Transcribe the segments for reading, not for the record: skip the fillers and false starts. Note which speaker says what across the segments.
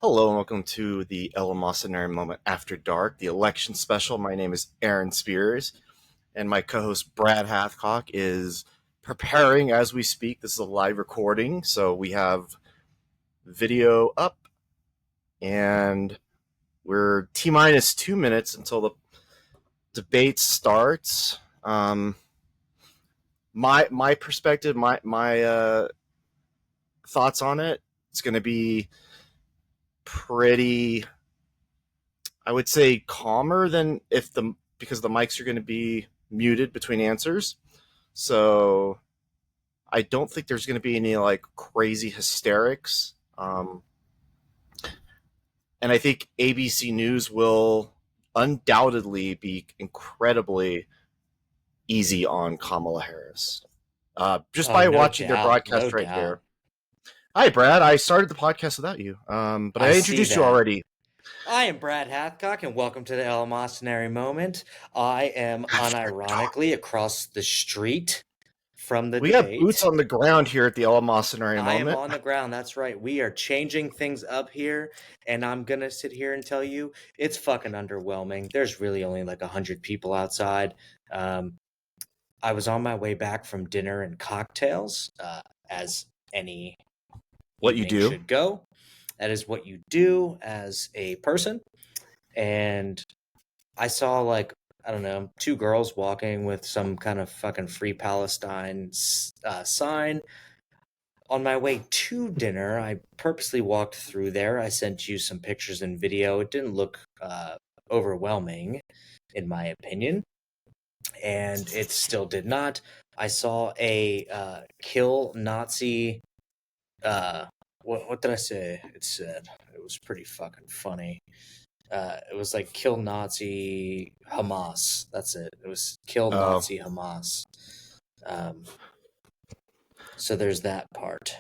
Speaker 1: Hello and welcome to the Amasanary Moment After Dark, the election special. My name is Aaron Spears, and my co-host Brad Hathcock is preparing as we speak. This is a live recording, so we have video up, and we're T-minus 2 minutes until the debate starts. My perspective, my thoughts on it, it's going to be pretty, I would say, calmer than because the mics are going to be muted between answers. So I don't think there's going to be any like crazy hysterics. And I think ABC News will undoubtedly be incredibly easy on Kamala Harris. Just by watching their broadcast right there. Hi, Brad. I started the podcast without you, but I introduced you already.
Speaker 2: I am Brad Hathcock, and welcome to the Amasanary Moment. I am unironically across the street from the debate.
Speaker 1: We have boots on the ground here at the Amasanary Moment.
Speaker 2: I am on the ground, that's right. We are changing things up here, and I'm going to sit here and tell you it's fucking underwhelming. There's really only like 100 people outside. I was on my way back from dinner and cocktails, as any...
Speaker 1: What you do
Speaker 2: should go. That is what you do as a person. And I saw two girls walking with some kind of fucking Free Palestine sign. On my way to dinner, I purposely walked through there. I sent you some pictures and video. It didn't look overwhelming, in my opinion. And it still did not. I saw a kill Nazi... what did I say? It said it was pretty fucking funny. It was like kill Nazi Hamas. That's it. It was kill Nazi Hamas. So there's that part.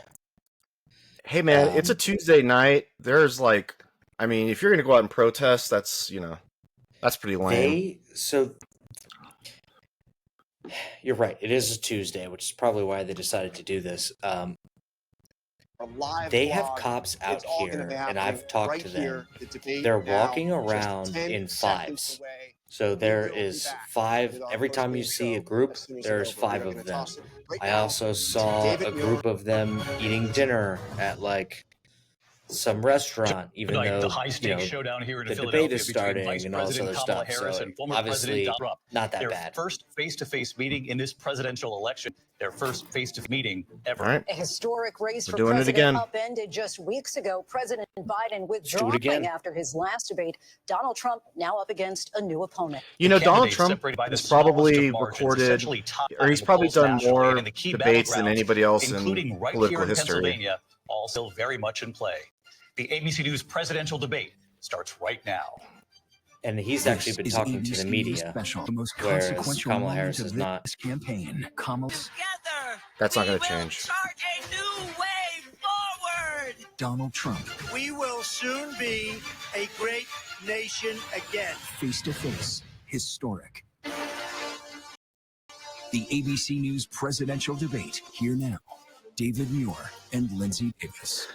Speaker 1: Hey man, it's a Tuesday night. There's if you're gonna go out and protest, that's pretty lame.
Speaker 2: You're right. It is a Tuesday, which is probably why they decided to do this. They have cops out here, and I've talked to them. They're walking around in fives. So there is five. Every time you see a group, there's five of them. I also saw a group of them eating dinner at some restaurant, even though
Speaker 3: the high-stakes showdown here in
Speaker 2: the
Speaker 3: Philadelphia
Speaker 2: debate is starting and all this other stuff.
Speaker 3: Harris
Speaker 2: So
Speaker 3: and former
Speaker 2: obviously,
Speaker 3: President Trump.
Speaker 2: not that
Speaker 3: their
Speaker 2: bad.
Speaker 3: First face-to-face meeting in this presidential election. Their first face-to-face meeting ever.
Speaker 1: Right.
Speaker 4: A historic race for
Speaker 1: doing
Speaker 4: president upended just weeks ago. President Biden withdrawing after his last debate. Donald Trump now up against a new opponent.
Speaker 1: Donald Trump has probably recorded, or he's probably done more debates than anybody else in
Speaker 3: right
Speaker 1: political
Speaker 3: here in
Speaker 1: history.
Speaker 3: Pennsylvania, all still very much in play. The ABC News presidential debate starts right now.
Speaker 2: And he's actually been talking to the media, whereas Kamala Harris is not.
Speaker 5: Campaign.
Speaker 1: That's not going to change.
Speaker 6: Start a new way forward.
Speaker 5: Donald Trump.
Speaker 6: We will soon be a great nation again.
Speaker 5: Face to face. Historic. The ABC News presidential debate. Here now. David Muir and Lindsay Davis.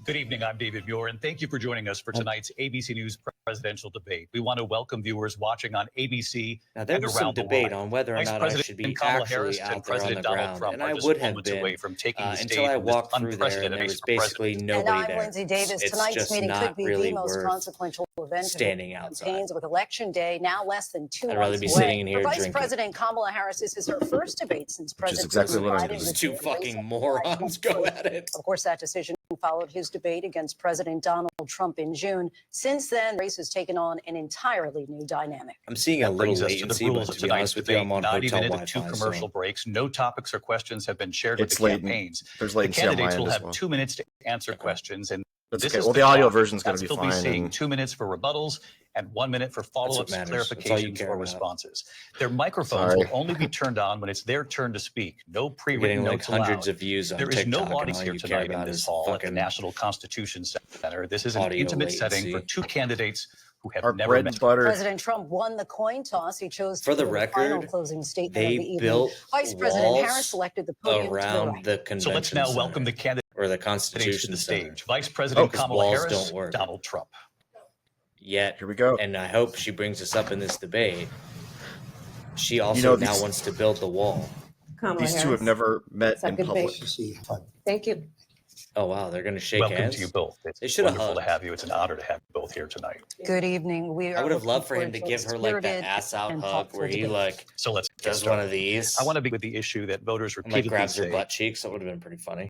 Speaker 3: Good evening, I'm David Muir, and thank you for joining us for tonight's ABC News presidential debate. We want to welcome viewers watching on ABC
Speaker 2: now, there was some debate on whether or not I should be actually out there on the ground, and I would have been
Speaker 3: away from taking the
Speaker 2: until I walked through there, and there was basically nobody there.
Speaker 4: And I'm Lindsay Davis.
Speaker 2: It's
Speaker 4: Tonight's meeting could be
Speaker 2: really
Speaker 4: the most consequential event
Speaker 2: standing outside.
Speaker 4: With Election Day now less than 2 months away.
Speaker 2: I'd rather be sitting in here
Speaker 4: For
Speaker 2: drinking.
Speaker 4: Vice President Kamala Harris, this is her first debate since President
Speaker 1: exactly what I
Speaker 2: These two fucking morons go at it.
Speaker 4: Of course, that decision followed his debate against President Donald Trump in June. Since then, the race has taken on an entirely new dynamic.
Speaker 2: I'm seeing a little latency, but to be honest with you, I'm on hotel Wi-Fi.
Speaker 3: Two commercial breaks. No topics or questions have been shared with the campaigns.
Speaker 1: There's latency.
Speaker 3: The candidates will have 2 minutes to answer questions, and
Speaker 1: that's okay. Well, the audio version is going to be fine.
Speaker 3: We'll be seeing 2 minutes for rebuttals and 1 minute for follow-ups, clarifications, or responses. Their microphones will only be turned on when it's their turn to speak. No pre-written notes allowed.
Speaker 2: Hundreds of views on
Speaker 3: There is
Speaker 2: TikTok,
Speaker 3: no audience here tonight in this hall at the National Constitution Center. This is an intimate setting for two candidates who have never met.
Speaker 4: President Trump won the coin toss. He chose
Speaker 2: for the
Speaker 4: final
Speaker 2: record.
Speaker 4: Closing statement
Speaker 2: they
Speaker 4: of the evening.
Speaker 2: built
Speaker 4: Vice President Harris selected the podium
Speaker 2: around the convention.
Speaker 3: So let's now welcome the candidate.
Speaker 2: where the Constitution
Speaker 3: the
Speaker 2: Center.
Speaker 3: stage. Vice President Kamala
Speaker 2: walls
Speaker 3: Harris,
Speaker 2: don't work.
Speaker 3: Donald Trump.
Speaker 2: Yet,
Speaker 1: Here we go.
Speaker 2: And I hope she brings this up in this debate. She also now wants to build the wall.
Speaker 1: These two have never met in public.
Speaker 7: Thank you.
Speaker 2: Oh, wow. They're going to shake
Speaker 3: Welcome
Speaker 2: hands?
Speaker 3: to you both.
Speaker 2: They
Speaker 3: It's
Speaker 2: should have
Speaker 3: wonderful
Speaker 2: hugged.
Speaker 3: to have you. It's an honor to have you both here tonight.
Speaker 4: Good evening.
Speaker 2: I would have loved for him to give her like that ass out hug where he like
Speaker 3: So let's get
Speaker 2: does
Speaker 3: started.
Speaker 2: one of these.
Speaker 3: I want to be with the issue that voters
Speaker 2: and
Speaker 3: repeatedly
Speaker 2: like grabs her
Speaker 3: say
Speaker 2: butt cheeks. That would have been pretty funny.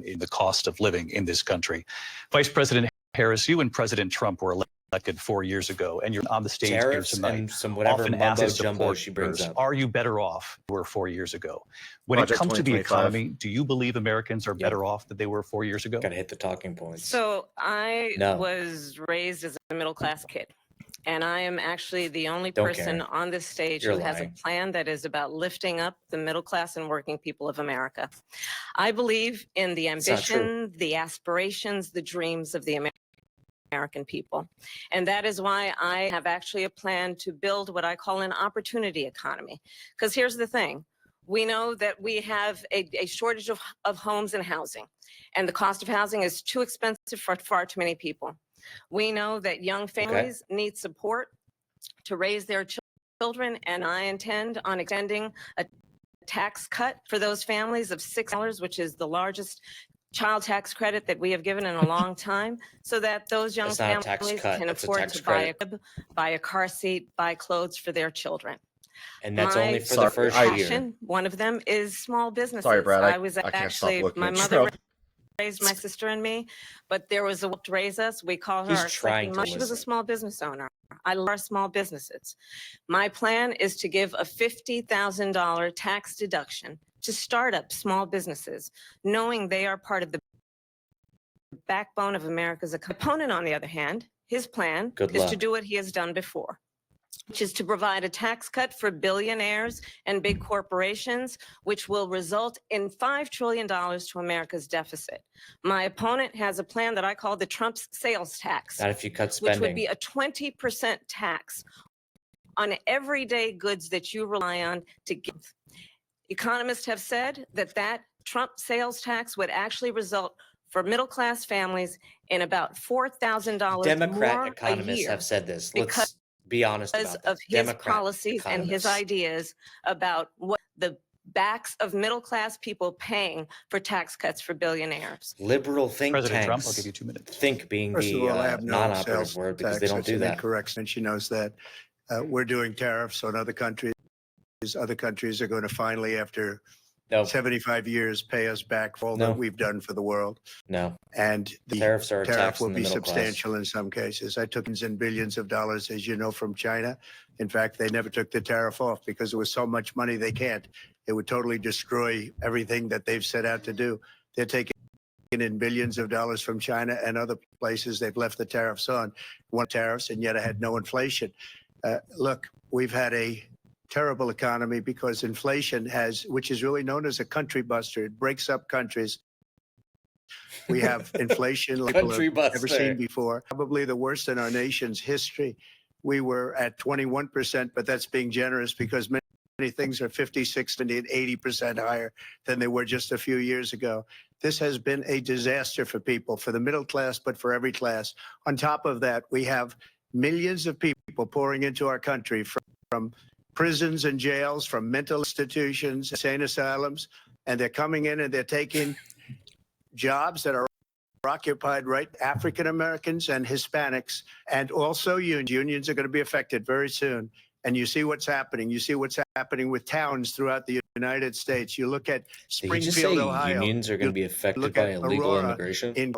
Speaker 3: in the cost of living in this country. Vice President Harris, you and President Trump were elected 4 years ago, and you're on the stage
Speaker 2: Tariffs
Speaker 3: here tonight.
Speaker 2: and some whatever
Speaker 3: Often
Speaker 2: mumbo
Speaker 3: asked
Speaker 2: jumbo she brings
Speaker 3: supporters,
Speaker 2: up.
Speaker 3: are you better off than you were 4 years ago? When
Speaker 1: Project
Speaker 3: it comes to the
Speaker 1: 2025.
Speaker 3: economy, do you believe Americans are better off than they were 4 years ago?
Speaker 2: Got to hit the talking points.
Speaker 7: So I
Speaker 2: No.
Speaker 7: was raised as a middle class kid. And I am actually the only
Speaker 2: Don't
Speaker 7: person
Speaker 2: care.
Speaker 7: on this stage
Speaker 2: You're
Speaker 7: who has a
Speaker 2: lying.
Speaker 7: plan that is about lifting up the middle class and working people of America. I believe in the
Speaker 2: It's not true.
Speaker 7: ambition, the aspirations, the dreams of the American people. And that is why I have actually a plan to build what I call an opportunity economy. Because here's the thing. We know that we have a shortage of homes and housing, and the cost of housing is too expensive for far too many people. We know that young families need support to raise their children, and I intend on extending a tax cut for those families of $6, which is the largest child tax credit that we have given in a long time, so that those young
Speaker 2: That's not a tax
Speaker 7: families
Speaker 2: cut,
Speaker 7: can
Speaker 2: that's a
Speaker 7: afford
Speaker 2: tax
Speaker 7: to buy a
Speaker 2: credit.
Speaker 7: crib, buy a car seat, buy clothes for their children.
Speaker 2: And that's
Speaker 7: My
Speaker 2: only for the first year.
Speaker 7: passion, one of them is small businesses.
Speaker 1: Sorry, Brad.
Speaker 7: I was
Speaker 1: I can't
Speaker 7: actually,
Speaker 1: stop looking
Speaker 7: my
Speaker 1: at
Speaker 7: mother
Speaker 1: you.
Speaker 7: raised my sister and me, but there was a will to raise us. We call her
Speaker 2: He's
Speaker 7: our
Speaker 2: trying
Speaker 7: second
Speaker 2: to
Speaker 7: mom. She was a
Speaker 2: listen.
Speaker 7: small business owner. I love our small businesses. My plan is to give a $50,000 tax deduction to startup small businesses, knowing they are part of the backbone of America's economy. Opponent, on the other hand, his plan
Speaker 2: Good
Speaker 7: is
Speaker 2: luck.
Speaker 7: to do what he has done before, which is to provide a tax cut for billionaires and big corporations, which will result in $5 trillion to America's deficit. My opponent has a plan that I call the Trump's sales tax,
Speaker 2: Not if you cut
Speaker 7: which
Speaker 2: spending.
Speaker 7: would be a 20% tax on everyday goods that you rely on to give. Economists have said that that Trump sales tax would actually result for middle-class families in about $4,000
Speaker 2: Democrat
Speaker 7: more a
Speaker 2: economists
Speaker 7: year
Speaker 2: have said this.
Speaker 7: because
Speaker 2: Let's be honest
Speaker 7: because
Speaker 2: about that.
Speaker 7: of his
Speaker 2: Democrat
Speaker 7: policies and his
Speaker 2: economists.
Speaker 7: ideas about what the backs of middle-class people paying for tax cuts for billionaires.
Speaker 2: Liberal think
Speaker 3: President Trump,
Speaker 2: tanks.
Speaker 3: I'll give you 2 minutes.
Speaker 2: Think being
Speaker 8: First
Speaker 2: the
Speaker 8: of all, I have no
Speaker 2: non-operative
Speaker 8: sales
Speaker 2: word because
Speaker 8: tax.
Speaker 2: they don't
Speaker 8: That's
Speaker 2: do
Speaker 8: an
Speaker 2: that.
Speaker 8: incorrect, and she knows that. We're doing tariffs on other countries. Other countries are going to finally, after
Speaker 2: No,
Speaker 8: 75 years, pay us back for all
Speaker 2: No.
Speaker 8: that we've done for the world.
Speaker 2: no.
Speaker 8: And the
Speaker 2: Tariffs are a
Speaker 8: tariff
Speaker 2: tax
Speaker 8: will
Speaker 2: in the
Speaker 8: be
Speaker 2: middle class.
Speaker 8: substantial in some cases. I took billions and billions of dollars, as you know, from China. In fact, they never took the tariff off because there was so much money they can't. It would totally destroy everything that they've set out to do. They're taking in billions of dollars from China and other places. They've left the tariffs on. One tariffs, and yet I had no inflation. Look, we've had a terrible economy because inflation has, which is really known as a country buster. It breaks up countries. We have inflation like
Speaker 2: Country
Speaker 8: we've never
Speaker 2: buster.
Speaker 8: seen before, probably the worst in our nation's history. We were at 21%, but that's being generous because many things are 50, 60, and 80% higher than they were just a few years ago. This has been a disaster for people, for the middle class, but for every class. On top of that, we have millions of people pouring into our country from prisons and jails, from mental institutions, insane asylums, and they're coming in and they're taking jobs that are occupied, right? African Americans and Hispanics, and also unions. Unions are going to be affected very soon. And you see what's happening. You see what's happening with towns throughout the United States. You look at
Speaker 2: Did you just
Speaker 8: Springfield,
Speaker 2: say
Speaker 8: Ohio.
Speaker 2: unions are going to be affected
Speaker 8: look
Speaker 2: by
Speaker 8: at
Speaker 2: illegal
Speaker 8: Aurora
Speaker 2: immigration?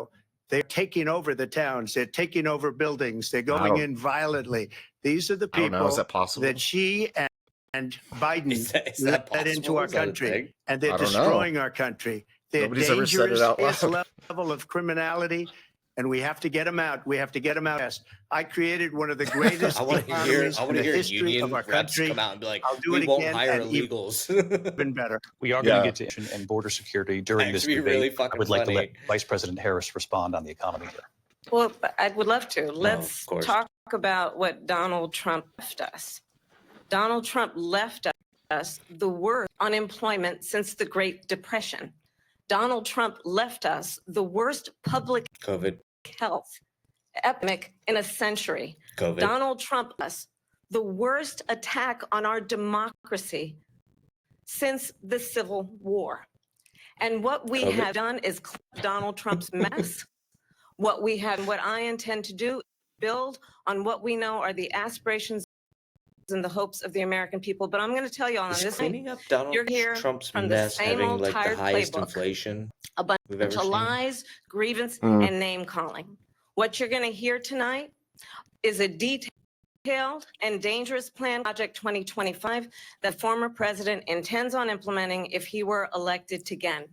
Speaker 8: They're taking over the towns. They're taking over buildings. They're going in violently. These are the
Speaker 1: I don't know. Is
Speaker 8: people
Speaker 1: that possible?
Speaker 8: that she and Biden
Speaker 2: Is that
Speaker 8: let
Speaker 2: possible?
Speaker 8: into our
Speaker 2: Is that a
Speaker 8: country,
Speaker 2: thing?
Speaker 8: and they're
Speaker 1: I don't know.
Speaker 8: destroying our country. They're
Speaker 1: Nobody's ever said it
Speaker 8: dangerous
Speaker 1: out
Speaker 8: this
Speaker 1: loud.
Speaker 8: level of criminality, and we have to get them out. We have to get them out. I created one of the greatest
Speaker 2: I want to hear.
Speaker 8: economies
Speaker 2: I
Speaker 8: in
Speaker 2: want
Speaker 8: the
Speaker 2: to hear
Speaker 8: history
Speaker 2: union
Speaker 8: of our
Speaker 2: reps
Speaker 8: country.
Speaker 2: come out and be like,
Speaker 8: I'll do
Speaker 2: "We
Speaker 8: it
Speaker 2: won't
Speaker 8: again
Speaker 2: hire
Speaker 8: and
Speaker 2: illegals."
Speaker 8: even better.
Speaker 3: We are going
Speaker 1: Yeah.
Speaker 3: to get to and border security during this
Speaker 2: That'd be
Speaker 3: debate.
Speaker 2: really
Speaker 3: I
Speaker 2: fucking
Speaker 3: would like to let
Speaker 2: funny.
Speaker 3: Vice President Harris respond on the economy here.
Speaker 7: Well, I would love to. Let's
Speaker 2: of course.
Speaker 7: talk about what Donald Trump left us. Donald Trump left us the worst unemployment since the Great Depression. Donald Trump left us the worst public
Speaker 2: COVID.
Speaker 7: health epidemic in a century.
Speaker 2: COVID.
Speaker 7: Donald Trump us the worst attack on our democracy since the Civil War. And what we
Speaker 2: COVID.
Speaker 7: have done is clean Donald Trump's mess. What I intend to do is build on what we know are the aspirations and the hopes of the American people. But I'm going to tell you on this
Speaker 2: cleaning up Donald
Speaker 7: you're here
Speaker 2: Trump's
Speaker 7: from
Speaker 2: mess
Speaker 7: the same
Speaker 2: having
Speaker 7: old
Speaker 2: like the
Speaker 7: tired
Speaker 2: highest
Speaker 7: playbook.
Speaker 2: inflation
Speaker 7: A bunch
Speaker 2: we've ever
Speaker 7: of
Speaker 2: seen.
Speaker 7: lies, grievance, and name calling. What you're going to hear tonight is a detailed and dangerous plan, Project 2025, that former president intends on implementing if he were elected again.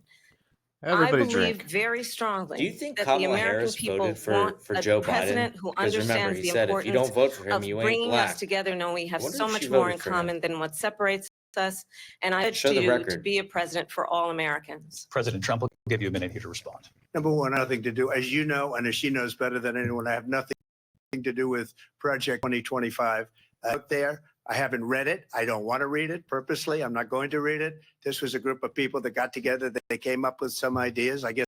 Speaker 1: Everybody
Speaker 7: I believe
Speaker 1: drink.
Speaker 7: very strongly
Speaker 2: Do you think
Speaker 7: that the
Speaker 2: Kamala
Speaker 7: American
Speaker 2: Harris
Speaker 7: people
Speaker 2: voted for
Speaker 7: want a
Speaker 2: Joe
Speaker 7: president
Speaker 2: Biden?
Speaker 7: who
Speaker 2: Because remember,
Speaker 7: understands
Speaker 2: he
Speaker 7: the
Speaker 2: said if you
Speaker 7: importance
Speaker 2: don't vote for him,
Speaker 7: of
Speaker 2: you ain't
Speaker 7: bringing
Speaker 2: black.
Speaker 7: us together, knowing we have
Speaker 2: wonder
Speaker 7: so
Speaker 2: if
Speaker 7: much
Speaker 2: she
Speaker 7: more
Speaker 2: voted
Speaker 7: in
Speaker 2: for him.
Speaker 7: common than what separates us. And I
Speaker 2: Show
Speaker 7: urge
Speaker 2: the
Speaker 7: you
Speaker 2: record.
Speaker 7: to be a president for all Americans.
Speaker 3: President Trump will give you a minute here to respond.
Speaker 8: Number one, nothing to do, as you know, and as she knows better than anyone, I have nothing to do with Project 2025 out there. I haven't read it. I don't want to read it purposely. I'm not going to read it. This was a group of people that got together. They came up with some ideas. I guess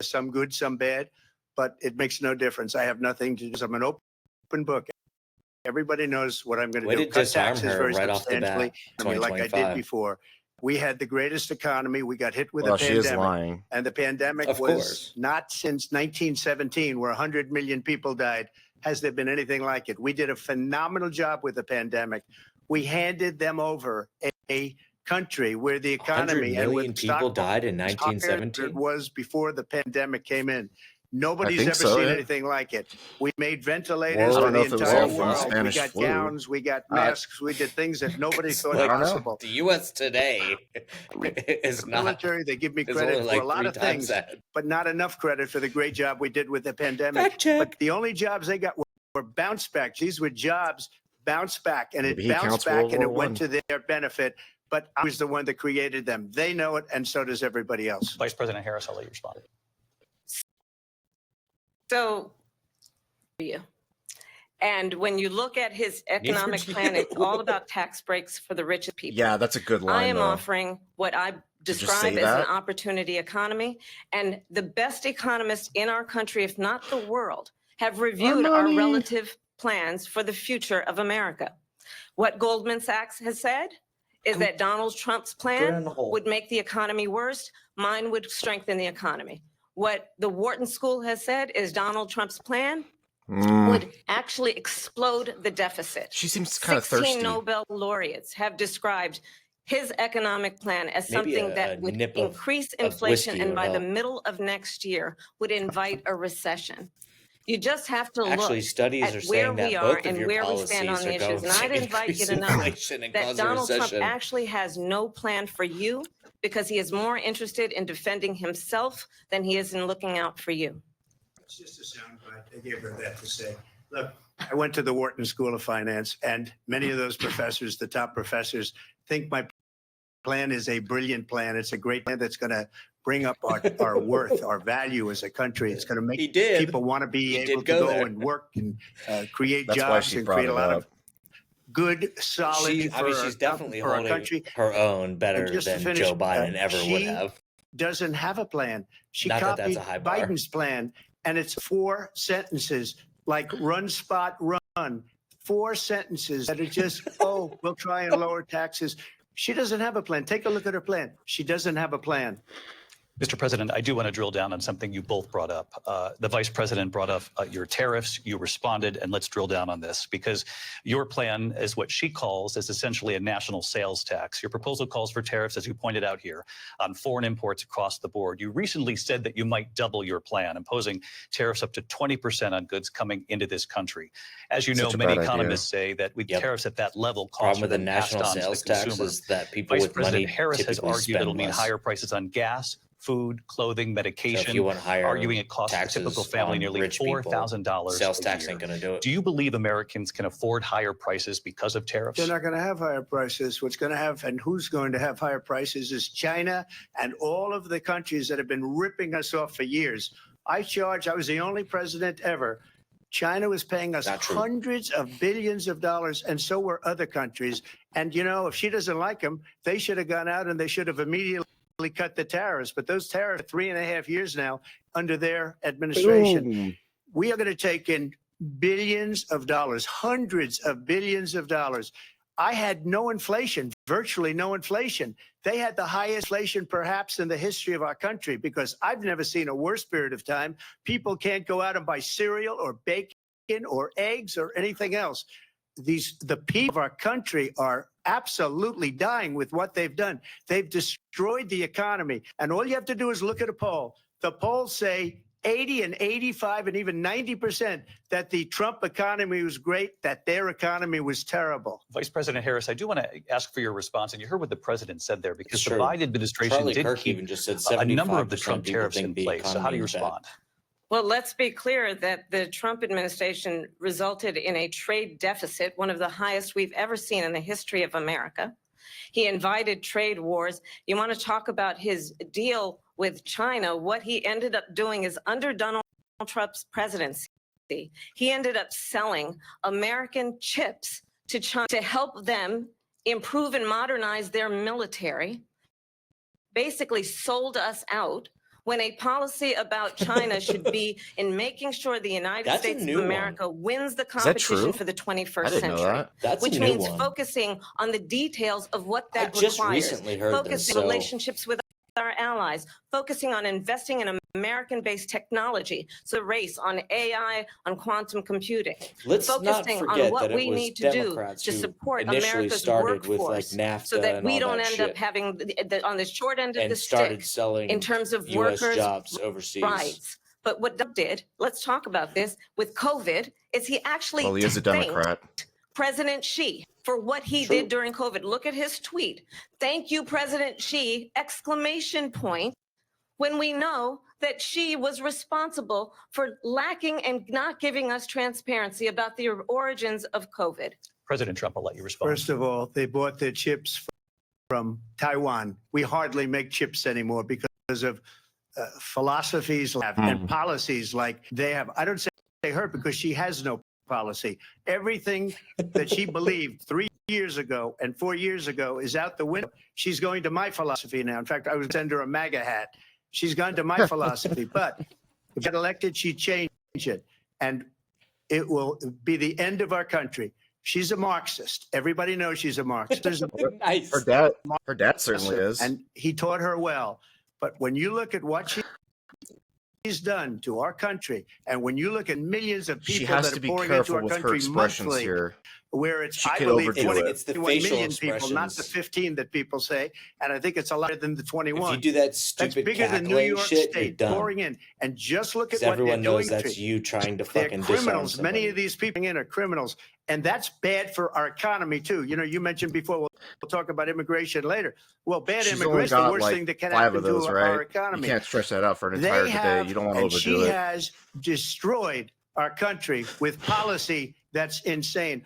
Speaker 8: some good, some bad, but it makes no difference. I have nothing to do. I'm an open book. Everybody knows what I'm going to do.
Speaker 2: Cut taxes very
Speaker 8: right
Speaker 2: substantially,
Speaker 8: off the bat, like I did before. We had the greatest economy. We got hit with a pandemic.
Speaker 1: She is lying.
Speaker 8: And the pandemic was not since 1917, where 100 million people died. Has there been anything like it? We did a phenomenal job with the pandemic. We handed them over a country where the economy
Speaker 2: 100 million people died in 1917.
Speaker 8: It was before the pandemic came in. Nobody's ever seen anything like it. We made ventilators for the entire world. We got gowns, we got masks, we did things that nobody thought possible.
Speaker 2: The U.S. today is not.
Speaker 8: Military, they give me credit for a lot of things, but not enough credit for the great job we did with the pandemic. But the only jobs they got were bounce back. These were jobs bounce back, and it bounced back, and it went to their benefit. But I was the one that created them. They know it, and so does everybody else.
Speaker 3: Vice President Harris, I'll let you respond.
Speaker 7: So, you. And when you look at his economic plan, it's all about tax breaks for the richest people.
Speaker 1: Yeah, that's a good line.
Speaker 7: I am offering what I describe as an opportunity economy. And the best economists in our country, if not the world, have reviewed our relative plans for the future of America. What Goldman Sachs has said is that Donald Trump's plan would make the economy worse. Mine would strengthen the economy. What the Wharton School has said is Donald Trump's plan would actually explode the deficit.
Speaker 1: She seems kind of thirsty.
Speaker 7: 16 Nobel laureates have described his economic plan as something that would increase inflation and by the middle of next year would invite a recession. You just have to look at where we are and where we stand on the issues. And I'd invite you to know that Donald Trump actually has no plan for you because he is more interested in defending himself than he is in looking out for you.
Speaker 8: It's just a soundbite. I gave her that to say. Look, I went to the Wharton School of Finance, and many of those professors, the top professors, think my plan is a brilliant plan. It's a great plan that's going to bring up our worth, our value as a country. It's going to make people want to be able to go and work and create jobs and create a lot of good, solid
Speaker 2: she's definitely holding
Speaker 8: our country.
Speaker 2: Her own better than Joe Biden ever would have.
Speaker 8: Doesn't have a plan. She copied Biden's plan, and it's 4 sentences, like run, spot, run. 4 sentences that are just, we'll try and lower taxes. She doesn't have a plan. Take a look at her plan. She doesn't have a plan.
Speaker 3: Mr. President, I do want to drill down on something you both brought up. The vice president brought up your tariffs. You responded, and let's drill down on this because your plan is what she calls is essentially a national sales tax. Your proposal calls for tariffs, as you pointed out here, on foreign imports across the board. You recently said that you might double your plan, imposing tariffs up to 20% on goods coming into this country. As you know, many economists say that with tariffs at that level, costs are then passed on to the consumer.
Speaker 2: That people
Speaker 3: Vice
Speaker 2: with
Speaker 3: President
Speaker 2: money
Speaker 3: Harris has argued it'll mean
Speaker 2: less.
Speaker 3: higher prices on gas, food, clothing, medication,
Speaker 2: So if you want higher
Speaker 3: arguing it costs a typical family nearly $4,000
Speaker 2: sales
Speaker 3: a
Speaker 2: tax
Speaker 3: year.
Speaker 2: ain't going to do it.
Speaker 3: Do you believe Americans can afford higher prices because of tariffs?
Speaker 8: They're not going to have higher prices. What's going to have and who's going to have higher prices is China and all of the countries that have been ripping us off for years. I was the only president ever. China was paying us hundreds of billions of dollars, and so were other countries. And, you know, if she doesn't like them, they should have gone out and they should have immediately cut the tariffs, but those tariffs are 3.5 years now under their administration.
Speaker 1: Boom.
Speaker 8: We are going to take in billions of dollars, hundreds of billions of dollars. I had no inflation, virtually no inflation. They had the highest inflation perhaps in the history of our country, because I've never seen a worse period of time. People can't go out and buy cereal or bacon or eggs or anything else. The people of our country are absolutely dying with what they've done. They've destroyed the economy. And all you have to do is look at a poll. The polls say 80 and 85 and even 90% that the Trump economy was great, that their economy was terrible.
Speaker 3: Vice President Harris, I do want to ask for your response. And you heard what the president said there, because
Speaker 2: Sure.
Speaker 3: the Biden administration
Speaker 2: Charlie
Speaker 3: did
Speaker 2: Kirk
Speaker 3: keep
Speaker 2: even just said
Speaker 3: a number of the
Speaker 2: 75%
Speaker 3: Trump
Speaker 2: people
Speaker 3: tariffs
Speaker 2: think
Speaker 3: in
Speaker 2: the
Speaker 3: place. So how do you
Speaker 2: economy is bad.
Speaker 3: respond?
Speaker 7: Well, let's be clear that the Trump administration resulted in a trade deficit, one of the highest we've ever seen in the history of America. He invited trade wars. You want to talk about his deal with China? What he ended up doing is, under Donald Trump's presidency, he ended up selling American chips to China to help them improve and modernize their military, basically sold us out, when a policy about China should be in making sure the United
Speaker 2: That's a
Speaker 7: States of
Speaker 2: new
Speaker 7: America wins the
Speaker 1: that
Speaker 7: competition
Speaker 1: true?
Speaker 7: for the 21st
Speaker 1: I didn't know
Speaker 7: century.
Speaker 1: that.
Speaker 2: That's
Speaker 7: Which
Speaker 2: a new
Speaker 7: means
Speaker 2: one.
Speaker 7: focusing on the details of what that
Speaker 2: I just
Speaker 7: requires.
Speaker 2: recently heard this,
Speaker 7: Focusing
Speaker 2: so-
Speaker 7: relationships with our allies, focusing on investing in American-based technology, so the race on AI, on quantum computing.
Speaker 2: Let's not
Speaker 7: Focusing on
Speaker 2: forget
Speaker 7: what
Speaker 2: that it
Speaker 7: we
Speaker 2: was
Speaker 7: need to do
Speaker 2: Democrats
Speaker 7: to
Speaker 2: who
Speaker 7: support
Speaker 2: initially
Speaker 7: America's
Speaker 2: started with like
Speaker 7: workforce,
Speaker 2: NAFTA
Speaker 7: so that
Speaker 2: and
Speaker 7: we
Speaker 2: all
Speaker 7: don't
Speaker 2: that
Speaker 7: end
Speaker 2: shit,
Speaker 7: up having on the short end of
Speaker 2: and
Speaker 7: the
Speaker 2: started
Speaker 7: stick
Speaker 2: selling
Speaker 7: in terms of
Speaker 2: U.S.
Speaker 7: workers'
Speaker 2: jobs overseas.
Speaker 7: rights. But what Trump did, let's talk about this, with COVID, is he actually
Speaker 1: Well, he is a
Speaker 7: thanked
Speaker 1: Democrat.
Speaker 7: President Xi for what he
Speaker 2: True.
Speaker 7: did during COVID. Look at his tweet. Thank you, President Xi, exclamation point, when we know that Xi was responsible for lacking and not giving us transparency about the origins of COVID.
Speaker 3: President Trump, I'll let you respond.
Speaker 8: First of all, they bought their chips from Taiwan. We hardly make chips anymore because of philosophies and policies like they have. I don't say her because she has no policy. Everything that she believed 3 years ago and 4 years ago is out the window. She's going to my philosophy now. In fact, I would send her a MAGA hat. She's gone to my philosophy. But if she got elected, she'd change it. And it will be the end of our country. She's a Marxist. Everybody knows she's a Marxist.
Speaker 2: Nice.
Speaker 1: Her dad certainly is.
Speaker 8: And he taught her well. But when you look at what she's done to our country, and when you look at millions of
Speaker 1: She
Speaker 8: people
Speaker 1: has
Speaker 8: that
Speaker 1: to
Speaker 8: are
Speaker 1: be
Speaker 8: pouring into
Speaker 1: careful
Speaker 8: our
Speaker 1: with her
Speaker 8: country
Speaker 1: expressions
Speaker 8: monthly,
Speaker 1: here.
Speaker 8: where it's,
Speaker 1: She
Speaker 8: I
Speaker 1: could
Speaker 8: believe,
Speaker 1: overdo it.
Speaker 2: It's the
Speaker 8: 21
Speaker 2: facial
Speaker 8: million people, not the
Speaker 2: expressions.
Speaker 8: 15 that people say. And I think it's a lot than the 21.
Speaker 2: If you do that
Speaker 8: That's
Speaker 2: stupid
Speaker 8: bigger than New
Speaker 2: cackling
Speaker 8: York
Speaker 2: shit, you're
Speaker 8: State
Speaker 2: done.
Speaker 8: pouring in. And just look at
Speaker 2: Because
Speaker 8: what they're
Speaker 2: everyone knows
Speaker 8: doing.
Speaker 2: that's you trying to
Speaker 8: They're
Speaker 2: fucking disarm
Speaker 8: criminals.
Speaker 2: somebody.
Speaker 8: Many of these people in are criminals. And that's bad for our economy, too. You know, you mentioned before, we'll talk about immigration later. Well, bad
Speaker 1: She's only
Speaker 8: immigration is the
Speaker 1: got
Speaker 8: worst
Speaker 1: like
Speaker 8: thing that can
Speaker 1: 5
Speaker 8: happen
Speaker 1: of those,
Speaker 8: to
Speaker 1: right?
Speaker 8: our
Speaker 1: You
Speaker 8: economy.
Speaker 1: can't stretch that out for an entire day. You don't want to
Speaker 8: and
Speaker 1: overdo
Speaker 8: she
Speaker 1: it.
Speaker 8: has destroyed our country with policy that's insane.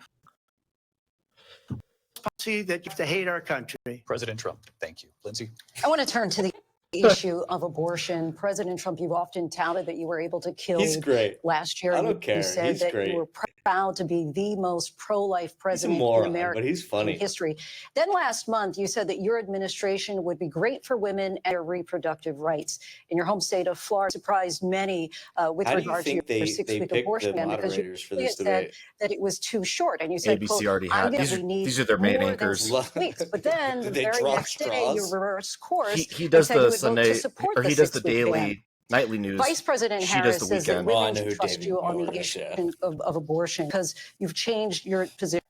Speaker 8: Policy that you have to hate our country.
Speaker 3: President Trump, thank you. Lindsay?
Speaker 4: I want to turn to the issue of abortion. President Trump, you've often touted that you were able to kill
Speaker 2: He's great.
Speaker 4: last year.
Speaker 2: I
Speaker 4: You
Speaker 2: don't care.
Speaker 4: said
Speaker 2: He's
Speaker 4: that
Speaker 2: great.
Speaker 4: you were proud to be the most pro-life
Speaker 2: He's a
Speaker 4: president in
Speaker 2: moron,
Speaker 4: American
Speaker 2: but he's funny.
Speaker 4: history. Then last month, you said that your administration would be great for women and their reproductive rights. In your home state of Florida, surprised many with
Speaker 2: How do you
Speaker 4: regard to
Speaker 2: think
Speaker 4: your
Speaker 2: they
Speaker 4: 6-week
Speaker 2: picked
Speaker 4: abortion
Speaker 2: the
Speaker 4: ban, because you
Speaker 2: moderators for this
Speaker 4: said
Speaker 2: debate?
Speaker 4: that it was too short. And you said,
Speaker 1: ABC
Speaker 4: quote,
Speaker 1: already
Speaker 4: I
Speaker 1: had
Speaker 4: think
Speaker 1: these.
Speaker 4: we need
Speaker 1: These are their main
Speaker 4: more than
Speaker 1: anchors.
Speaker 4: 6 weeks. But then the
Speaker 2: Did they
Speaker 4: very
Speaker 2: draw
Speaker 4: next day, you
Speaker 2: straws?
Speaker 4: reversed course.
Speaker 1: He does
Speaker 4: and said
Speaker 1: the
Speaker 4: you would vote to
Speaker 1: Sunday,
Speaker 4: support
Speaker 1: or he
Speaker 4: the
Speaker 1: does the
Speaker 4: 6-week ban.
Speaker 1: daily, nightly news.
Speaker 4: Vice President
Speaker 1: She
Speaker 4: Harris
Speaker 1: does the
Speaker 4: says that
Speaker 1: weekend.
Speaker 2: Oh, I
Speaker 4: women
Speaker 2: know
Speaker 4: should
Speaker 2: who
Speaker 4: trust
Speaker 2: David
Speaker 4: you on
Speaker 2: Moore
Speaker 4: the
Speaker 2: is,
Speaker 4: issue
Speaker 2: yeah.
Speaker 4: of abortion because you've changed your position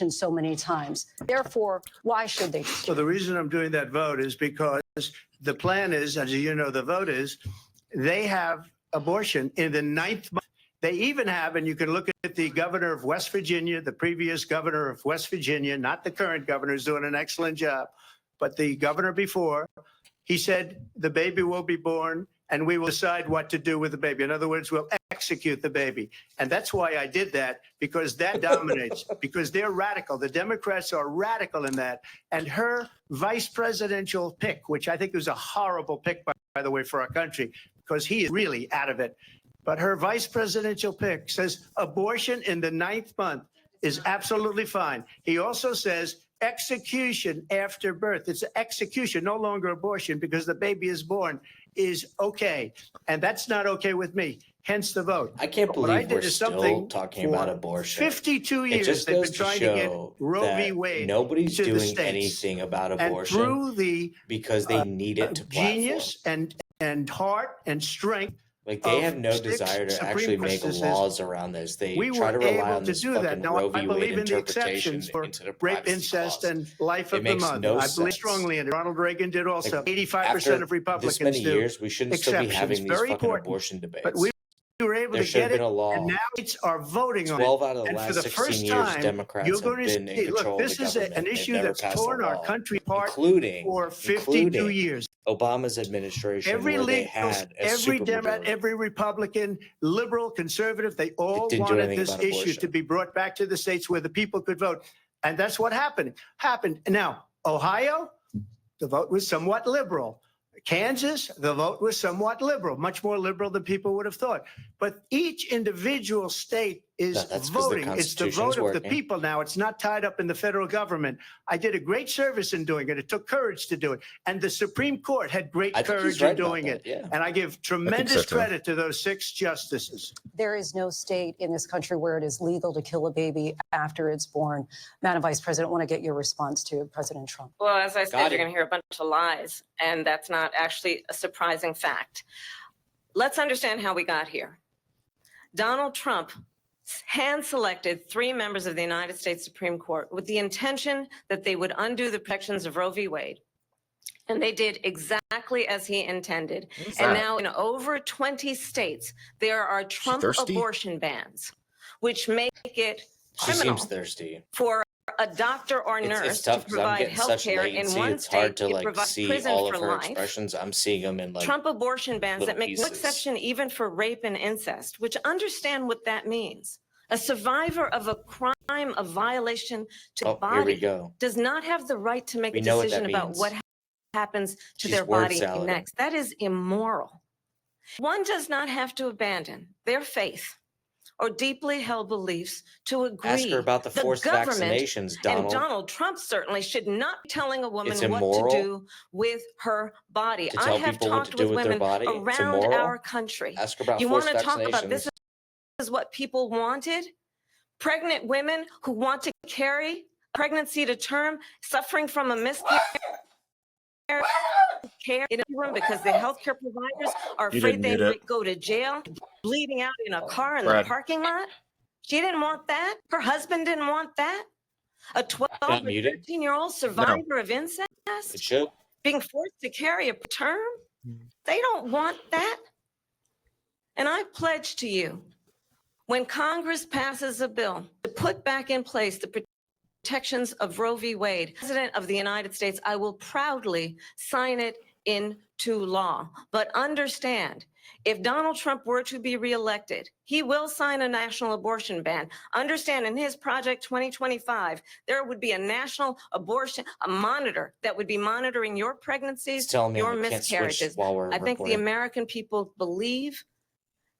Speaker 4: so many times. Therefore, why should they trust you?
Speaker 8: So the reason I'm doing that vote is because the plan is, as you know, the vote is, they have abortion in the 9th month. They even have, and you can look at the governor of West Virginia, the previous governor of West Virginia, not the current governor, who's doing an excellent job, but the governor before, he said the baby will be born and we will decide what to do with the baby. In other words, we'll execute the baby. And that's why I did that, because that dominates, because they're radical. The Democrats are radical in that. And her vice presidential pick, which I think was a horrible pick, by the way, for our country, because he is really out of it. But her vice presidential pick says abortion in the 9th month is absolutely fine. He also says execution after birth, it's execution, no longer abortion, because the baby is born, is okay. And that's not okay with me. Hence the vote.
Speaker 2: I can't
Speaker 8: What I
Speaker 2: believe
Speaker 8: did
Speaker 2: we're
Speaker 8: is
Speaker 2: still
Speaker 8: something
Speaker 2: talking
Speaker 8: for
Speaker 2: about abortion.
Speaker 8: 52
Speaker 2: It
Speaker 8: years
Speaker 2: just
Speaker 8: they've
Speaker 2: goes
Speaker 8: been
Speaker 2: to
Speaker 8: trying to get
Speaker 2: show
Speaker 8: Roe v.
Speaker 2: that
Speaker 8: Wade
Speaker 2: nobody's
Speaker 8: to the
Speaker 2: doing
Speaker 8: states.
Speaker 2: anything about
Speaker 8: And
Speaker 2: abortion
Speaker 8: through the
Speaker 2: because they need it to platform.
Speaker 8: genius and heart and strength,
Speaker 2: Like they
Speaker 8: of
Speaker 2: have no
Speaker 8: 6
Speaker 2: desire to
Speaker 8: Supreme
Speaker 2: actually make
Speaker 8: justices,
Speaker 2: laws around this. They
Speaker 8: we
Speaker 2: try
Speaker 8: were
Speaker 2: to rely
Speaker 8: able
Speaker 2: on
Speaker 8: to
Speaker 2: this
Speaker 8: do
Speaker 2: fucking
Speaker 8: that. Now,
Speaker 2: Roe
Speaker 8: I
Speaker 2: v. Wade
Speaker 8: believe in the
Speaker 2: interpretation
Speaker 8: exceptions for
Speaker 2: into the
Speaker 8: rape,
Speaker 2: privacy
Speaker 8: incest,
Speaker 2: clause.
Speaker 8: and life
Speaker 2: It
Speaker 8: of the
Speaker 2: makes
Speaker 8: mother.
Speaker 2: no
Speaker 8: I believe
Speaker 2: sense.
Speaker 8: strongly in it. Ronald Reagan did also.
Speaker 2: Like,
Speaker 8: 85%
Speaker 2: after
Speaker 8: of Republicans
Speaker 2: this many
Speaker 8: do.
Speaker 2: years, we shouldn't still be
Speaker 8: Exceptions,
Speaker 2: having these
Speaker 8: very
Speaker 2: fucking
Speaker 8: important,
Speaker 2: abortion debates.
Speaker 8: But we were able
Speaker 2: There
Speaker 8: to
Speaker 2: should have
Speaker 8: get
Speaker 2: been
Speaker 8: it,
Speaker 2: a law.
Speaker 8: and now states are voting on it.
Speaker 2: 12 out of the
Speaker 8: And for
Speaker 2: last
Speaker 8: the
Speaker 2: 16
Speaker 8: first
Speaker 2: years,
Speaker 8: time,
Speaker 2: Democrats
Speaker 8: you're
Speaker 2: have
Speaker 8: going to
Speaker 2: been in
Speaker 8: see,
Speaker 2: control
Speaker 8: look,
Speaker 2: of
Speaker 8: this
Speaker 2: the
Speaker 8: is
Speaker 2: government.
Speaker 8: an
Speaker 2: They've
Speaker 8: issue
Speaker 2: never
Speaker 8: that's
Speaker 2: passed
Speaker 8: torn
Speaker 2: a
Speaker 8: our
Speaker 2: law,
Speaker 8: country apart
Speaker 2: including
Speaker 8: for 52 years.
Speaker 2: Obama's administration,
Speaker 8: Every
Speaker 2: where they
Speaker 8: legal,
Speaker 2: had a
Speaker 8: every Democrat,
Speaker 2: supermajority.
Speaker 8: every Republican, liberal, conservative, they all
Speaker 2: didn't do
Speaker 8: wanted
Speaker 2: anything
Speaker 8: this
Speaker 2: about
Speaker 8: issue
Speaker 2: abortion.
Speaker 8: to be brought back to the states where the people could vote. And that's what happened. Now, Ohio, the vote was somewhat liberal. Kansas, the vote was somewhat liberal, much more liberal than people would have thought. But each individual state is
Speaker 2: that's 'cause the
Speaker 8: voting. It's the
Speaker 2: Constitution's
Speaker 8: vote of the
Speaker 2: working.
Speaker 8: people now. It's not tied up in the federal government. I did a great service in doing it. It took courage to do it. And the Supreme Court had great
Speaker 2: I think
Speaker 8: courage
Speaker 2: he's right
Speaker 8: in
Speaker 2: about
Speaker 8: doing
Speaker 2: that,
Speaker 8: it.
Speaker 2: yeah.
Speaker 8: And I give tremendous
Speaker 1: too.
Speaker 8: credit to those 6 justices.
Speaker 4: There is no state in this country where it is legal to kill a baby after it's born. Madam Vice President, I want to get your response to President Trump.
Speaker 7: Well, as I said,
Speaker 2: Got
Speaker 7: you're
Speaker 2: it.
Speaker 7: going to hear a bunch of lies, and that's not actually a surprising fact. Let's understand how we got here. Donald Trump hand-selected 3 members of the United States Supreme Court with the intention that they would undo the protections of Roe v. Wade. And they did exactly as he intended. And now in over 20 states, there are Trump
Speaker 1: thirsty?
Speaker 7: abortion bans, which make it
Speaker 2: She
Speaker 7: criminal
Speaker 2: seems thirsty.
Speaker 7: for a doctor or nurse
Speaker 2: It's tough
Speaker 7: to
Speaker 2: because I'm
Speaker 7: provide
Speaker 2: getting
Speaker 7: health
Speaker 2: such
Speaker 7: care in
Speaker 2: latency.
Speaker 7: one
Speaker 2: It's hard
Speaker 7: state.
Speaker 2: to
Speaker 7: It
Speaker 2: like
Speaker 7: provides
Speaker 2: see
Speaker 7: prison
Speaker 2: all
Speaker 7: for
Speaker 2: of her
Speaker 7: life.
Speaker 2: expressions. I'm seeing them in like
Speaker 7: Trump abortion bans that
Speaker 2: little
Speaker 7: make no
Speaker 2: pieces.
Speaker 7: exception even for rape and incest, which understand what that means. A survivor of a crime, a violation to the
Speaker 2: Oh, here we
Speaker 7: body,
Speaker 2: go.
Speaker 7: does not have the right to make
Speaker 2: We
Speaker 7: a
Speaker 2: know what
Speaker 7: decision
Speaker 2: that
Speaker 7: about
Speaker 2: means.
Speaker 7: what happens to
Speaker 2: She's
Speaker 7: their
Speaker 2: word
Speaker 7: body
Speaker 2: salad.
Speaker 7: next. That is immoral. One does not have to abandon their faith or deeply held beliefs to agree.
Speaker 2: Ask her about the forced
Speaker 7: government
Speaker 2: vaccinations,
Speaker 7: and
Speaker 2: Donald.
Speaker 7: Donald Trump certainly should not be telling a woman
Speaker 2: It's
Speaker 7: what to
Speaker 2: immoral
Speaker 7: do with her body.
Speaker 2: to
Speaker 7: I
Speaker 2: tell
Speaker 7: have
Speaker 2: people what to
Speaker 7: talked
Speaker 2: do
Speaker 7: with
Speaker 2: with their
Speaker 7: women
Speaker 2: body. It's
Speaker 7: around
Speaker 2: immoral.
Speaker 7: our country.
Speaker 2: Ask her about
Speaker 7: You want
Speaker 2: forced
Speaker 7: to talk about this
Speaker 2: vaccinations.
Speaker 7: is what people wanted? Pregnant women who want to carry pregnancy to term, suffering from a miscarriage care in a room because the healthcare providers are
Speaker 1: You
Speaker 7: afraid
Speaker 1: didn't
Speaker 7: they
Speaker 1: mute it.
Speaker 7: might go to jail, bleeding out in a car in the
Speaker 1: Brad.
Speaker 7: parking lot. She didn't want that. Her husband didn't want that. A 12
Speaker 2: Not
Speaker 7: or
Speaker 2: muted.
Speaker 7: 13-year-old survivor of
Speaker 2: It
Speaker 7: incest
Speaker 2: should.
Speaker 7: being forced to carry a term. They don't want that. And I pledge to you, when Congress passes a bill to put back in place the protections of Roe v. Wade, President of the United States, I will proudly sign it into law. But understand, if Donald Trump were to be reelected, he will sign a national abortion ban. Understand, in his Project 2025, there would be a national abortion, a monitor that would be monitoring your pregnancies,
Speaker 2: Tell me
Speaker 7: your
Speaker 2: I can't switch
Speaker 7: miscarriages.
Speaker 2: while we're
Speaker 7: I think the
Speaker 2: recording.
Speaker 7: American people believe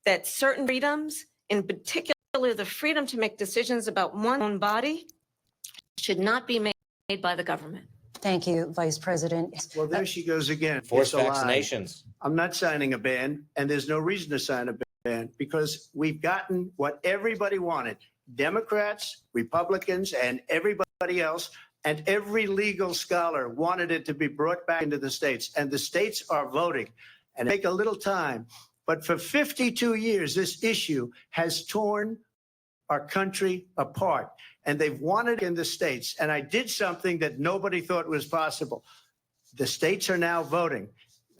Speaker 7: that certain freedoms, in particular the freedom to make decisions about one's own body, should not be made by the government.
Speaker 4: Thank you, Vice President.
Speaker 8: Well, there she goes again.
Speaker 2: Forced
Speaker 8: It's a lie.
Speaker 2: vaccinations.
Speaker 8: I'm not signing a ban, and there's no reason to sign a ban because we've gotten what everybody wanted. Democrats, Republicans, and everybody else, and every legal scholar wanted it to be brought back into the states, and the states are voting. And it take a little time, but for 52 years, this issue has torn our country apart, and they've wanted it in the states. And I did something that nobody thought was possible. The states are now voting.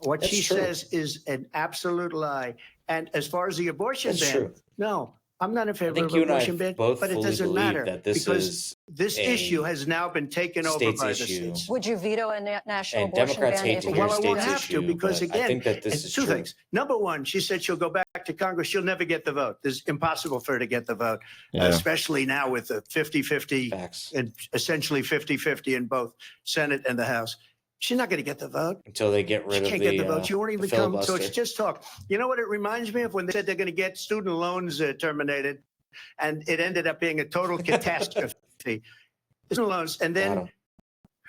Speaker 8: What
Speaker 2: That's
Speaker 8: she
Speaker 2: true.
Speaker 8: says is an absolute lie. And as far as the abortion
Speaker 2: That's
Speaker 8: ban,
Speaker 2: true.
Speaker 8: no, I'm not in favor
Speaker 2: think
Speaker 8: of
Speaker 2: you and I
Speaker 8: abortion ban,
Speaker 2: both
Speaker 8: but it
Speaker 2: fully
Speaker 8: doesn't
Speaker 2: believe
Speaker 8: matter
Speaker 2: that this
Speaker 8: because
Speaker 2: is
Speaker 8: this
Speaker 2: a
Speaker 8: issue has now been taken over
Speaker 2: states
Speaker 8: by
Speaker 2: issue.
Speaker 8: the states.
Speaker 4: Would you veto a national
Speaker 2: And
Speaker 4: abortion
Speaker 2: Democrats
Speaker 4: ban
Speaker 2: hate
Speaker 4: if
Speaker 2: to
Speaker 4: it
Speaker 2: hear
Speaker 8: Well, I
Speaker 4: gets
Speaker 8: won't
Speaker 2: states
Speaker 8: have to
Speaker 2: issue,
Speaker 8: because,
Speaker 2: but I
Speaker 8: again,
Speaker 2: think that this
Speaker 8: it's
Speaker 2: is
Speaker 8: two
Speaker 2: true.
Speaker 8: things. Number one, she said she'll go back to Congress. She'll never get the vote. It's impossible for her to get the vote, especially now with the 50-50
Speaker 2: Facts.
Speaker 8: and essentially 50-50 in both Senate and the House. She's not going to get the vote.
Speaker 2: Until they get
Speaker 8: She
Speaker 2: rid of
Speaker 8: can't
Speaker 2: the,
Speaker 8: get the vote. She won't even
Speaker 2: the
Speaker 8: come. So
Speaker 2: filibuster.
Speaker 8: it's just talk. You know what it reminds me of when they said they're going to get student loans terminated, and it ended up being a total catastrophe. Student loans, and
Speaker 2: Got
Speaker 8: then
Speaker 2: 'em.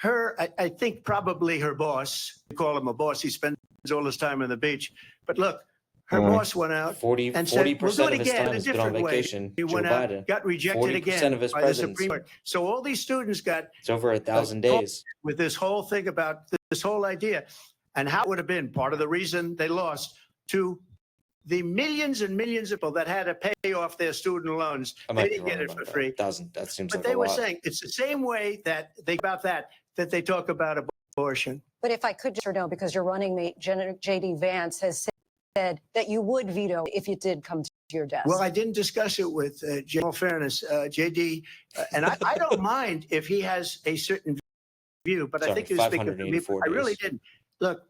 Speaker 8: I think probably her boss, we call him a boss, he spends all his time on the beach. But look, her boss went out
Speaker 2: 40%
Speaker 8: and said, we'll do it
Speaker 2: of his
Speaker 8: again
Speaker 2: time
Speaker 8: in a
Speaker 2: has been on
Speaker 8: different way.
Speaker 2: vacation.
Speaker 8: He
Speaker 2: Joe
Speaker 8: went out,
Speaker 2: Biden.
Speaker 8: got rejected
Speaker 2: 40%
Speaker 8: again
Speaker 2: of his
Speaker 8: by the
Speaker 2: presidency.
Speaker 8: Supreme Court. So all these students got
Speaker 2: It's over 1,000 days.
Speaker 8: with this whole thing about this whole idea and how it would have been part of the reason they lost to the millions and millions of people that had to pay off their student loans. They didn't get it for free.
Speaker 2: That seems
Speaker 8: But
Speaker 2: like
Speaker 8: they
Speaker 2: a
Speaker 8: were
Speaker 2: lot.
Speaker 8: saying it's the same way that they they talk about abortion.
Speaker 4: But if I could just know, because your running mate, J.D. Vance, has said that you would veto if it did come to your desk.
Speaker 8: Well, I didn't discuss it with in all fairness, JD, and I don't mind if he has a certain view, but I think he's speaking for me. I really didn't. Look,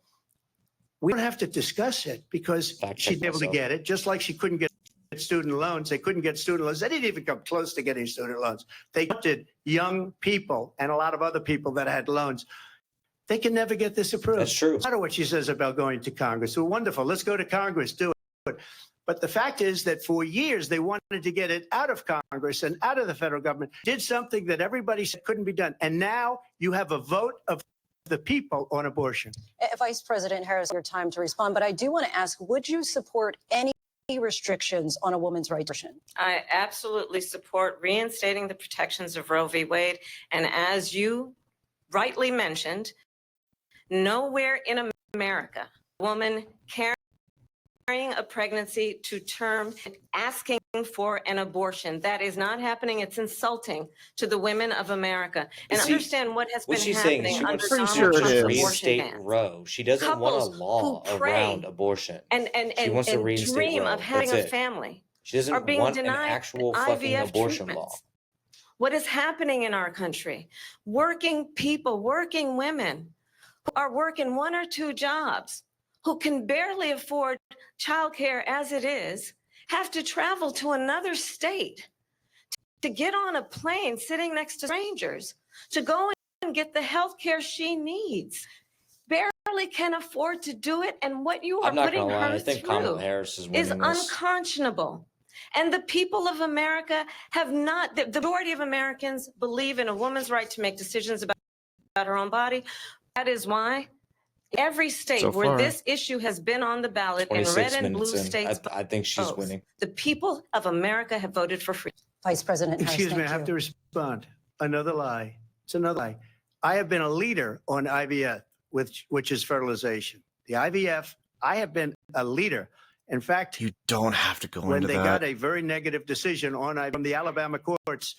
Speaker 8: we don't have to discuss it because she'd be able to get it, just like she couldn't get student loans. They couldn't get student loans. They didn't even come close to getting student loans. They did young people and a lot of other people that had loans. They can never get this approved.
Speaker 2: That's true.
Speaker 8: No matter what she says about going to Congress. Well, wonderful. Let's go to Congress. Do it. But the fact is that for years, they wanted to get it out of Congress and out of the federal government, did something that everybody said couldn't be done. And now you have a vote of the people on abortion.
Speaker 4: Vice President Harris, your time to respond. But I do want to ask, would you support any restrictions on a woman's right to abortion?
Speaker 7: I absolutely support reinstating the protections of Roe v. Wade. And as you rightly mentioned, nowhere in America, a woman carrying a pregnancy to term asking for an abortion. That is not happening. It's insulting to the women of America. And understand what has been happening under Donald Trump's abortion ban.
Speaker 2: Roe. She doesn't want a law around abortion.
Speaker 7: And
Speaker 2: she wants to reinstate
Speaker 7: dream
Speaker 2: Roe.
Speaker 7: of having
Speaker 2: That's
Speaker 7: a
Speaker 2: it.
Speaker 7: family.
Speaker 2: She doesn't
Speaker 7: are being
Speaker 2: want an
Speaker 7: denied
Speaker 2: actual fucking
Speaker 7: IVF
Speaker 2: abortion
Speaker 7: treatments.
Speaker 2: law.
Speaker 7: What is happening in our country? Working people, working women who are working 1 or 2 jobs, who can barely afford childcare as it is, have to travel to another state to get on a plane sitting next to strangers, to go and get the health care she needs. Barely can afford to do it. And what you are putting her
Speaker 2: I think Kamala Harris is winning this.
Speaker 7: Unconscionable. And the people of America have not, the majority of Americans believe in a woman's right to make decisions about her own body. That is why every state where this issue has been on the ballot in red and blue states,
Speaker 2: I think she's winning.
Speaker 7: The people of America have voted for freedom.
Speaker 4: Vice President Harris,
Speaker 8: Excuse me, I have to respond. Another lie. It's another lie. I have been a leader on IVF, which is fertilization. The IVF, I have been a leader. In fact,
Speaker 1: you don't have to go
Speaker 8: when
Speaker 1: into
Speaker 8: they
Speaker 1: that.
Speaker 8: got a very negative decision from the Alabama courts,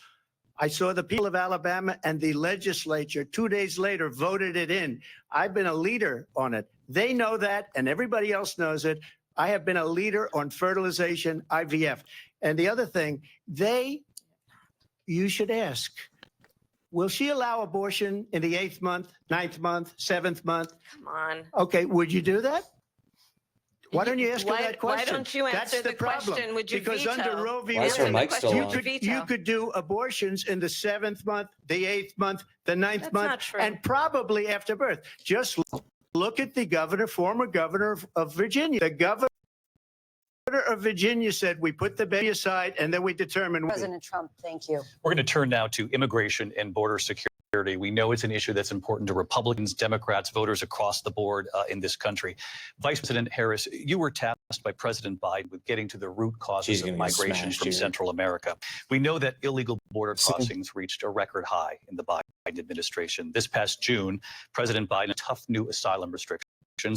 Speaker 8: I saw the people of Alabama and the legislature 2 days later voted it in. I've been a leader on it. They know that, and everybody else knows it. I have been a leader on fertilization, IVF. And the other thing, you should ask, will she allow abortion in the 8th month, 9th month, 7th month?
Speaker 7: Come on.
Speaker 8: Okay, would you do that? Why don't you ask her that question?
Speaker 7: Why don't you answer the question? Would you
Speaker 8: because
Speaker 7: veto?
Speaker 8: Under Roe v.
Speaker 2: Why is her mic still on?
Speaker 8: You could do abortions in the 7th month, the 8th month, the 9th
Speaker 7: That's
Speaker 8: month,
Speaker 7: not true.
Speaker 8: and probably after birth. Just look at the former governor of Virginia. The governor of Virginia said, we put the baby aside and then we determine.
Speaker 4: President Trump, thank you.
Speaker 3: We're going to turn now to immigration and border security. We know it's an issue that's important to Republicans, Democrats, voters across the board in this country. Vice President Harris, you were tasked by President Biden with getting to the root causes of migration from Central America. We know that illegal border crossings reached a record high in the Biden administration. This past June, President Biden tough new asylum restrictions.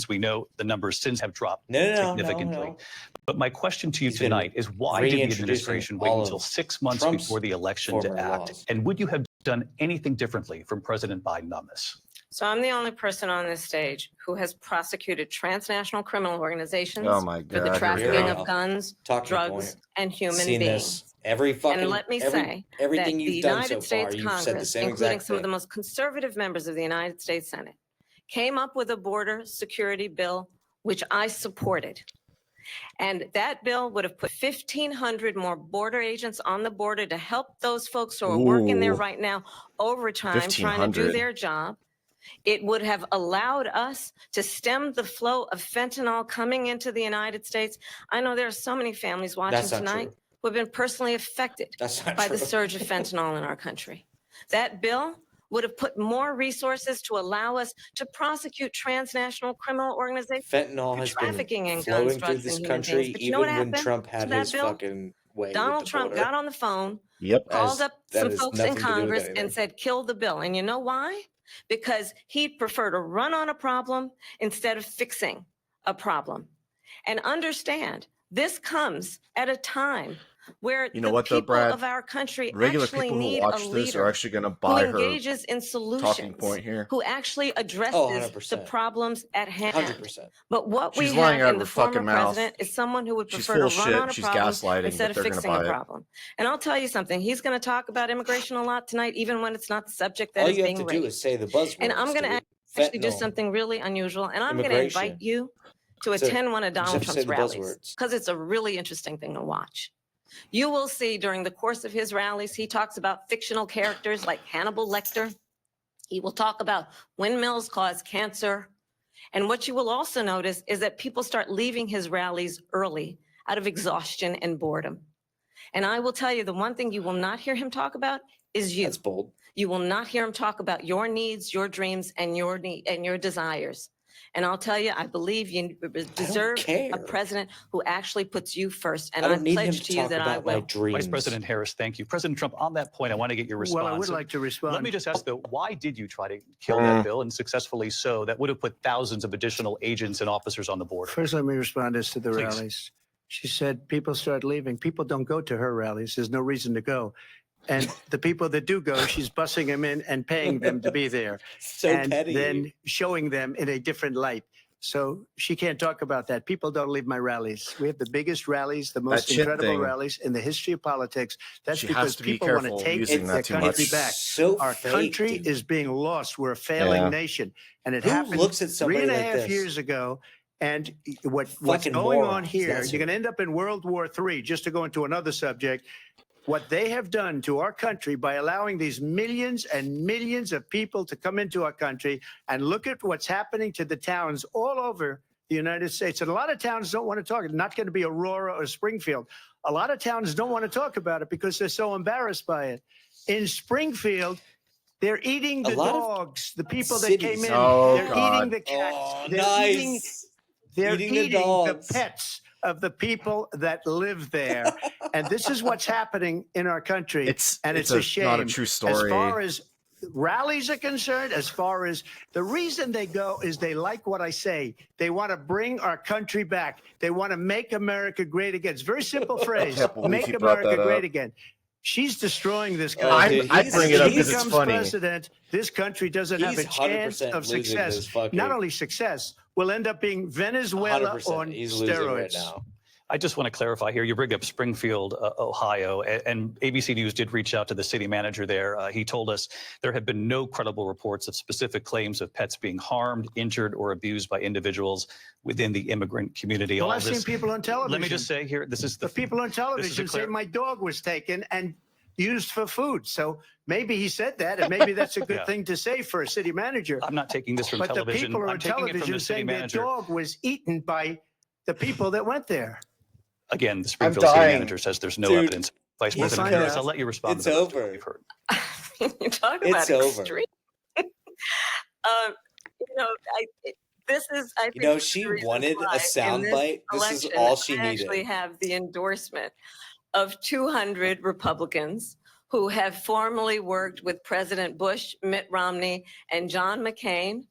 Speaker 3: We know the numbers since have dropped significantly.
Speaker 2: No.
Speaker 3: But my question to you tonight is, why did the administration wait until 6 months before the election to act? And would you have done anything differently from President Biden on this?
Speaker 7: So I'm the only person on this stage who has prosecuted transnational criminal organizations for the trafficking of guns, drugs, and human beings. And let me say that the United States Congress, including some of the most conservative members of the United States Senate, came up with a border security bill, which I supported. And that bill would have put 1,500 more border agents on the border to help those folks who are working there right now overtime, trying to do their job. It would have allowed us to stem the flow of fentanyl coming into the United States. I know there are so many families watching tonight who have been personally affected by the surge of fentanyl in our country. That bill would have put more resources to allow us to prosecute transnational criminal organizations.
Speaker 2: Fentanyl
Speaker 7: for
Speaker 2: has
Speaker 7: trafficking
Speaker 2: been
Speaker 7: in guns,
Speaker 2: flowing through
Speaker 7: drugs,
Speaker 2: this
Speaker 7: and human
Speaker 2: country
Speaker 7: beings. But you know what
Speaker 2: even when
Speaker 7: happened
Speaker 2: Trump
Speaker 7: to
Speaker 2: had
Speaker 7: that
Speaker 2: his
Speaker 7: bill?
Speaker 2: fucking way
Speaker 7: Donald
Speaker 2: with the
Speaker 7: Trump
Speaker 2: border.
Speaker 7: got on the phone,
Speaker 1: Yep.
Speaker 7: called up
Speaker 2: That
Speaker 7: some
Speaker 2: has
Speaker 7: folks in
Speaker 2: nothing to do with
Speaker 7: Congress
Speaker 2: anything.
Speaker 7: and said, kill the bill. And you know why? Because he'd prefer to run on a problem instead of fixing a problem. And understand, this comes at a time where
Speaker 1: You know
Speaker 7: the
Speaker 1: what, though,
Speaker 7: people
Speaker 1: Brad?
Speaker 7: of our country
Speaker 1: Regular
Speaker 7: actually
Speaker 1: people who
Speaker 7: need a
Speaker 1: watch this
Speaker 7: leader
Speaker 1: are actually going to
Speaker 7: who
Speaker 1: buy her
Speaker 7: engages in
Speaker 1: talking
Speaker 7: solutions,
Speaker 1: point here.
Speaker 7: who actually addresses
Speaker 2: 100%.
Speaker 7: the problems at hand.
Speaker 2: 100%.
Speaker 7: But what
Speaker 1: She's
Speaker 7: we
Speaker 1: lying
Speaker 7: have
Speaker 1: out
Speaker 7: in
Speaker 1: of
Speaker 7: the
Speaker 1: her fucking
Speaker 7: former
Speaker 1: mouth.
Speaker 7: president is someone who would
Speaker 1: She's
Speaker 7: prefer to
Speaker 1: full of
Speaker 7: run
Speaker 1: shit.
Speaker 7: on a
Speaker 1: She's
Speaker 7: problem
Speaker 1: gaslighting,
Speaker 7: instead
Speaker 1: but
Speaker 7: of
Speaker 1: they're gonna
Speaker 7: fixing a
Speaker 1: buy it.
Speaker 7: problem. And I'll tell you something, he's going to talk about immigration a lot tonight, even when it's not the subject that
Speaker 2: All
Speaker 7: is
Speaker 2: you have
Speaker 7: being
Speaker 2: to
Speaker 7: raised.
Speaker 2: do is say the buzzwords.
Speaker 7: And I'm going to
Speaker 2: dude.
Speaker 7: actually do
Speaker 2: Fentanyl,
Speaker 7: something really unusual, and I'm going to
Speaker 2: immigration.
Speaker 7: invite you to
Speaker 2: So,
Speaker 7: attend one of Donald
Speaker 2: just say
Speaker 7: Trump's
Speaker 2: the
Speaker 7: rallies,
Speaker 2: buzzwords.
Speaker 7: because it's a really interesting thing to watch. You will see during the course of his rallies, he talks about fictional characters like Hannibal Lecter. He will talk about windmills cause cancer. And what you will also notice is that people start leaving his rallies early out of exhaustion and boredom. And I will tell you, the one thing you will not hear him talk about is you.
Speaker 2: That's bold.
Speaker 7: You will not hear him talk about your needs, your dreams, and your desires. And I'll tell you, I believe you deserve a president who actually puts you first. And
Speaker 2: I don't need him
Speaker 7: pledge
Speaker 2: to
Speaker 7: to you
Speaker 2: talk
Speaker 7: that I
Speaker 2: about my
Speaker 7: will.
Speaker 2: dreams.
Speaker 3: Vice President Harris, thank you. President Trump, on that point, I want to get your response.
Speaker 8: Well, I would like to respond.
Speaker 3: Let me just ask, though, why did you try to kill that bill, and successfully so? That would have put thousands of additional agents and officers on the border.
Speaker 8: First, let me respond as to the
Speaker 3: Please.
Speaker 8: rallies. She said people start leaving. People don't go to her rallies. There's no reason to go. And the people that do go, she's bussing them in and paying them to be there.
Speaker 2: So
Speaker 8: and
Speaker 2: petty.
Speaker 8: then showing them in a different light. So she can't talk about that. People don't leave my rallies. We have the biggest rallies, the most
Speaker 1: That shit
Speaker 8: incredible
Speaker 1: thing.
Speaker 8: rallies in the history of politics. That's
Speaker 1: She
Speaker 8: because
Speaker 1: has to be
Speaker 8: people want
Speaker 1: careful
Speaker 8: to take
Speaker 1: using
Speaker 8: their
Speaker 1: that too
Speaker 8: country
Speaker 1: much.
Speaker 8: back.
Speaker 2: So
Speaker 8: Our
Speaker 2: fake,
Speaker 8: country
Speaker 2: dude.
Speaker 8: is being lost. We're a failing
Speaker 1: Yeah.
Speaker 8: nation. And it
Speaker 2: Who
Speaker 8: happened
Speaker 2: looks at somebody
Speaker 8: 3.5
Speaker 2: like this?
Speaker 8: years ago. And what's
Speaker 2: Fucking
Speaker 8: going on
Speaker 2: morons.
Speaker 8: here,
Speaker 2: That's
Speaker 8: you're
Speaker 2: it.
Speaker 8: going to end up in World War III, just to go into another subject. What they have done to our country by allowing these millions and millions of people to come into our country, and look at what's happening to the towns all over the United States. And a lot of towns don't want to talk. It's not going to be Aurora or Springfield. A lot of towns don't want to talk about it because they're so embarrassed by it. In Springfield, they're eating the dogs, the people that came in.
Speaker 1: Oh,
Speaker 8: they're
Speaker 1: God.
Speaker 8: eating the cats.
Speaker 2: Oh,
Speaker 8: they're
Speaker 2: nice.
Speaker 8: they're
Speaker 2: Eating
Speaker 8: eating
Speaker 2: the
Speaker 8: the
Speaker 2: dogs.
Speaker 8: pets of the people that live there. And this is what's happening in our country.
Speaker 1: It's
Speaker 8: a shame.
Speaker 1: not a true story.
Speaker 8: As far as rallies are concerned, as far as the reason they go is they like what I say. They want to bring our country back. They want to make America great again. It's a very simple phrase.
Speaker 1: can't believe
Speaker 8: Make
Speaker 1: you brought
Speaker 8: America
Speaker 1: that
Speaker 8: great
Speaker 1: up.
Speaker 8: again. She's destroying this
Speaker 2: Oh,
Speaker 8: country.
Speaker 2: dude,
Speaker 1: I
Speaker 2: he's-
Speaker 1: bring it up
Speaker 8: If
Speaker 1: because
Speaker 8: he
Speaker 1: it's
Speaker 8: becomes
Speaker 1: funny.
Speaker 8: president, this country doesn't have a
Speaker 2: He's
Speaker 8: chance
Speaker 2: 100%
Speaker 8: of
Speaker 2: losing
Speaker 8: success.
Speaker 2: his fucking-
Speaker 8: Not only success, we'll end up being Venezuela
Speaker 2: 100%.
Speaker 8: on
Speaker 2: He's losing right
Speaker 8: steroids.
Speaker 2: now.
Speaker 3: I just want to clarify here. You bring up Springfield, Ohio, and ABC News did reach out to the city manager there. He told us there have been no credible reports of specific claims of pets being harmed, injured, or abused by individuals within the immigrant community.
Speaker 8: Well,
Speaker 3: All
Speaker 8: I've
Speaker 3: this-
Speaker 8: seen people on television.
Speaker 3: Let me just say here, this is the
Speaker 8: The people on
Speaker 3: this is
Speaker 8: television
Speaker 3: a
Speaker 8: say
Speaker 3: clar-
Speaker 8: my dog was taken and used for food. So maybe he said that, and maybe that's a good
Speaker 3: Yeah.
Speaker 8: thing to say for a city manager.
Speaker 3: I'm not taking this from
Speaker 8: But the
Speaker 3: television.
Speaker 8: people
Speaker 3: I'm
Speaker 8: on
Speaker 3: taking it from
Speaker 8: television
Speaker 3: the city
Speaker 8: saying their
Speaker 3: manager.
Speaker 8: dog was eaten by the people that went there.
Speaker 3: Again, the Springfield city
Speaker 1: dying.
Speaker 3: manager says there's no
Speaker 2: Dude,
Speaker 3: evidence. Vice
Speaker 8: Yes,
Speaker 3: President
Speaker 8: I
Speaker 3: Harris,
Speaker 8: know.
Speaker 3: I'll let you respond
Speaker 2: It's
Speaker 3: to the rest of what
Speaker 2: over.
Speaker 3: you've heard.
Speaker 7: You talk
Speaker 2: It's
Speaker 7: about
Speaker 2: over.
Speaker 7: extreme. This is, I think,
Speaker 2: You know,
Speaker 7: the
Speaker 2: she
Speaker 7: reason
Speaker 2: wanted
Speaker 7: why
Speaker 2: a soundbite. This is
Speaker 7: election,
Speaker 2: all she
Speaker 7: I actually
Speaker 2: needed.
Speaker 7: have the endorsement of 200 Republicans who have formerly worked with President Bush, Mitt Romney, and John McCain,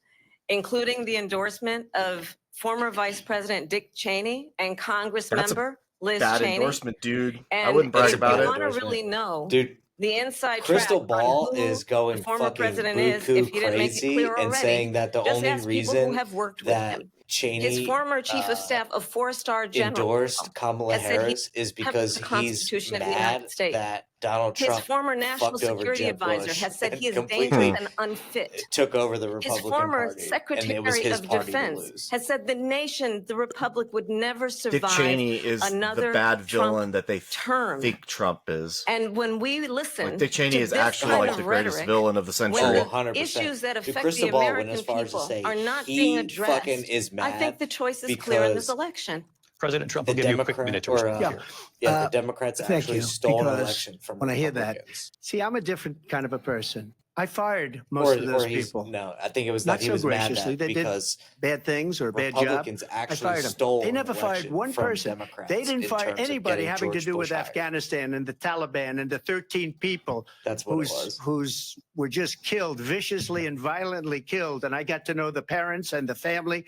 Speaker 7: including the endorsement of former Vice President Dick Cheney and Congress
Speaker 1: That's a
Speaker 7: member Liz
Speaker 1: Bad
Speaker 7: Cheney.
Speaker 1: endorsement, dude. I
Speaker 7: And
Speaker 1: wouldn't brag
Speaker 7: if
Speaker 1: about
Speaker 7: you
Speaker 1: it.
Speaker 7: want to really know
Speaker 2: Dude,
Speaker 7: the inside
Speaker 2: Crystal
Speaker 7: track on
Speaker 2: Ball
Speaker 7: who
Speaker 2: is going
Speaker 7: the former
Speaker 2: fucking
Speaker 7: president is, if
Speaker 2: buku
Speaker 7: he didn't make it
Speaker 2: crazy
Speaker 7: clear
Speaker 2: and
Speaker 7: already,
Speaker 2: saying that the
Speaker 7: just
Speaker 2: only
Speaker 7: ask people who
Speaker 2: reason
Speaker 7: have worked with
Speaker 2: that
Speaker 7: him.
Speaker 2: Cheney
Speaker 7: His former chief of staff, a four-star general,
Speaker 2: endorsed Kamala
Speaker 7: has said he
Speaker 2: Harris is because
Speaker 7: the
Speaker 2: he's
Speaker 7: Constitution of the
Speaker 2: mad
Speaker 7: United States.
Speaker 2: that Donald
Speaker 7: His
Speaker 2: Trump
Speaker 7: former national
Speaker 2: fucked over
Speaker 7: security
Speaker 2: Jeb
Speaker 7: advisor
Speaker 2: Bush
Speaker 7: has said
Speaker 2: and
Speaker 7: he is
Speaker 2: completely
Speaker 7: dangerous and unfit.
Speaker 2: took over the
Speaker 7: His
Speaker 2: Republican
Speaker 7: former
Speaker 2: Party, and
Speaker 7: Secretary
Speaker 2: it was his
Speaker 7: of
Speaker 2: party to
Speaker 7: Defense
Speaker 2: lose.
Speaker 7: has said the nation, the Republic, would never
Speaker 1: Dick
Speaker 7: survive
Speaker 1: Cheney is
Speaker 7: another
Speaker 1: the bad
Speaker 7: Trump
Speaker 1: villain that they
Speaker 7: term.
Speaker 1: think Trump is.
Speaker 7: And when we listen,
Speaker 1: Like Dick Cheney
Speaker 7: to
Speaker 1: is
Speaker 7: this
Speaker 1: actually
Speaker 7: kind
Speaker 1: like
Speaker 7: of
Speaker 1: the greatest
Speaker 7: rhetoric,
Speaker 1: villain of the century.
Speaker 7: when
Speaker 2: Oh,
Speaker 7: the
Speaker 2: 100%.
Speaker 7: issues that
Speaker 2: Dude,
Speaker 7: affect
Speaker 2: Crystal
Speaker 7: the
Speaker 2: Ball went
Speaker 7: American
Speaker 2: as far as to
Speaker 7: people
Speaker 2: say
Speaker 7: are not
Speaker 2: he
Speaker 7: being addressed,
Speaker 2: fucking is
Speaker 7: I think
Speaker 2: mad
Speaker 7: the choice is clear in this
Speaker 2: because
Speaker 7: election.
Speaker 3: President Trump
Speaker 2: the
Speaker 3: will give you a quick minute to
Speaker 2: Democrat,
Speaker 3: respond
Speaker 2: or,
Speaker 3: here.
Speaker 2: the Democrats
Speaker 8: Thank
Speaker 2: actually
Speaker 8: you,
Speaker 2: stole an
Speaker 8: because
Speaker 2: election from
Speaker 8: when I hear that,
Speaker 2: Republicans.
Speaker 8: see, I'm a different kind of a person. I fired most of those people.
Speaker 2: No, I think it was
Speaker 8: Not
Speaker 2: that he
Speaker 8: so
Speaker 2: was mad
Speaker 8: graciously.
Speaker 2: that
Speaker 8: They did
Speaker 2: because
Speaker 8: bad things or a bad job.
Speaker 2: Republicans
Speaker 8: I
Speaker 2: actually
Speaker 8: fired them.
Speaker 2: stole
Speaker 8: They
Speaker 2: an
Speaker 8: never fired
Speaker 2: election
Speaker 8: one
Speaker 2: from
Speaker 8: person.
Speaker 2: Democrats
Speaker 8: They didn't
Speaker 2: in
Speaker 8: fire
Speaker 2: terms of
Speaker 8: anybody
Speaker 2: getting
Speaker 8: having to
Speaker 2: George
Speaker 8: do with
Speaker 2: Bush hired.
Speaker 8: Afghanistan and the Taliban and the 13 people
Speaker 2: That's what it was.
Speaker 8: who's were just killed, viciously and violently killed. And I got to know the parents and the family.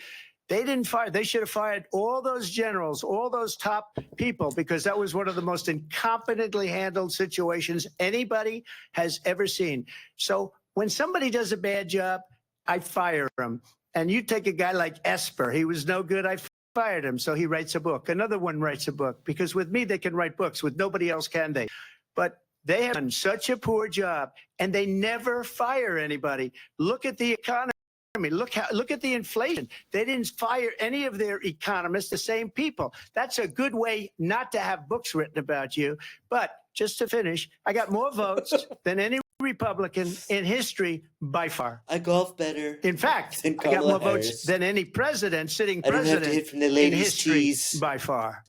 Speaker 8: They didn't fire. They should have fired all those generals, all those top people, because that was one of the most incompetently handled situations anybody has ever seen. So when somebody does a bad job, I fire him. And you take a guy like Esper. He was no good. I fired him. So he writes a book. Another one writes a book. Because with me, they can write books. With nobody else can they. But they have done such a poor job. And they never fire anybody. Look at the economy. Look at the inflation. They didn't fire any of their economists, the same people. That's a good way not to have books written about you. But just to finish, I got more votes than any Republican in history by far.
Speaker 2: I golf better.
Speaker 8: In fact, I got
Speaker 2: Kamala
Speaker 8: more
Speaker 2: Harris.
Speaker 8: votes than any sitting
Speaker 2: I don't have to
Speaker 8: president
Speaker 2: hit from the
Speaker 8: in
Speaker 2: ladies'
Speaker 8: history
Speaker 2: cheese.
Speaker 8: by far.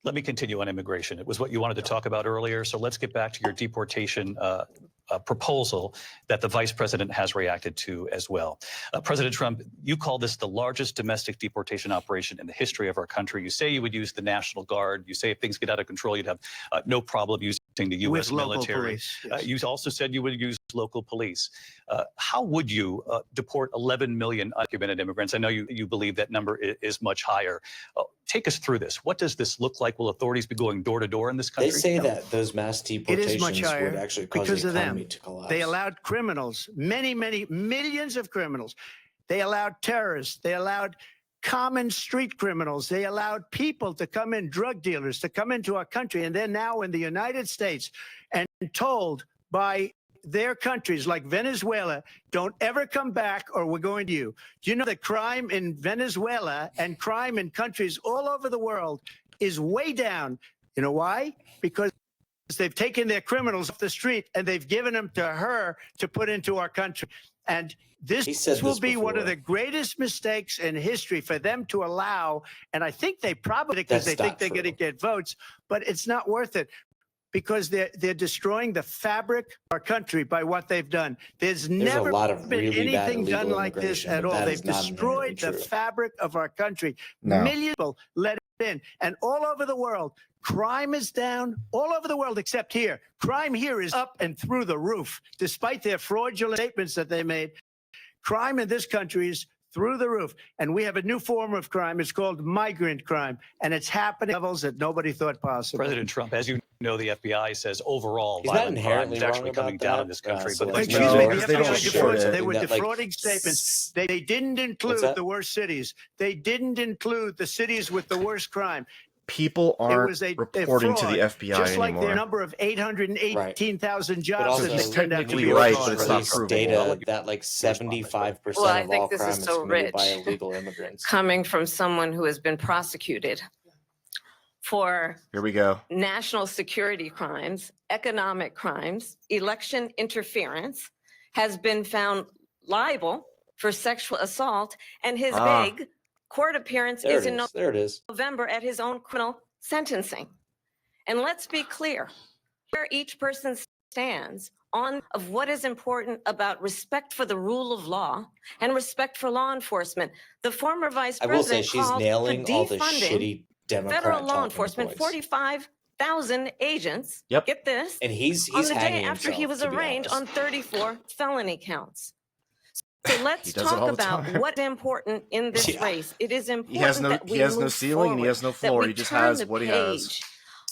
Speaker 3: Let me continue on immigration. It was what you wanted to talk about earlier. So let's get back to your deportation proposal that the vice president has reacted to as well. President Trump, you call this the largest domestic deportation operation in the history of our country. You say you would use the National Guard. You say if things get out of control, you'd have no problem using the U.S.
Speaker 8: With local
Speaker 3: military.
Speaker 8: police, yes.
Speaker 3: You also said you would use local police. How would you deport 11 million undocumented immigrants? I know you believe that number is much higher. Take us through this. What does this look like? Will authorities be going door to door in this country?
Speaker 2: They say that those mass deportations would actually cause
Speaker 8: because
Speaker 2: the
Speaker 8: of
Speaker 2: economy
Speaker 8: them.
Speaker 2: to collapse.
Speaker 8: They allowed criminals, many millions of criminals. They allowed terrorists. They allowed common street criminals. They allowed people to come in, drug dealers, to come into our country. And they're now in the United States and told by their countries like Venezuela, don't ever come back or we're going to you. Do you know that crime in Venezuela and crime in countries all over the world is way down? You know why? Because they've taken their criminals off the street and they've given them to her to put into our country. And this will be one of the greatest mistakes in history for them to allow. And I think they probably, because they think they're going to get votes, but it's not worth it. Because they're destroying the fabric of our country by what they've done. There's never
Speaker 2: a lot of
Speaker 8: been
Speaker 2: really bad
Speaker 8: anything done
Speaker 2: illegal
Speaker 8: like this
Speaker 2: immigration,
Speaker 8: at
Speaker 2: but
Speaker 8: all.
Speaker 2: that
Speaker 8: They've
Speaker 2: is not
Speaker 8: destroyed the
Speaker 2: true.
Speaker 8: fabric of our country.
Speaker 1: No.
Speaker 8: Millions of people let it in. And all over the world, crime is down all over the world except here. Crime here is up and through the roof, despite their fraudulent statements that they made. Crime in this country is through the roof. And we have a new form of crime. It's called migrant crime. And it's happening at levels that nobody thought possible.
Speaker 3: President Trump, as you know, the FBI says overall
Speaker 2: He's not
Speaker 3: violent crime
Speaker 2: inherently
Speaker 3: is actually
Speaker 2: wrong
Speaker 3: coming
Speaker 2: about
Speaker 3: down
Speaker 2: that.
Speaker 3: in this country.
Speaker 2: So
Speaker 3: But
Speaker 2: let's
Speaker 8: Excuse
Speaker 1: No,
Speaker 8: me,
Speaker 1: because
Speaker 8: the
Speaker 1: they don't
Speaker 8: FBI
Speaker 1: share it.
Speaker 8: they were
Speaker 2: That, like,
Speaker 8: defrauding statements. They didn't include
Speaker 2: that?
Speaker 8: the worst cities. They didn't include the cities with the worst crime.
Speaker 1: People aren't
Speaker 8: was a
Speaker 1: reporting to the
Speaker 8: fraud,
Speaker 1: FBI
Speaker 8: just like
Speaker 1: anymore.
Speaker 8: their number of 818,000
Speaker 2: But
Speaker 8: jobs
Speaker 2: also,
Speaker 8: that they turned out to
Speaker 1: technically
Speaker 8: be
Speaker 1: right,
Speaker 8: fraud.
Speaker 1: but it's not
Speaker 2: Release
Speaker 1: provable.
Speaker 2: data that like 75%
Speaker 7: Well, I
Speaker 2: of
Speaker 7: think
Speaker 2: all
Speaker 7: this
Speaker 2: crime
Speaker 7: is
Speaker 2: is
Speaker 7: so
Speaker 2: committed by
Speaker 7: rich.
Speaker 2: illegal immigrants.
Speaker 7: Coming from someone who has been prosecuted for
Speaker 1: Here we go.
Speaker 7: national security crimes, economic crimes, election interference, has been found liable for sexual assault, and his big court appearance
Speaker 2: There
Speaker 7: is
Speaker 2: it
Speaker 7: in
Speaker 2: is. There it is.
Speaker 7: November at his own criminal sentencing. And let's be clear, where each person stands on of what is important about respect for the rule of law and respect for law enforcement. The former vice
Speaker 2: I will say
Speaker 7: president
Speaker 2: she's
Speaker 7: called
Speaker 2: nailing
Speaker 7: for
Speaker 2: all the
Speaker 7: defunding
Speaker 2: shitty Democrat
Speaker 7: federal law
Speaker 2: talking
Speaker 7: enforcement,
Speaker 2: points.
Speaker 7: 45,000 agents.
Speaker 1: Yep.
Speaker 7: Get this.
Speaker 2: And he's
Speaker 7: On the day
Speaker 2: hanging
Speaker 7: after he
Speaker 2: himself,
Speaker 7: was
Speaker 2: to be
Speaker 7: arraigned
Speaker 2: honest.
Speaker 7: on 34 felony counts. So let's
Speaker 1: He does it all
Speaker 7: talk
Speaker 1: the
Speaker 7: about
Speaker 1: time.
Speaker 7: what's important in this
Speaker 2: Yeah.
Speaker 7: race. It is important
Speaker 1: He has no
Speaker 7: that we
Speaker 1: he has no
Speaker 7: move
Speaker 1: ceiling and he
Speaker 7: forward,
Speaker 1: has no
Speaker 7: that
Speaker 1: floor.
Speaker 7: we
Speaker 1: He just
Speaker 7: turn
Speaker 1: has
Speaker 7: the
Speaker 1: what he has.
Speaker 7: page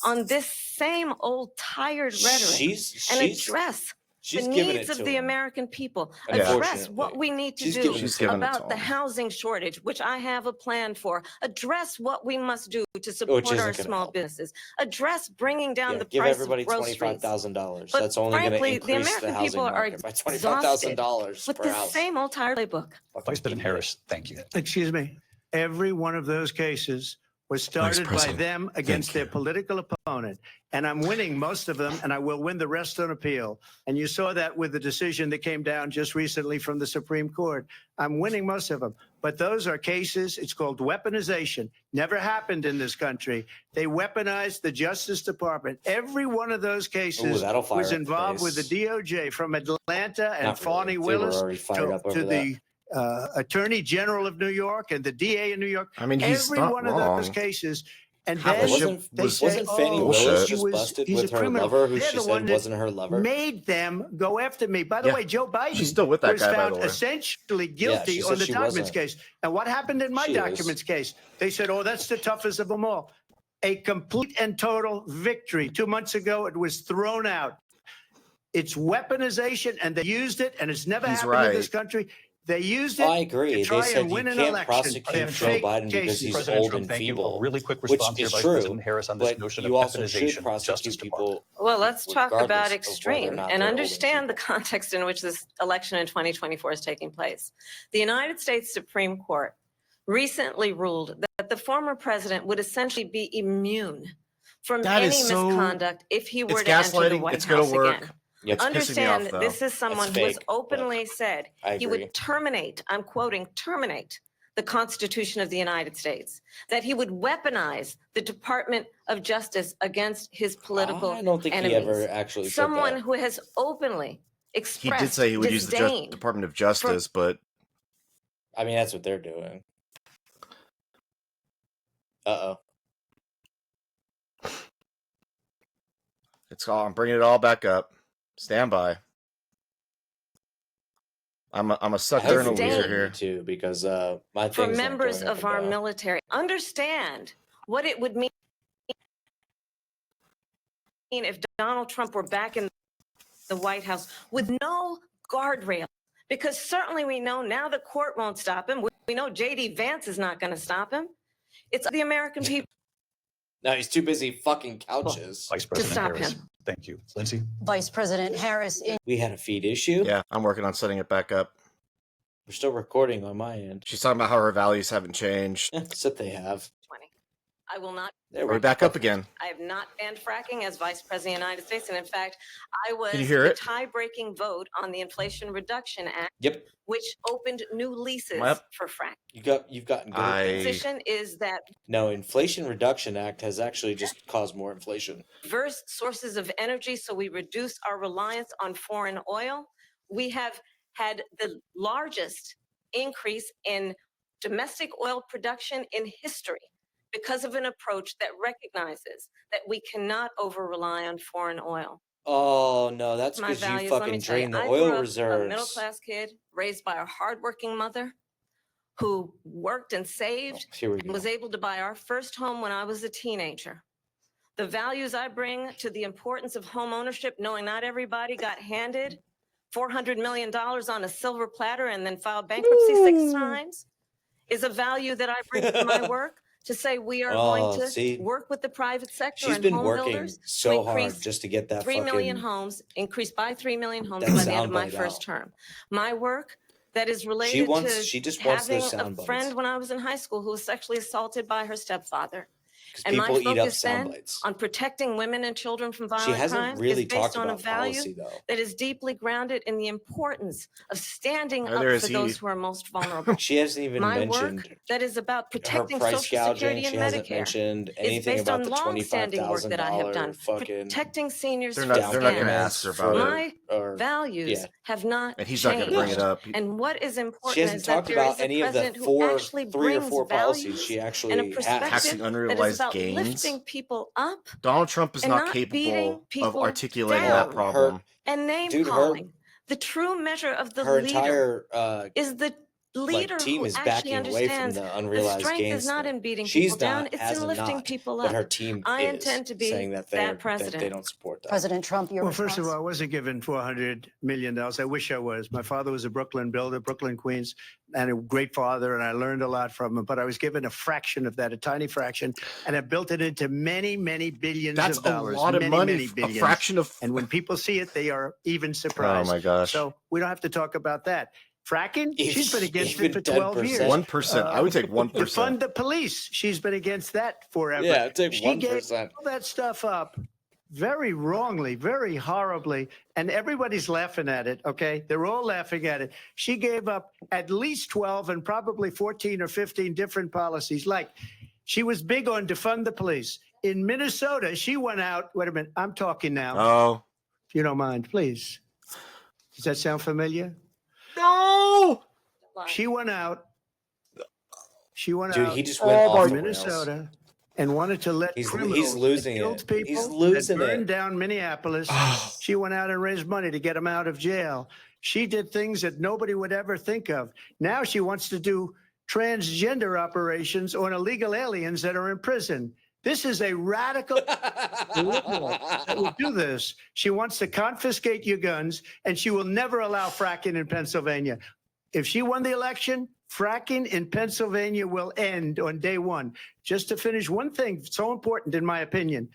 Speaker 7: on this same old tired rhetoric and address the
Speaker 2: giving
Speaker 7: needs
Speaker 2: it
Speaker 7: of
Speaker 2: to
Speaker 7: the
Speaker 2: him.
Speaker 7: American people.
Speaker 1: Yeah.
Speaker 7: Address what we need to
Speaker 2: She's
Speaker 7: do
Speaker 2: giving it
Speaker 1: She's
Speaker 2: to him.
Speaker 1: giving it to
Speaker 7: about the
Speaker 1: him.
Speaker 7: housing shortage, which I have a plan for. Address what we must do to
Speaker 2: Which
Speaker 7: support
Speaker 2: isn't
Speaker 7: our
Speaker 2: gonna
Speaker 7: small
Speaker 2: help.
Speaker 7: businesses. Address bringing down
Speaker 2: Yeah,
Speaker 7: the
Speaker 2: give
Speaker 7: price
Speaker 2: everybody
Speaker 7: of groceries.
Speaker 2: $25,000.
Speaker 7: But
Speaker 2: That's only going to
Speaker 7: frankly, the
Speaker 2: increase the
Speaker 7: American
Speaker 2: housing
Speaker 7: people are
Speaker 2: market by $25,000
Speaker 7: with
Speaker 2: per
Speaker 7: the
Speaker 2: house.
Speaker 7: same old tired playbook.
Speaker 3: Vice President Harris, thank you.
Speaker 8: Excuse me. Every one of those cases was started by
Speaker 1: President,
Speaker 8: them against
Speaker 1: thank
Speaker 8: their
Speaker 1: you.
Speaker 8: political opponent. And I'm winning most of them, and I will win the rest on appeal. And you saw that with the decision that came down just recently from the Supreme Court. I'm winning most of them. But those are cases, it's called weaponization. Never happened in this country. They weaponized the Justice Department. Every one of those cases
Speaker 2: that'll fire
Speaker 8: was
Speaker 2: up the
Speaker 8: involved with the
Speaker 2: base.
Speaker 8: DOJ, from Atlanta and
Speaker 2: Not really.
Speaker 8: Fani
Speaker 2: They were
Speaker 8: Willis
Speaker 2: already fired up over
Speaker 8: to the Attorney General of New York and the DA in New York.
Speaker 1: I mean, he's
Speaker 8: Every
Speaker 1: not
Speaker 8: one
Speaker 1: wrong.
Speaker 8: of those cases. And
Speaker 1: Half
Speaker 8: then
Speaker 1: the ship
Speaker 2: Wasn't,
Speaker 8: they
Speaker 1: was
Speaker 8: say,
Speaker 2: wasn't Fannie
Speaker 8: oh,
Speaker 1: bullshit.
Speaker 2: Willis
Speaker 8: he
Speaker 2: just
Speaker 8: was,
Speaker 2: busted
Speaker 8: he's
Speaker 2: with
Speaker 8: a
Speaker 2: her
Speaker 8: criminal.
Speaker 2: lover, who
Speaker 8: They're
Speaker 2: she
Speaker 8: the one
Speaker 2: said
Speaker 8: that
Speaker 2: wasn't her lover?
Speaker 8: made them go after me. By the
Speaker 1: Yeah.
Speaker 8: way, Joe Biden
Speaker 1: She's still with that
Speaker 8: was
Speaker 1: guy, by
Speaker 8: found
Speaker 1: the way.
Speaker 8: essentially
Speaker 2: Yeah,
Speaker 8: guilty
Speaker 2: she
Speaker 8: on
Speaker 2: said
Speaker 8: the
Speaker 2: she
Speaker 8: documents
Speaker 2: wasn't.
Speaker 8: case. And what happened in my
Speaker 2: She is.
Speaker 8: documents case? They said, oh, that's the toughest of them all. A complete and total victory. 2 months ago, it was thrown out. It's weaponization, and they used it, and it's never
Speaker 1: He's
Speaker 8: happened in this
Speaker 1: right.
Speaker 8: country. They used it
Speaker 2: I agree.
Speaker 8: to
Speaker 2: They
Speaker 8: try
Speaker 2: said
Speaker 8: and
Speaker 2: you
Speaker 8: win an
Speaker 2: can't
Speaker 8: election.
Speaker 2: prosecute
Speaker 8: They're
Speaker 2: Joe
Speaker 8: fake
Speaker 2: Biden because
Speaker 8: cases.
Speaker 2: he's
Speaker 3: President
Speaker 2: old
Speaker 3: Trump,
Speaker 2: and
Speaker 3: thank you.
Speaker 2: feeble,
Speaker 3: A really quick
Speaker 2: which
Speaker 3: response here,
Speaker 2: is
Speaker 3: Vice
Speaker 2: true.
Speaker 3: President Harris, on this
Speaker 2: But
Speaker 3: notion
Speaker 2: you
Speaker 3: of
Speaker 2: also should
Speaker 3: weaponization of the Justice
Speaker 2: prosecute
Speaker 3: Department.
Speaker 2: people.
Speaker 7: Well, let's talk
Speaker 2: regardless
Speaker 7: about
Speaker 2: of whether or
Speaker 7: extreme
Speaker 2: not
Speaker 7: and
Speaker 2: they're old
Speaker 7: understand the
Speaker 2: people.
Speaker 7: context in which this election in 2024 is taking place. The United States Supreme Court recently ruled that the former president would essentially be immune from
Speaker 1: That
Speaker 7: any
Speaker 1: is so-
Speaker 7: misconduct if he were
Speaker 1: It's
Speaker 7: to enter the
Speaker 1: gaslighting.
Speaker 7: White
Speaker 1: It's going
Speaker 7: House
Speaker 1: to work.
Speaker 7: again.
Speaker 2: Yep.
Speaker 1: It's pissing me
Speaker 7: Understand
Speaker 1: off,
Speaker 7: that
Speaker 1: though.
Speaker 7: this is someone
Speaker 2: That's
Speaker 7: who has
Speaker 2: fake, but
Speaker 7: openly said
Speaker 2: I
Speaker 7: he
Speaker 2: agree.
Speaker 7: would terminate, I'm quoting, terminate the Constitution of the United States, that he would weaponize the Department of Justice against his political
Speaker 2: I don't think
Speaker 7: enemies.
Speaker 2: he ever actually said
Speaker 7: Someone
Speaker 2: that.
Speaker 7: who has openly
Speaker 1: He
Speaker 7: expressed
Speaker 1: did say he would use the
Speaker 7: disdain
Speaker 1: Department of Justice, but
Speaker 2: I mean, that's what they're doing. Uh-oh.
Speaker 1: it's all. I'm bringing it all back up. Stand by. I'm a sucker and a
Speaker 7: Disdain.
Speaker 1: loser here.
Speaker 2: Too, because my
Speaker 7: for
Speaker 2: thing's not
Speaker 7: members
Speaker 2: going up
Speaker 7: of
Speaker 2: and
Speaker 7: our
Speaker 2: down.
Speaker 7: military. Understand what it would mean if Donald Trump were back in the White House with no guardrail. Because certainly we know now the court won't stop him. We know J.D. Vance is not going to stop him. It's the American people.
Speaker 2: No, he's too busy fucking couches.
Speaker 3: Vice President
Speaker 7: stop
Speaker 3: Harris,
Speaker 7: him.
Speaker 3: thank you. Lindsay?
Speaker 4: Vice President Harris, in
Speaker 2: We had a feed issue.
Speaker 1: Yeah, I'm working on setting it back up.
Speaker 2: We're still recording on my end.
Speaker 1: She's talking about how her values haven't changed.
Speaker 2: Except they have.
Speaker 7: 20. I will not.
Speaker 2: There
Speaker 1: Are we back up again?
Speaker 7: I have not banned fracking as Vice President of the United States. And in fact, I was
Speaker 1: Can you hear
Speaker 7: the
Speaker 1: it?
Speaker 7: tie-breaking vote on the Inflation Reduction Act,
Speaker 2: Yep.
Speaker 7: which opened new leases
Speaker 1: Yep.
Speaker 7: for fracking.
Speaker 2: You've gotten good. at
Speaker 7: The
Speaker 2: that.
Speaker 7: position is that
Speaker 2: No, Inflation Reduction Act has actually just caused more inflation.
Speaker 7: diverse sources of energy, so we reduce our reliance on foreign oil. We have had the largest increase in domestic oil production in history because of an approach that recognizes that we cannot over-rely on foreign oil.
Speaker 2: Oh no, that's
Speaker 7: My
Speaker 2: because you
Speaker 7: values, let me
Speaker 2: fucking
Speaker 7: tell you,
Speaker 2: drained the
Speaker 7: I
Speaker 2: oil
Speaker 7: grew up
Speaker 2: reserves.
Speaker 7: a middle-class kid raised by a hardworking mother who worked and saved
Speaker 2: Here we
Speaker 7: and
Speaker 2: go.
Speaker 7: was able to buy our first home when I was a teenager. The values I bring to the importance of home ownership, knowing not everybody got handed $400 million on a silver platter and then filed bankruptcy 6 times, is a value that I bring to my work to say we are going to
Speaker 2: see?
Speaker 7: work with the private sector
Speaker 2: She's
Speaker 7: and
Speaker 2: been
Speaker 7: home
Speaker 2: working
Speaker 7: builders to
Speaker 2: so hard
Speaker 7: increase
Speaker 2: just to get that
Speaker 7: 3 million
Speaker 2: fucking
Speaker 7: homes, increased by 3 million homes
Speaker 2: that
Speaker 7: by the end of my
Speaker 2: soundbite
Speaker 7: first
Speaker 2: out.
Speaker 7: term. My work that is related
Speaker 2: She just
Speaker 7: to
Speaker 2: wants
Speaker 7: having
Speaker 2: those
Speaker 7: a
Speaker 2: sound
Speaker 7: friend
Speaker 2: bites.
Speaker 7: when I was in high school who was sexually assaulted by her stepfather.
Speaker 2: Because
Speaker 7: And my
Speaker 2: people eat up
Speaker 7: focus then
Speaker 2: sound bites.
Speaker 7: on protecting women and children from
Speaker 2: She
Speaker 7: violent
Speaker 2: hasn't
Speaker 7: crimes
Speaker 2: really
Speaker 7: is based
Speaker 2: talked
Speaker 7: on a
Speaker 2: about
Speaker 7: value
Speaker 2: policy though.
Speaker 7: that is deeply grounded in the importance of standing
Speaker 1: Neither
Speaker 7: up
Speaker 1: is
Speaker 7: for
Speaker 1: he.
Speaker 7: those who are most vulnerable.
Speaker 2: She hasn't even
Speaker 7: My
Speaker 2: mentioned
Speaker 7: work that is about
Speaker 2: her
Speaker 7: protecting
Speaker 2: price
Speaker 7: Social
Speaker 2: gouging.
Speaker 7: Security and
Speaker 2: She hasn't
Speaker 7: Medicare
Speaker 2: mentioned
Speaker 7: is
Speaker 2: anything
Speaker 7: based
Speaker 2: about
Speaker 7: on
Speaker 2: the
Speaker 7: long-standing work that I have done,
Speaker 2: $25,000 fucking
Speaker 7: protecting seniors
Speaker 1: They're
Speaker 7: from
Speaker 1: not going to
Speaker 7: scams.
Speaker 1: ask her about it.
Speaker 7: My
Speaker 2: or
Speaker 7: values
Speaker 2: yeah.
Speaker 7: have not
Speaker 1: And he's not
Speaker 7: changed.
Speaker 1: going to bring it up.
Speaker 7: And what is
Speaker 2: She
Speaker 7: important
Speaker 2: hasn't
Speaker 7: is that
Speaker 2: talked
Speaker 7: there
Speaker 2: about
Speaker 7: is a
Speaker 2: any of the
Speaker 7: president who actually
Speaker 2: 3 or
Speaker 7: brings
Speaker 2: 4 policies
Speaker 7: values
Speaker 2: she
Speaker 7: and a
Speaker 2: actually has.
Speaker 7: perspective
Speaker 1: Taxing
Speaker 7: that is
Speaker 1: unrealized
Speaker 7: about
Speaker 1: gains.
Speaker 7: lifting people up
Speaker 1: Donald Trump is
Speaker 7: and
Speaker 1: not
Speaker 7: not
Speaker 1: capable
Speaker 7: beating
Speaker 1: of
Speaker 7: people
Speaker 1: articulating
Speaker 7: down.
Speaker 1: that problem.
Speaker 7: and name
Speaker 2: Dude, her-
Speaker 7: calling. The true measure of the
Speaker 2: Her
Speaker 7: leader
Speaker 2: entire
Speaker 7: is the leader
Speaker 2: team
Speaker 7: who
Speaker 2: is
Speaker 7: actually
Speaker 2: backing away from
Speaker 7: understands
Speaker 2: the
Speaker 7: the
Speaker 2: unrealized
Speaker 7: strength
Speaker 2: gains
Speaker 7: is not
Speaker 2: thing.
Speaker 7: in beating
Speaker 2: She's
Speaker 7: people down,
Speaker 2: not,
Speaker 7: it's
Speaker 2: has
Speaker 7: in lifting
Speaker 2: not,
Speaker 7: people
Speaker 2: but
Speaker 7: up.
Speaker 2: her team
Speaker 7: I
Speaker 2: is
Speaker 7: intend to be
Speaker 2: saying that
Speaker 7: that
Speaker 2: that they
Speaker 7: president.
Speaker 2: don't support that.
Speaker 4: President Trump, your
Speaker 8: Well, first of
Speaker 4: response.
Speaker 8: all, I wasn't given $400 million. I wish I was. My father was a Brooklyn builder, Brooklyn, Queens, and a great father, and I learned a lot from him. But I was given a fraction of that, a tiny fraction, and I built it into many, many billions
Speaker 1: That's
Speaker 8: of
Speaker 1: a
Speaker 8: dollars.
Speaker 1: lot of
Speaker 8: many,
Speaker 1: money.
Speaker 8: many
Speaker 1: A
Speaker 8: billions.
Speaker 1: fraction of.
Speaker 8: And when people see it, they are even
Speaker 1: Oh
Speaker 8: surprised.
Speaker 1: my gosh.
Speaker 8: So we don't have to talk about that. Fracking? She's been against
Speaker 2: Even
Speaker 8: it for 12 years.
Speaker 1: 1%. I would take 1%.
Speaker 8: Defund the police. She's been against that forever.
Speaker 2: Yeah, take
Speaker 8: She
Speaker 2: 1%.
Speaker 8: gave all that stuff up very wrongly, very horribly, and everybody's laughing at it, okay? They're all laughing at it. She gave up at least 12 and probably 14 or 15 different policies. Like, she was big on defund the police. In Minnesota, she went out. Wait a minute. I'm talking now.
Speaker 1: Oh.
Speaker 8: If you don't mind, please. Does that sound familiar?
Speaker 1: No!
Speaker 8: She went out. She went
Speaker 2: Dude,
Speaker 8: out
Speaker 2: he just went off
Speaker 8: in
Speaker 2: the rails.
Speaker 8: Minnesota and wanted to let criminals
Speaker 2: he's losing
Speaker 8: that killed
Speaker 2: it.
Speaker 8: people,
Speaker 2: He's losing
Speaker 8: that burned
Speaker 2: it.
Speaker 8: down Minneapolis. She went out and raised money to get them out of jail. She did things that nobody would ever think of. Now she wants to do transgender operations on illegal aliens that are in prison. This is a radical liberal that will do this. She wants to confiscate your guns, and she will never allow fracking in Pennsylvania. If she won the election, fracking in Pennsylvania will end on day one. Just to finish one thing, so important in my opinion.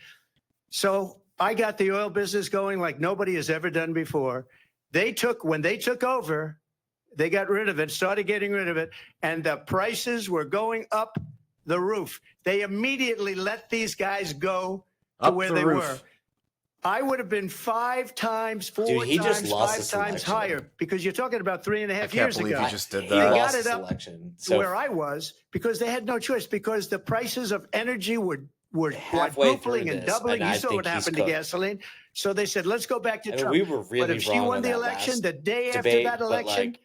Speaker 8: So I got the oil business going like nobody has ever done before. When they took over, they got rid of it, started getting rid of it, and the prices were going up the roof. They immediately let these guys go to where they were. I would have been 5 times, 4
Speaker 2: Dude, he just
Speaker 8: times,
Speaker 2: lost
Speaker 8: 5
Speaker 2: this
Speaker 8: times
Speaker 2: election.
Speaker 8: higher, because you're talking about 3.5
Speaker 1: I can't
Speaker 8: years
Speaker 1: believe
Speaker 8: ago.
Speaker 1: he just did
Speaker 2: He
Speaker 1: that.
Speaker 8: got
Speaker 2: lost
Speaker 8: it
Speaker 2: his
Speaker 8: up
Speaker 2: election.
Speaker 8: to
Speaker 2: So
Speaker 8: where I was because they had no choice, because the prices of energy were
Speaker 2: halfway through
Speaker 8: quadrupling and
Speaker 2: this,
Speaker 8: doubling.
Speaker 2: and I
Speaker 8: You saw
Speaker 2: think
Speaker 8: what
Speaker 2: he's
Speaker 8: happened to
Speaker 2: cooked.
Speaker 8: gasoline. So they said, let's go back to
Speaker 2: I mean,
Speaker 8: Trump.
Speaker 2: we were really
Speaker 8: But if she
Speaker 2: wrong
Speaker 8: won
Speaker 2: on
Speaker 8: the
Speaker 2: that
Speaker 8: election,
Speaker 2: last
Speaker 8: the day after
Speaker 2: debate,
Speaker 8: that
Speaker 2: but,
Speaker 8: election,
Speaker 2: like,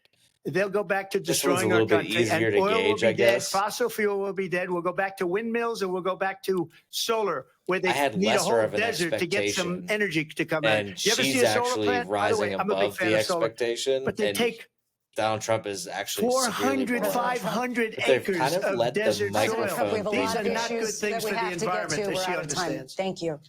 Speaker 8: they'll go back to
Speaker 2: this one's a
Speaker 8: destroying our
Speaker 2: little bit
Speaker 8: country.
Speaker 2: easier
Speaker 8: And
Speaker 2: to
Speaker 8: oil will
Speaker 2: gauge,
Speaker 8: be
Speaker 2: I
Speaker 8: dead.
Speaker 2: guess.
Speaker 8: Fossil fuel will be dead. We'll go back to windmills, and we'll go back to solar, where they
Speaker 2: I had
Speaker 8: need a
Speaker 2: lesser
Speaker 8: whole
Speaker 2: of an
Speaker 8: desert to get some
Speaker 2: expectation,
Speaker 8: energy to come out.
Speaker 2: and
Speaker 8: You ever see
Speaker 2: she's
Speaker 8: a solar
Speaker 2: actually
Speaker 8: plant? By the way,
Speaker 2: rising
Speaker 8: I'm a big
Speaker 2: above
Speaker 8: fan
Speaker 2: the
Speaker 8: of solar.
Speaker 2: expectation.
Speaker 8: But they
Speaker 2: and
Speaker 8: take
Speaker 2: Donald Trump is actually severely
Speaker 8: 400,
Speaker 2: wrong.
Speaker 8: 500
Speaker 2: But they've
Speaker 8: acres
Speaker 2: kind of
Speaker 8: of
Speaker 2: let the
Speaker 8: desert
Speaker 2: microphone
Speaker 8: soil.
Speaker 4: We have a
Speaker 8: These
Speaker 4: lot
Speaker 8: are
Speaker 4: of
Speaker 8: not good
Speaker 4: issues
Speaker 8: things
Speaker 4: that we
Speaker 8: for the
Speaker 4: have to get
Speaker 8: environment,
Speaker 4: to.
Speaker 8: as
Speaker 4: We're
Speaker 8: she
Speaker 4: out of time.
Speaker 8: understands.
Speaker 4: Thank you.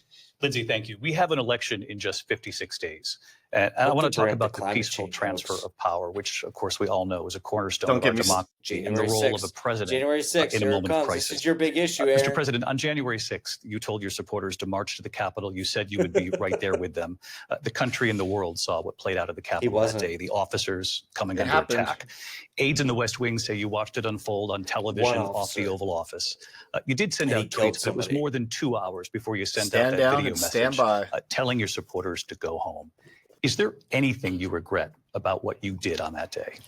Speaker 3: Lindsay, thank you. We have an election in just 56 days. And I
Speaker 2: Hope
Speaker 3: want
Speaker 2: to
Speaker 3: to talk
Speaker 2: bring up the
Speaker 3: about the
Speaker 2: climate
Speaker 3: peaceful
Speaker 2: change
Speaker 3: transfer
Speaker 2: hoax.
Speaker 3: of power, which, of course, we all know is a cornerstone
Speaker 1: Don't
Speaker 3: of our
Speaker 1: get me
Speaker 3: democracy and the
Speaker 2: January
Speaker 3: role of a
Speaker 2: 6th.
Speaker 3: president
Speaker 2: January 6th,
Speaker 3: in a
Speaker 2: here it
Speaker 3: moment of
Speaker 2: comes.
Speaker 3: crisis.
Speaker 2: This is your big issue,
Speaker 3: Mr.
Speaker 2: Aaron.
Speaker 3: President, on January 6th, you told your supporters to march to the Capitol. You said you would be right there with them. The country and the world saw what played out at the Capitol that
Speaker 2: wasn't.
Speaker 3: day, the officers coming
Speaker 1: It
Speaker 3: under
Speaker 1: happened.
Speaker 3: attack. Aides in the West Wing say you watched it unfold on television
Speaker 2: One
Speaker 3: off
Speaker 2: officer.
Speaker 3: the Oval Office. You did send
Speaker 2: And he
Speaker 3: out
Speaker 2: killed
Speaker 3: tweets, but it was
Speaker 2: somebody.
Speaker 3: more than 2 hours before you sent out
Speaker 1: Stand
Speaker 3: that
Speaker 1: down
Speaker 3: video
Speaker 1: and stand
Speaker 3: message
Speaker 1: by.
Speaker 3: telling your supporters to go home. Is there anything you regret about what you did on that day?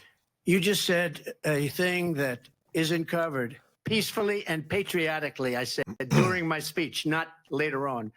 Speaker 8: You just said a thing that isn't covered. Peacefully and patriotically, I said during my speech, not later on.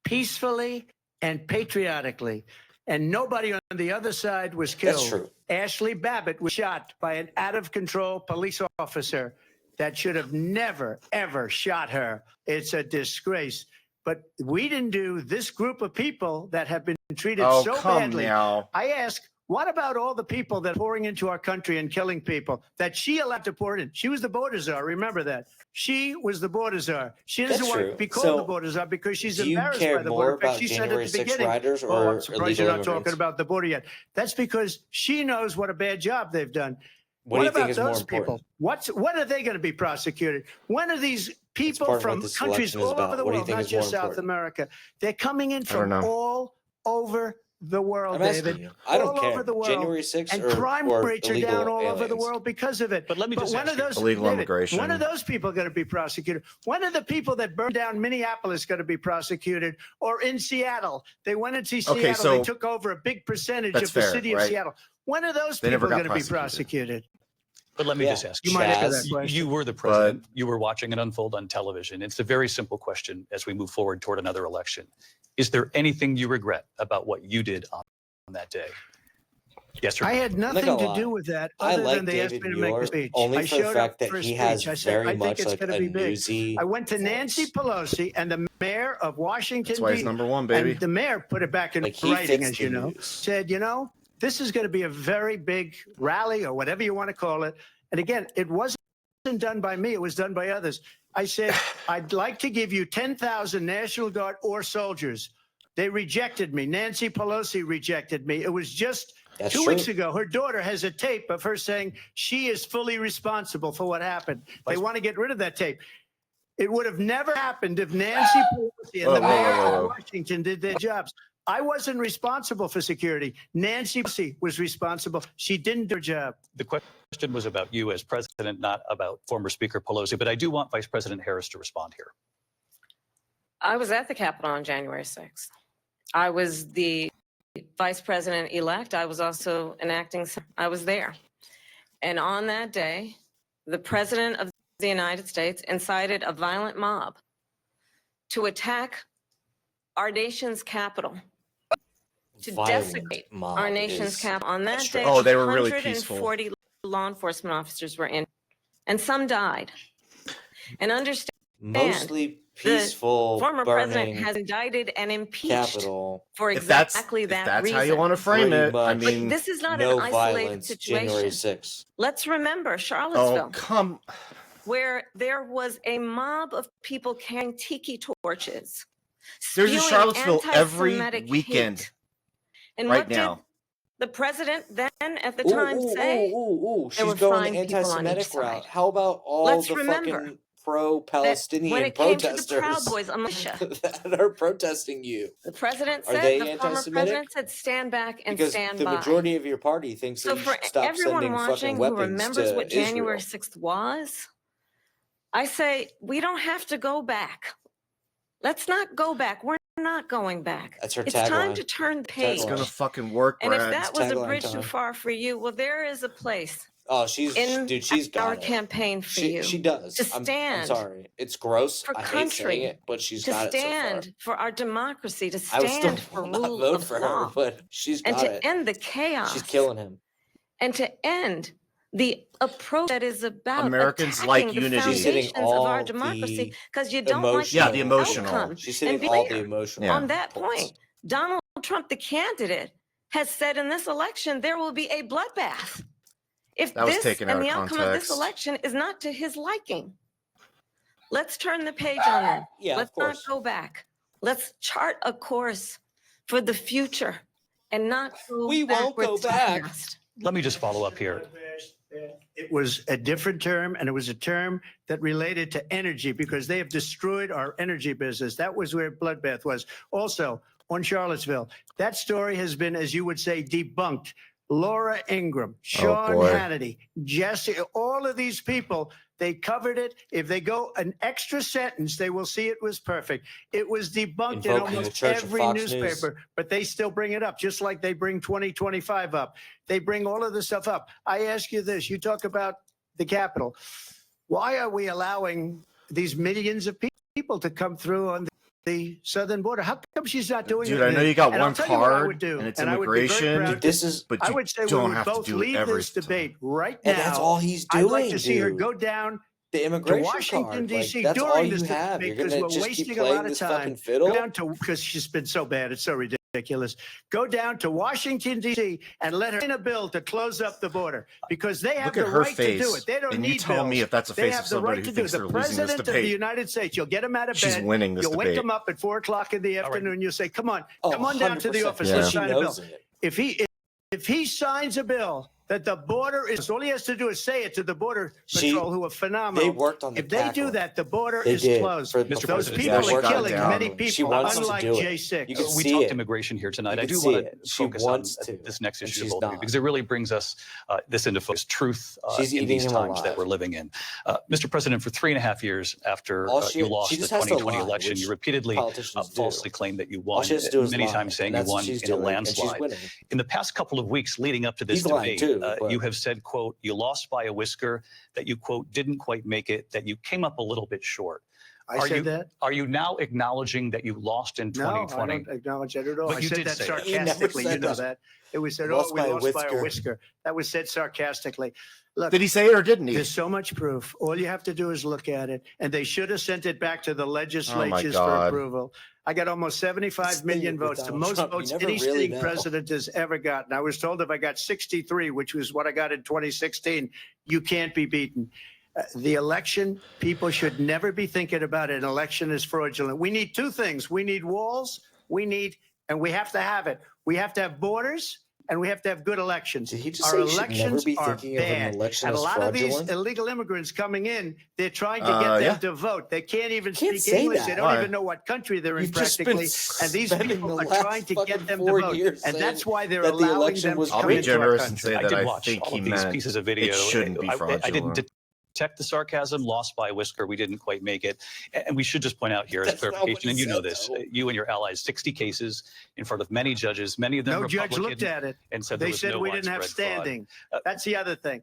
Speaker 8: Peacefully and patriotically. And nobody on the other side was killed.
Speaker 2: That's true.
Speaker 8: Ashley Babbitt was shot by an out-of-control police officer that should have never, ever shot her. It's a disgrace. But we didn't do this group of people that have been treated
Speaker 1: Oh,
Speaker 8: so
Speaker 1: come
Speaker 8: badly.
Speaker 1: now.
Speaker 8: I ask, what about all the people that are pouring into our country and killing people that she allowed to pour in? She was the border czar. Remember that. She was the border czar. She doesn't
Speaker 2: That's
Speaker 8: want
Speaker 2: true.
Speaker 8: to be called
Speaker 2: So,
Speaker 8: the border czar because she's
Speaker 2: do you
Speaker 8: embarrassed
Speaker 2: care
Speaker 8: by the
Speaker 2: more
Speaker 8: border. In fact,
Speaker 2: about
Speaker 8: she said
Speaker 2: January
Speaker 8: at the
Speaker 2: 6
Speaker 8: beginning,
Speaker 2: riders
Speaker 8: oh,
Speaker 2: or
Speaker 8: I'm surprised
Speaker 2: illegal
Speaker 8: you're not
Speaker 2: immigrants?
Speaker 8: talking about the border yet. That's because she knows what a bad job they've done.
Speaker 2: What do you think
Speaker 8: about
Speaker 2: is more
Speaker 8: those
Speaker 2: important?
Speaker 8: people? When are they going to be prosecuted? When are these people
Speaker 2: part of what
Speaker 8: from
Speaker 2: this
Speaker 8: countries
Speaker 2: election is
Speaker 8: all
Speaker 2: about.
Speaker 8: over the
Speaker 2: What do you
Speaker 8: world,
Speaker 2: think
Speaker 8: not
Speaker 2: is more
Speaker 8: just South
Speaker 2: important?
Speaker 8: America, they're coming in
Speaker 1: don't
Speaker 8: from
Speaker 1: know.
Speaker 8: all over the world,
Speaker 2: I'm asking
Speaker 8: David.
Speaker 2: you. I don't
Speaker 8: all
Speaker 2: care.
Speaker 8: over the world.
Speaker 2: January 6th
Speaker 8: and
Speaker 2: or,
Speaker 8: crime
Speaker 2: or
Speaker 8: rates are
Speaker 2: illegal
Speaker 8: down all over the
Speaker 2: aliens.
Speaker 8: world because of it.
Speaker 3: But let me just
Speaker 8: when
Speaker 3: ask
Speaker 8: are
Speaker 3: you.
Speaker 8: those
Speaker 1: Illegal
Speaker 8: David,
Speaker 1: immigration.
Speaker 8: When are those people going to be prosecuted? When are the people that burned down Minneapolis going to be prosecuted? Or in Seattle, they went into Seattle.
Speaker 1: Okay, so
Speaker 8: they took over a big percentage
Speaker 1: that's
Speaker 8: of the
Speaker 1: fair,
Speaker 8: city of
Speaker 1: right?
Speaker 8: Seattle. When are those
Speaker 1: They never
Speaker 8: people
Speaker 1: got
Speaker 8: going to be
Speaker 1: prosecuted.
Speaker 8: prosecuted?
Speaker 3: But let me
Speaker 2: Yeah.
Speaker 3: just ask
Speaker 8: You
Speaker 3: you.
Speaker 8: might answer
Speaker 2: Chaz,
Speaker 8: that question.
Speaker 3: You were the president. You were watching it unfold on television. It's a very simple question as we move forward toward another election. Is there anything you regret about what you did on that day? Yes or no?
Speaker 8: I had nothing
Speaker 2: gonna
Speaker 8: to
Speaker 2: lie.
Speaker 8: do with that
Speaker 2: I
Speaker 8: other
Speaker 2: like
Speaker 8: than they asked
Speaker 2: David
Speaker 8: me to make a
Speaker 2: Muir
Speaker 8: speech.
Speaker 2: only
Speaker 8: I
Speaker 2: for the
Speaker 8: showed
Speaker 2: fact
Speaker 8: up
Speaker 2: that
Speaker 8: for a
Speaker 2: he
Speaker 8: speech.
Speaker 2: has
Speaker 8: I said,
Speaker 2: very
Speaker 8: I think
Speaker 2: much
Speaker 8: it's
Speaker 2: like
Speaker 8: going to
Speaker 2: a
Speaker 8: be big.
Speaker 2: newsy
Speaker 8: I went to
Speaker 2: voice.
Speaker 8: Nancy Pelosi and the mayor of Washington,
Speaker 1: That's why he's
Speaker 8: D.C.
Speaker 1: number one, baby.
Speaker 8: And the mayor put it back in
Speaker 2: Like, he
Speaker 8: writing,
Speaker 2: fits
Speaker 8: as
Speaker 2: the
Speaker 8: you know,
Speaker 2: news.
Speaker 8: said, this is going to be a very big rally or whatever you want to call it. And again, it wasn't done by me. It was done by others. I said, I'd like to give you 10,000 National Guard or soldiers. They rejected me. Nancy Pelosi rejected me. It was just
Speaker 2: That's
Speaker 8: 2
Speaker 2: true.
Speaker 8: weeks ago. Her daughter has a tape of her saying she is fully responsible for what happened. They want to get rid of that tape. It would have never happened if Nancy Pelosi and the mayor of Washington did their jobs. I wasn't responsible for security. Nancy Pelosi was responsible. She didn't do her job.
Speaker 3: The question was about you as president, not about former Speaker Pelosi, but I do want Vice President Harris to respond here.
Speaker 7: I was at the Capitol on January 6th. I was the vice president-elect. I was also I was there. And on that day, the president of the United States incited a violent mob to attack our nation's capital, to desecrate our nation's capital. On that day,
Speaker 1: Oh, they were really peaceful.
Speaker 7: 140 law enforcement officers were in, and some died. And understand,
Speaker 9: Mostly peaceful,
Speaker 7: the former president
Speaker 9: burning
Speaker 7: has indicted and impeached
Speaker 9: Capitol.
Speaker 7: for
Speaker 1: If that's,
Speaker 7: exactly
Speaker 1: if
Speaker 7: that
Speaker 1: that's
Speaker 7: reason.
Speaker 1: how you want to frame
Speaker 9: Pretty
Speaker 1: it,
Speaker 9: much.
Speaker 1: I
Speaker 7: But
Speaker 1: mean,
Speaker 7: this is not
Speaker 9: No
Speaker 7: an isolated
Speaker 9: violence,
Speaker 7: situation.
Speaker 9: January 6th.
Speaker 7: Let's remember Charlottesville,
Speaker 1: oh, come.
Speaker 7: where there was a mob of people carrying tiki torches.
Speaker 1: There's a
Speaker 7: spewing
Speaker 1: Charlottesville every
Speaker 7: anti-Semitic
Speaker 1: weekend
Speaker 7: hate. And
Speaker 1: right
Speaker 7: what
Speaker 1: now.
Speaker 7: did the president then at the time say?
Speaker 9: She's
Speaker 7: were
Speaker 9: going
Speaker 7: fine
Speaker 9: the
Speaker 7: people on each
Speaker 9: anti-Semitic route.
Speaker 7: side.
Speaker 9: How about all
Speaker 7: Let's
Speaker 9: the
Speaker 7: remember
Speaker 9: fucking
Speaker 7: That
Speaker 9: pro-Palestinian
Speaker 7: when it came to the
Speaker 9: protesters
Speaker 7: Proud Boys, militia,
Speaker 9: that are protesting you?
Speaker 7: the president
Speaker 9: Are
Speaker 7: said,
Speaker 9: they
Speaker 7: the former
Speaker 9: anti-Semitic?
Speaker 7: president said, stand back and
Speaker 9: Because
Speaker 7: stand
Speaker 9: the
Speaker 7: by.
Speaker 9: majority of your party thinks
Speaker 7: So
Speaker 9: that you
Speaker 7: for
Speaker 9: should stop
Speaker 7: everyone
Speaker 9: sending
Speaker 7: watching
Speaker 9: fucking
Speaker 7: who
Speaker 9: weapons
Speaker 7: remembers
Speaker 9: to
Speaker 7: what January
Speaker 9: Israel.
Speaker 7: 6th was, I say we don't have to go back. Let's not go back. We're not going back.
Speaker 9: That's her
Speaker 7: It's time
Speaker 9: tagline.
Speaker 7: to turn the
Speaker 1: It's
Speaker 7: page.
Speaker 1: gonna fucking work,
Speaker 7: And if
Speaker 1: Brad.
Speaker 7: that was a
Speaker 9: tagline
Speaker 7: bridge
Speaker 9: time.
Speaker 7: too far for you, well, there is a place
Speaker 9: Oh, she's
Speaker 7: in
Speaker 9: she's
Speaker 7: our
Speaker 9: got it.
Speaker 7: campaign for you
Speaker 9: She does.
Speaker 7: to
Speaker 9: I'm
Speaker 7: stand
Speaker 9: sorry. It's gross.
Speaker 7: for
Speaker 9: I hate
Speaker 7: country,
Speaker 9: saying it, but she's
Speaker 7: to
Speaker 9: got it so
Speaker 7: stand
Speaker 9: far.
Speaker 7: for our democracy, to
Speaker 9: I would still
Speaker 7: stand for
Speaker 9: not
Speaker 7: rule
Speaker 9: vote
Speaker 7: of
Speaker 9: for
Speaker 7: law,
Speaker 9: her, but she's
Speaker 7: and
Speaker 9: got
Speaker 7: to
Speaker 9: it.
Speaker 7: end the chaos.
Speaker 9: She's killing him.
Speaker 7: And to end the approach that is about
Speaker 1: Americans
Speaker 7: attacking
Speaker 1: like
Speaker 7: the
Speaker 1: unity.
Speaker 9: She's hitting
Speaker 7: foundations of our
Speaker 9: all
Speaker 7: democracy
Speaker 9: the
Speaker 7: because you don't like
Speaker 1: Yeah,
Speaker 7: the
Speaker 1: the emotional.
Speaker 7: outcome.
Speaker 9: She's
Speaker 7: And
Speaker 9: hitting
Speaker 7: be
Speaker 9: all the
Speaker 7: clear,
Speaker 9: emotional.
Speaker 1: Yeah.
Speaker 7: on that
Speaker 9: points.
Speaker 7: point, Donald Trump, the candidate, has said in this election there will be a bloodbath if
Speaker 1: That was
Speaker 7: this
Speaker 1: taken
Speaker 7: and
Speaker 1: out
Speaker 7: the
Speaker 1: of
Speaker 7: outcome of this
Speaker 1: context.
Speaker 7: election is not to his liking. Let's turn the page on that.
Speaker 9: Yeah,
Speaker 7: Let's
Speaker 9: of
Speaker 7: not
Speaker 9: course.
Speaker 7: go back. Let's chart a course for the future and not go
Speaker 9: We won't go
Speaker 7: backwards to the
Speaker 9: back.
Speaker 7: past.
Speaker 3: Let me just follow up here.
Speaker 8: It was a different term, and it was a term that related to energy because they have destroyed our energy business. That was where bloodbath was. Also, on Charlottesville, that story has been, as you would say, debunked. Laura Ingraham, Sean
Speaker 1: boy.
Speaker 8: Hannity, Jesse, all of these people, they covered it. If they go an extra sentence, they will see it was perfect. It was debunked in
Speaker 9: Invoking the
Speaker 8: almost
Speaker 9: Church of
Speaker 8: every
Speaker 9: Fox
Speaker 8: newspaper, but they still bring it up, just like they bring 2025 up. They bring all of this stuff up. I ask you this, you talk about the Capitol. Why are we allowing these millions of people to come through on the southern border? How come she's not doing it?
Speaker 1: Dude, I know you got
Speaker 8: And I'll
Speaker 1: one
Speaker 8: tell you what I
Speaker 1: card,
Speaker 8: would do,
Speaker 1: and it's
Speaker 8: and I would be very
Speaker 1: immigration.
Speaker 8: proud
Speaker 9: This is,
Speaker 1: But
Speaker 8: I
Speaker 1: you
Speaker 8: would say we
Speaker 1: don't
Speaker 8: would
Speaker 1: have to
Speaker 8: both
Speaker 1: do
Speaker 8: leave
Speaker 1: every
Speaker 8: this debate right
Speaker 9: and
Speaker 8: now.
Speaker 9: that's all he's doing.
Speaker 8: I'd like to see her
Speaker 9: dude.
Speaker 8: go down
Speaker 9: The
Speaker 8: to
Speaker 9: immigration
Speaker 8: Washington,
Speaker 9: card.
Speaker 8: D.C.
Speaker 9: Like, that's
Speaker 8: during
Speaker 9: all you
Speaker 8: this
Speaker 9: have. You're
Speaker 8: debate
Speaker 9: gonna
Speaker 8: because we're
Speaker 9: just keep
Speaker 8: wasting a lot
Speaker 9: playing
Speaker 8: of
Speaker 9: this
Speaker 8: time.
Speaker 9: fucking fiddle.
Speaker 8: Go down to, because she's been so bad, it's so ridiculous. Go down to Washington, D.C. and let her in a bill to close up the border because they have
Speaker 1: Look
Speaker 8: the
Speaker 1: at her
Speaker 8: right to do
Speaker 1: face,
Speaker 8: it. They don't
Speaker 1: and
Speaker 8: need
Speaker 1: you tell me
Speaker 8: bills.
Speaker 1: if that's a
Speaker 8: They
Speaker 1: face
Speaker 8: have
Speaker 1: of
Speaker 8: the
Speaker 1: somebody
Speaker 8: right
Speaker 1: who
Speaker 8: to do
Speaker 1: thinks
Speaker 8: it.
Speaker 1: they're
Speaker 8: The
Speaker 1: losing this
Speaker 8: president of the
Speaker 1: debate.
Speaker 8: United States, you'll get him out of
Speaker 1: She's
Speaker 8: bed.
Speaker 1: winning this
Speaker 8: You'll wake
Speaker 1: debate.
Speaker 8: him up at 4 o'clock in the
Speaker 3: right.
Speaker 8: afternoon. You'll say, come on,
Speaker 9: Oh,
Speaker 8: come on down to the
Speaker 9: 100%.
Speaker 8: office.
Speaker 1: Yeah.
Speaker 8: Let's
Speaker 9: She
Speaker 8: sign a
Speaker 9: knows
Speaker 8: bill.
Speaker 9: it.
Speaker 8: If he signs a bill that the border is, all he has to do is say it to the Border Patrol, who are phenomenal.
Speaker 9: They worked on the
Speaker 8: If they do
Speaker 9: tackle.
Speaker 8: that, the border
Speaker 9: They
Speaker 8: is
Speaker 9: did.
Speaker 8: closed.
Speaker 9: For-
Speaker 3: Mr.
Speaker 8: Those
Speaker 3: President,
Speaker 8: people
Speaker 1: yeah, she
Speaker 8: are
Speaker 1: got it
Speaker 8: killing
Speaker 1: down.
Speaker 8: many
Speaker 9: She
Speaker 8: people,
Speaker 9: wants to
Speaker 8: unlike
Speaker 9: do it.
Speaker 8: J6.
Speaker 9: You can
Speaker 3: We
Speaker 9: see
Speaker 3: talked
Speaker 9: it.
Speaker 3: immigration here tonight.
Speaker 9: You
Speaker 3: I
Speaker 9: can
Speaker 3: do
Speaker 9: see
Speaker 3: want
Speaker 9: it.
Speaker 3: to
Speaker 9: She
Speaker 3: focus on
Speaker 9: wants to,
Speaker 3: this next
Speaker 9: and
Speaker 3: issue
Speaker 9: she's
Speaker 3: both of you
Speaker 9: not.
Speaker 3: because it really brings us this into focus. Truth
Speaker 9: She's
Speaker 3: in
Speaker 9: eating
Speaker 3: these
Speaker 9: him
Speaker 3: times that
Speaker 9: alive.
Speaker 3: we're living in. Mr. President, for 3.5 years after
Speaker 9: All
Speaker 3: you lost
Speaker 9: she
Speaker 3: the
Speaker 9: just has to
Speaker 3: 2020
Speaker 9: lie,
Speaker 3: election,
Speaker 9: which
Speaker 3: you repeatedly
Speaker 9: politicians do.
Speaker 3: falsely claimed that you
Speaker 9: All
Speaker 3: won,
Speaker 9: she has to do is
Speaker 3: many
Speaker 9: lie,
Speaker 3: times saying
Speaker 9: and
Speaker 3: you
Speaker 9: that's what
Speaker 3: won
Speaker 9: she's
Speaker 3: in a
Speaker 9: doing, and she's
Speaker 3: landslide.
Speaker 9: winning.
Speaker 3: In the past couple of weeks leading up to this
Speaker 9: He's lying
Speaker 3: debate,
Speaker 9: too, but-
Speaker 3: you have said, quote, you lost by a whisker, that you, quote, didn't quite make it, that you came up a little bit short.
Speaker 8: I said that?
Speaker 3: Are you now acknowledging that you lost in
Speaker 8: No, I
Speaker 3: 2020?
Speaker 8: don't acknowledge that at all.
Speaker 3: But
Speaker 8: I
Speaker 3: you
Speaker 8: said
Speaker 3: did
Speaker 8: that
Speaker 3: say that.
Speaker 9: He never
Speaker 8: sarcastically.
Speaker 9: said
Speaker 8: You know
Speaker 9: that.
Speaker 8: that. It was said,
Speaker 9: Lost
Speaker 8: oh, we
Speaker 9: by a
Speaker 8: lost by a
Speaker 9: whisker.
Speaker 8: whisker. That was said sarcastically. Look,
Speaker 1: Did he say it or didn't he?
Speaker 8: there's so much proof. All you have to do is look at it. And they should have sent it back to the legislatures for
Speaker 1: God.
Speaker 8: approval. I got almost 75 million
Speaker 9: with
Speaker 8: votes, the
Speaker 9: Donald
Speaker 8: most
Speaker 9: Trump, you
Speaker 8: votes
Speaker 9: never
Speaker 8: any
Speaker 9: really
Speaker 8: sitting
Speaker 9: know.
Speaker 8: president has ever gotten. I was told if I got 63, which was what I got in 2016, you can't be beaten. The election, people should never be thinking about an election as fraudulent. We need two things. We need walls. And we have to have it. We have to have borders, and we have to have good elections.
Speaker 9: Did he just
Speaker 8: Our
Speaker 9: say you should
Speaker 8: elections
Speaker 9: never be
Speaker 8: are
Speaker 9: thinking of an
Speaker 8: bad.
Speaker 9: election
Speaker 8: And a
Speaker 9: as
Speaker 8: lot of these
Speaker 9: fraudulent?
Speaker 8: illegal immigrants coming in, they're trying to get them
Speaker 1: yeah.
Speaker 8: to vote. They can't even
Speaker 9: Can't
Speaker 8: speak
Speaker 9: say
Speaker 8: English.
Speaker 9: that.
Speaker 8: They don't
Speaker 1: Why?
Speaker 8: even know what country they're in
Speaker 9: You've just been
Speaker 8: practically. And these
Speaker 9: spending
Speaker 8: people
Speaker 9: the
Speaker 8: are
Speaker 9: last
Speaker 8: trying to
Speaker 9: fucking
Speaker 8: get them to
Speaker 9: 4
Speaker 8: vote.
Speaker 9: years
Speaker 8: And that's
Speaker 9: saying
Speaker 8: why they're
Speaker 9: that the
Speaker 8: allowing
Speaker 9: election
Speaker 8: them
Speaker 9: was
Speaker 8: to
Speaker 1: I'll
Speaker 8: come
Speaker 1: be
Speaker 8: into our
Speaker 1: generous and
Speaker 8: country.
Speaker 1: say
Speaker 3: I
Speaker 1: that
Speaker 3: did
Speaker 1: I
Speaker 3: watch
Speaker 1: think
Speaker 3: all
Speaker 1: he
Speaker 3: of these
Speaker 1: meant
Speaker 3: pieces of video.
Speaker 1: it shouldn't be
Speaker 3: I didn't
Speaker 1: fraudulent.
Speaker 3: detect the sarcasm, lost by a whisker. We didn't quite make it. And we should just point out here as
Speaker 9: That's not what
Speaker 3: clarification,
Speaker 9: he
Speaker 3: and you know
Speaker 9: said,
Speaker 3: this,
Speaker 9: though.
Speaker 3: you and your allies, 60 cases in front of many judges, many of them
Speaker 8: No
Speaker 3: Republican,
Speaker 8: judge looked at it.
Speaker 3: and said there
Speaker 8: They
Speaker 3: was
Speaker 8: said
Speaker 3: no
Speaker 8: we didn't have
Speaker 3: widespread fraud.
Speaker 8: standing. That's the other thing.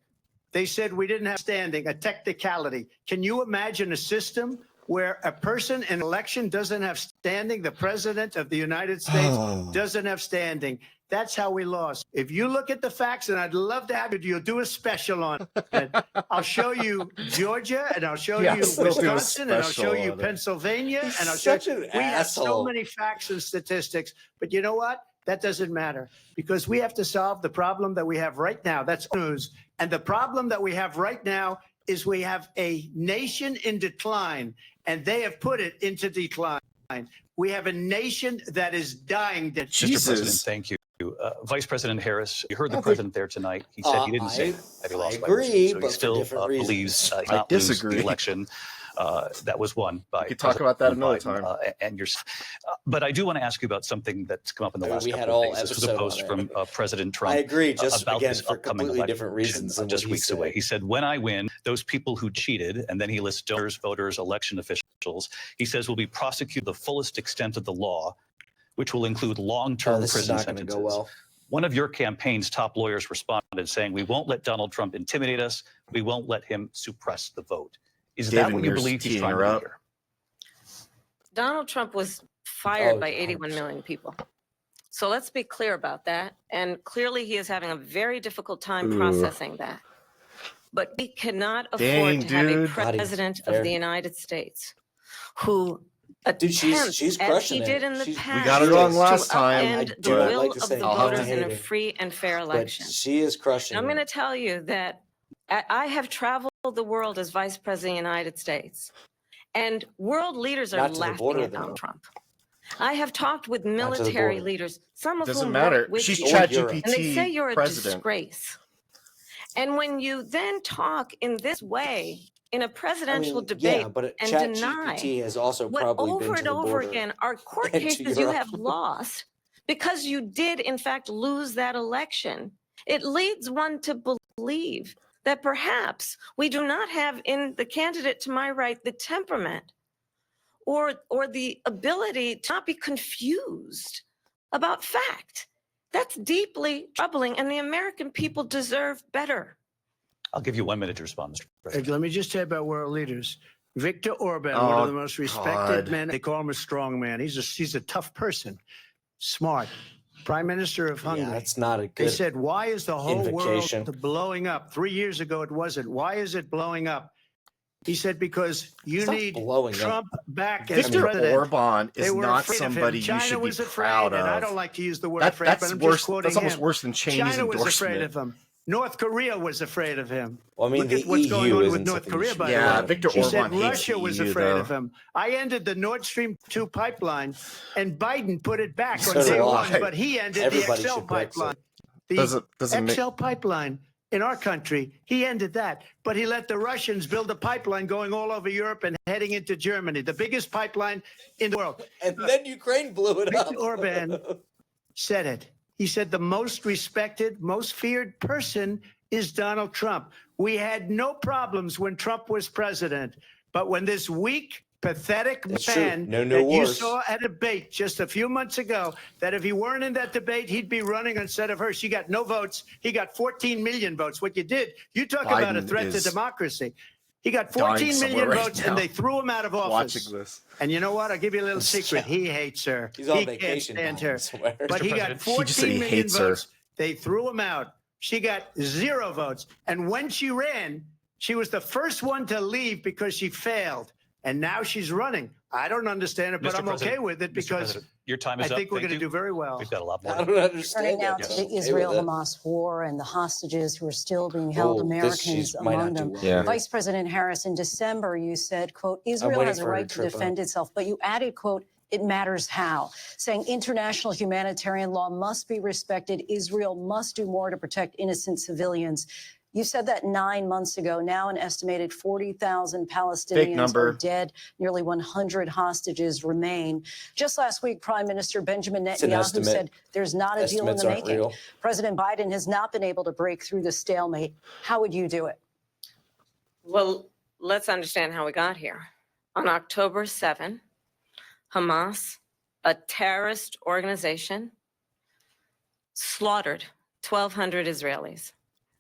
Speaker 8: They said we didn't have standing, a technicality. Can you imagine a system where a person in an election doesn't have standing? The president of the United States doesn't have standing. That's how we lost. If you look at the facts, and I'd love to have you, you'll do a special on it. I'll show you Georgia, and I'll show you
Speaker 1: Yes, they'll do a
Speaker 8: Wisconsin, and I'll show
Speaker 1: special
Speaker 8: you
Speaker 1: on it.
Speaker 8: Pennsylvania,
Speaker 9: He's
Speaker 8: and I'll show
Speaker 9: such
Speaker 8: you.
Speaker 9: an
Speaker 8: We have so
Speaker 9: asshole.
Speaker 8: many facts and statistics, but you know what? That doesn't matter because we have to solve the problem that we have right now. That's news. And the problem that we have right now is we have a nation in decline, and they have put it into decline. We have a nation that is dying.
Speaker 3: Mr. President,
Speaker 1: Jesus.
Speaker 3: thank you. Vice President Harris, you heard the
Speaker 1: I think-
Speaker 3: president there tonight. He said he didn't say that he lost by a whisker.
Speaker 9: agree,
Speaker 3: So
Speaker 9: but
Speaker 3: he
Speaker 9: for
Speaker 3: still
Speaker 9: different reasons.
Speaker 3: believes he
Speaker 1: I
Speaker 3: did not lose
Speaker 1: disagree.
Speaker 3: the election that was won by.
Speaker 1: We could talk about that
Speaker 3: President
Speaker 1: another
Speaker 3: Biden,
Speaker 1: time.
Speaker 3: And you're, but I do want to ask you about something that's come up in the
Speaker 9: I mean,
Speaker 3: last
Speaker 9: we
Speaker 3: couple
Speaker 9: had
Speaker 3: of
Speaker 9: all
Speaker 3: days. This was a
Speaker 9: episode
Speaker 3: post
Speaker 9: on
Speaker 3: from
Speaker 9: it.
Speaker 3: President Trump.
Speaker 9: I agree, just
Speaker 3: about
Speaker 9: again
Speaker 3: this
Speaker 9: for
Speaker 3: upcoming
Speaker 9: completely
Speaker 3: election,
Speaker 9: different reasons than
Speaker 3: just
Speaker 9: what he
Speaker 3: weeks
Speaker 9: said.
Speaker 3: away. He said, "When I win, those people who cheated," and then he lists donors, voters, election officials. He says will be prosecuted to the fullest extent of the law, which will include long-term
Speaker 9: This is
Speaker 3: prison
Speaker 9: not going to
Speaker 3: sentences.
Speaker 9: go well.
Speaker 3: One of your campaign's top lawyers responded saying, "We won't let Donald Trump intimidate us. We won't let him suppress the vote." Is
Speaker 1: David
Speaker 3: that what you
Speaker 1: Muir's
Speaker 3: believe he's
Speaker 1: teeing
Speaker 3: trying
Speaker 1: her
Speaker 3: to do
Speaker 1: up.
Speaker 3: here?
Speaker 7: Donald Trump was fired
Speaker 9: Oh,
Speaker 7: by 81 million people. So let's be clear about that. And clearly he is having a very difficult time
Speaker 1: Ooh.
Speaker 7: processing that. But we cannot afford
Speaker 1: Dang,
Speaker 7: to have a
Speaker 1: dude.
Speaker 7: president
Speaker 9: Fair.
Speaker 7: of the United States who
Speaker 9: Dude, she's
Speaker 7: attempts, as
Speaker 9: crushing
Speaker 7: he
Speaker 9: it.
Speaker 7: did in the
Speaker 9: She's-
Speaker 7: past,
Speaker 1: We got it wrong
Speaker 7: to
Speaker 1: last time,
Speaker 7: upend
Speaker 9: I
Speaker 7: the
Speaker 9: do not
Speaker 7: will
Speaker 9: like to
Speaker 7: of
Speaker 9: say
Speaker 7: the
Speaker 9: it.
Speaker 1: I'll have
Speaker 7: voters
Speaker 1: to
Speaker 7: in
Speaker 9: hate
Speaker 7: a
Speaker 9: her.
Speaker 7: free and fair
Speaker 9: But
Speaker 7: election.
Speaker 9: she is crushing
Speaker 7: I'm
Speaker 9: it.
Speaker 7: going to tell you that I have traveled the world as vice president of the United States, and world leaders are
Speaker 9: Not to the
Speaker 7: laughing
Speaker 9: border,
Speaker 7: at
Speaker 9: though.
Speaker 7: Donald Trump. I have talked with
Speaker 9: to the
Speaker 7: military
Speaker 9: border.
Speaker 7: leaders, some of
Speaker 1: Doesn't
Speaker 7: whom
Speaker 1: matter.
Speaker 7: work with
Speaker 1: She's
Speaker 7: you,
Speaker 1: ChatGPT
Speaker 7: and they say you're a
Speaker 1: president.
Speaker 7: disgrace. And when you then talk in this way in a presidential debate
Speaker 9: yeah, but
Speaker 7: and deny
Speaker 9: ChatGPT has also
Speaker 7: what
Speaker 9: probably
Speaker 7: over
Speaker 9: been to
Speaker 7: and
Speaker 9: the
Speaker 7: over
Speaker 9: border
Speaker 7: again are court
Speaker 9: and to
Speaker 7: cases you
Speaker 9: Europe.
Speaker 7: have lost because you did in fact lose that election, it leads one to believe that perhaps we do not have in the candidate to my right the temperament or the ability to not be confused about fact. That's deeply troubling, and the American people deserve better.
Speaker 3: I'll give you 1 minute to respond, Mr. President.
Speaker 8: Let me just say about world leaders. Viktor Orban, one
Speaker 1: Oh,
Speaker 8: of the most respected
Speaker 1: God.
Speaker 8: men. They call him a strong man. He's a tough person, smart. Prime Minister of Hungary.
Speaker 9: Yeah, that's not a
Speaker 8: They
Speaker 9: good.
Speaker 8: said, why is the whole
Speaker 9: invocation.
Speaker 8: world blowing up? 3 years ago, it wasn't. Why is it blowing up? He said, because you
Speaker 9: It's not
Speaker 8: need
Speaker 9: blowing up.
Speaker 8: Trump back as
Speaker 1: Victor
Speaker 8: president.
Speaker 1: Orban
Speaker 8: They
Speaker 1: is
Speaker 8: were
Speaker 1: not
Speaker 8: afraid of him.
Speaker 1: somebody you
Speaker 8: China
Speaker 1: should be
Speaker 8: was afraid,
Speaker 1: proud
Speaker 8: and I
Speaker 1: of.
Speaker 8: don't like to use the word afraid, but
Speaker 1: That's
Speaker 8: I'm
Speaker 1: worse.
Speaker 8: just quoting
Speaker 1: That's almost
Speaker 8: him.
Speaker 1: worse than Cheney's
Speaker 8: China was
Speaker 1: endorsement.
Speaker 8: afraid of him. North Korea was afraid of him.
Speaker 9: Well, I mean,
Speaker 8: Look
Speaker 9: the
Speaker 8: at what's going
Speaker 9: EU
Speaker 8: on
Speaker 9: isn't
Speaker 8: with North
Speaker 9: something you
Speaker 8: Korea,
Speaker 9: should
Speaker 8: by
Speaker 9: be
Speaker 8: the
Speaker 1: Yeah,
Speaker 8: way.
Speaker 1: Victor
Speaker 8: She said
Speaker 1: Orban hates
Speaker 8: Russia
Speaker 1: the
Speaker 8: was
Speaker 1: EU,
Speaker 8: afraid
Speaker 1: though.
Speaker 8: of him. I ended the Nord Stream 2 pipeline, and Biden put it back
Speaker 9: So
Speaker 8: on
Speaker 9: do
Speaker 8: day
Speaker 9: I.
Speaker 8: one, but he ended
Speaker 9: Everybody
Speaker 8: the XL
Speaker 9: should Brexit.
Speaker 8: pipeline.
Speaker 1: Doesn't make-
Speaker 8: XL pipeline in our country, he ended that. But he let the Russians build a pipeline going all over Europe and heading into Germany, the biggest pipeline in the world.
Speaker 9: And then Ukraine blew it up.
Speaker 8: Viktor Orban said it. He said the most respected, most feared person is Donald Trump. We had no problems when Trump was president, but when this weak, pathetic
Speaker 9: That's true.
Speaker 8: man
Speaker 9: No
Speaker 8: that you
Speaker 9: wars.
Speaker 8: saw at a debate just a few months ago, that if he weren't in that debate, he'd be running instead of her. She got no votes. He got 14 million votes. What you did, you talk about a
Speaker 1: Biden
Speaker 8: threat to
Speaker 1: is
Speaker 8: democracy. He got
Speaker 1: dying
Speaker 8: 14
Speaker 1: somewhere
Speaker 8: million
Speaker 1: right
Speaker 8: votes,
Speaker 1: now.
Speaker 8: and they threw him out of office.
Speaker 1: Watching this.
Speaker 8: And you know what? I'll give you a little secret. He hates her.
Speaker 9: He's on
Speaker 8: he can't
Speaker 9: vacation.
Speaker 8: stand
Speaker 9: now,
Speaker 8: her.
Speaker 9: I swear.
Speaker 8: But he got
Speaker 3: President,
Speaker 1: he just said he
Speaker 8: 14 million
Speaker 1: hates her.
Speaker 8: votes. They threw him out. She got 0 votes. And when she ran, she was the first one to leave because she failed. And now she's running. I don't understand it, but
Speaker 3: Mr.
Speaker 8: I'm okay
Speaker 3: President,
Speaker 8: with it
Speaker 3: Mr.
Speaker 8: because
Speaker 3: President, your time
Speaker 8: I
Speaker 3: is up.
Speaker 8: think we're
Speaker 3: Thank
Speaker 8: going to
Speaker 3: you.
Speaker 8: do very well.
Speaker 3: We've got a lot more.
Speaker 9: I
Speaker 3: to
Speaker 9: don't
Speaker 3: do.
Speaker 9: understand
Speaker 4: Turning now
Speaker 9: that.
Speaker 4: to
Speaker 9: but
Speaker 4: the
Speaker 9: okay with it.
Speaker 4: Israel-Hamas war and the hostages who are still being held,
Speaker 9: Oh, this
Speaker 4: Americans
Speaker 9: she's- might
Speaker 4: among
Speaker 9: not do
Speaker 4: them.
Speaker 9: well
Speaker 1: Yeah.
Speaker 9: here.
Speaker 4: Vice President Harris, in December, you said, quote, Israel
Speaker 9: waiting
Speaker 4: has a
Speaker 9: for her
Speaker 4: right
Speaker 9: to
Speaker 4: to
Speaker 9: trip
Speaker 4: defend
Speaker 9: up.
Speaker 4: itself, but you added, quote, it matters how, saying international humanitarian law must be respected. Israel must do more to protect innocent civilians. You said that 9 months ago. Now an estimated 40,000 Palestinians are dead. Nearly 100 hostages remain. Just last week, Prime Minister Benjamin Netanyahu said there's not a deal in the making. Real. President Biden has not been able to break through the stalemate. How would you do it?
Speaker 7: Well, let's understand how we got here. On October 7, Hamas, a terrorist organization, slaughtered 1,200 Israelis.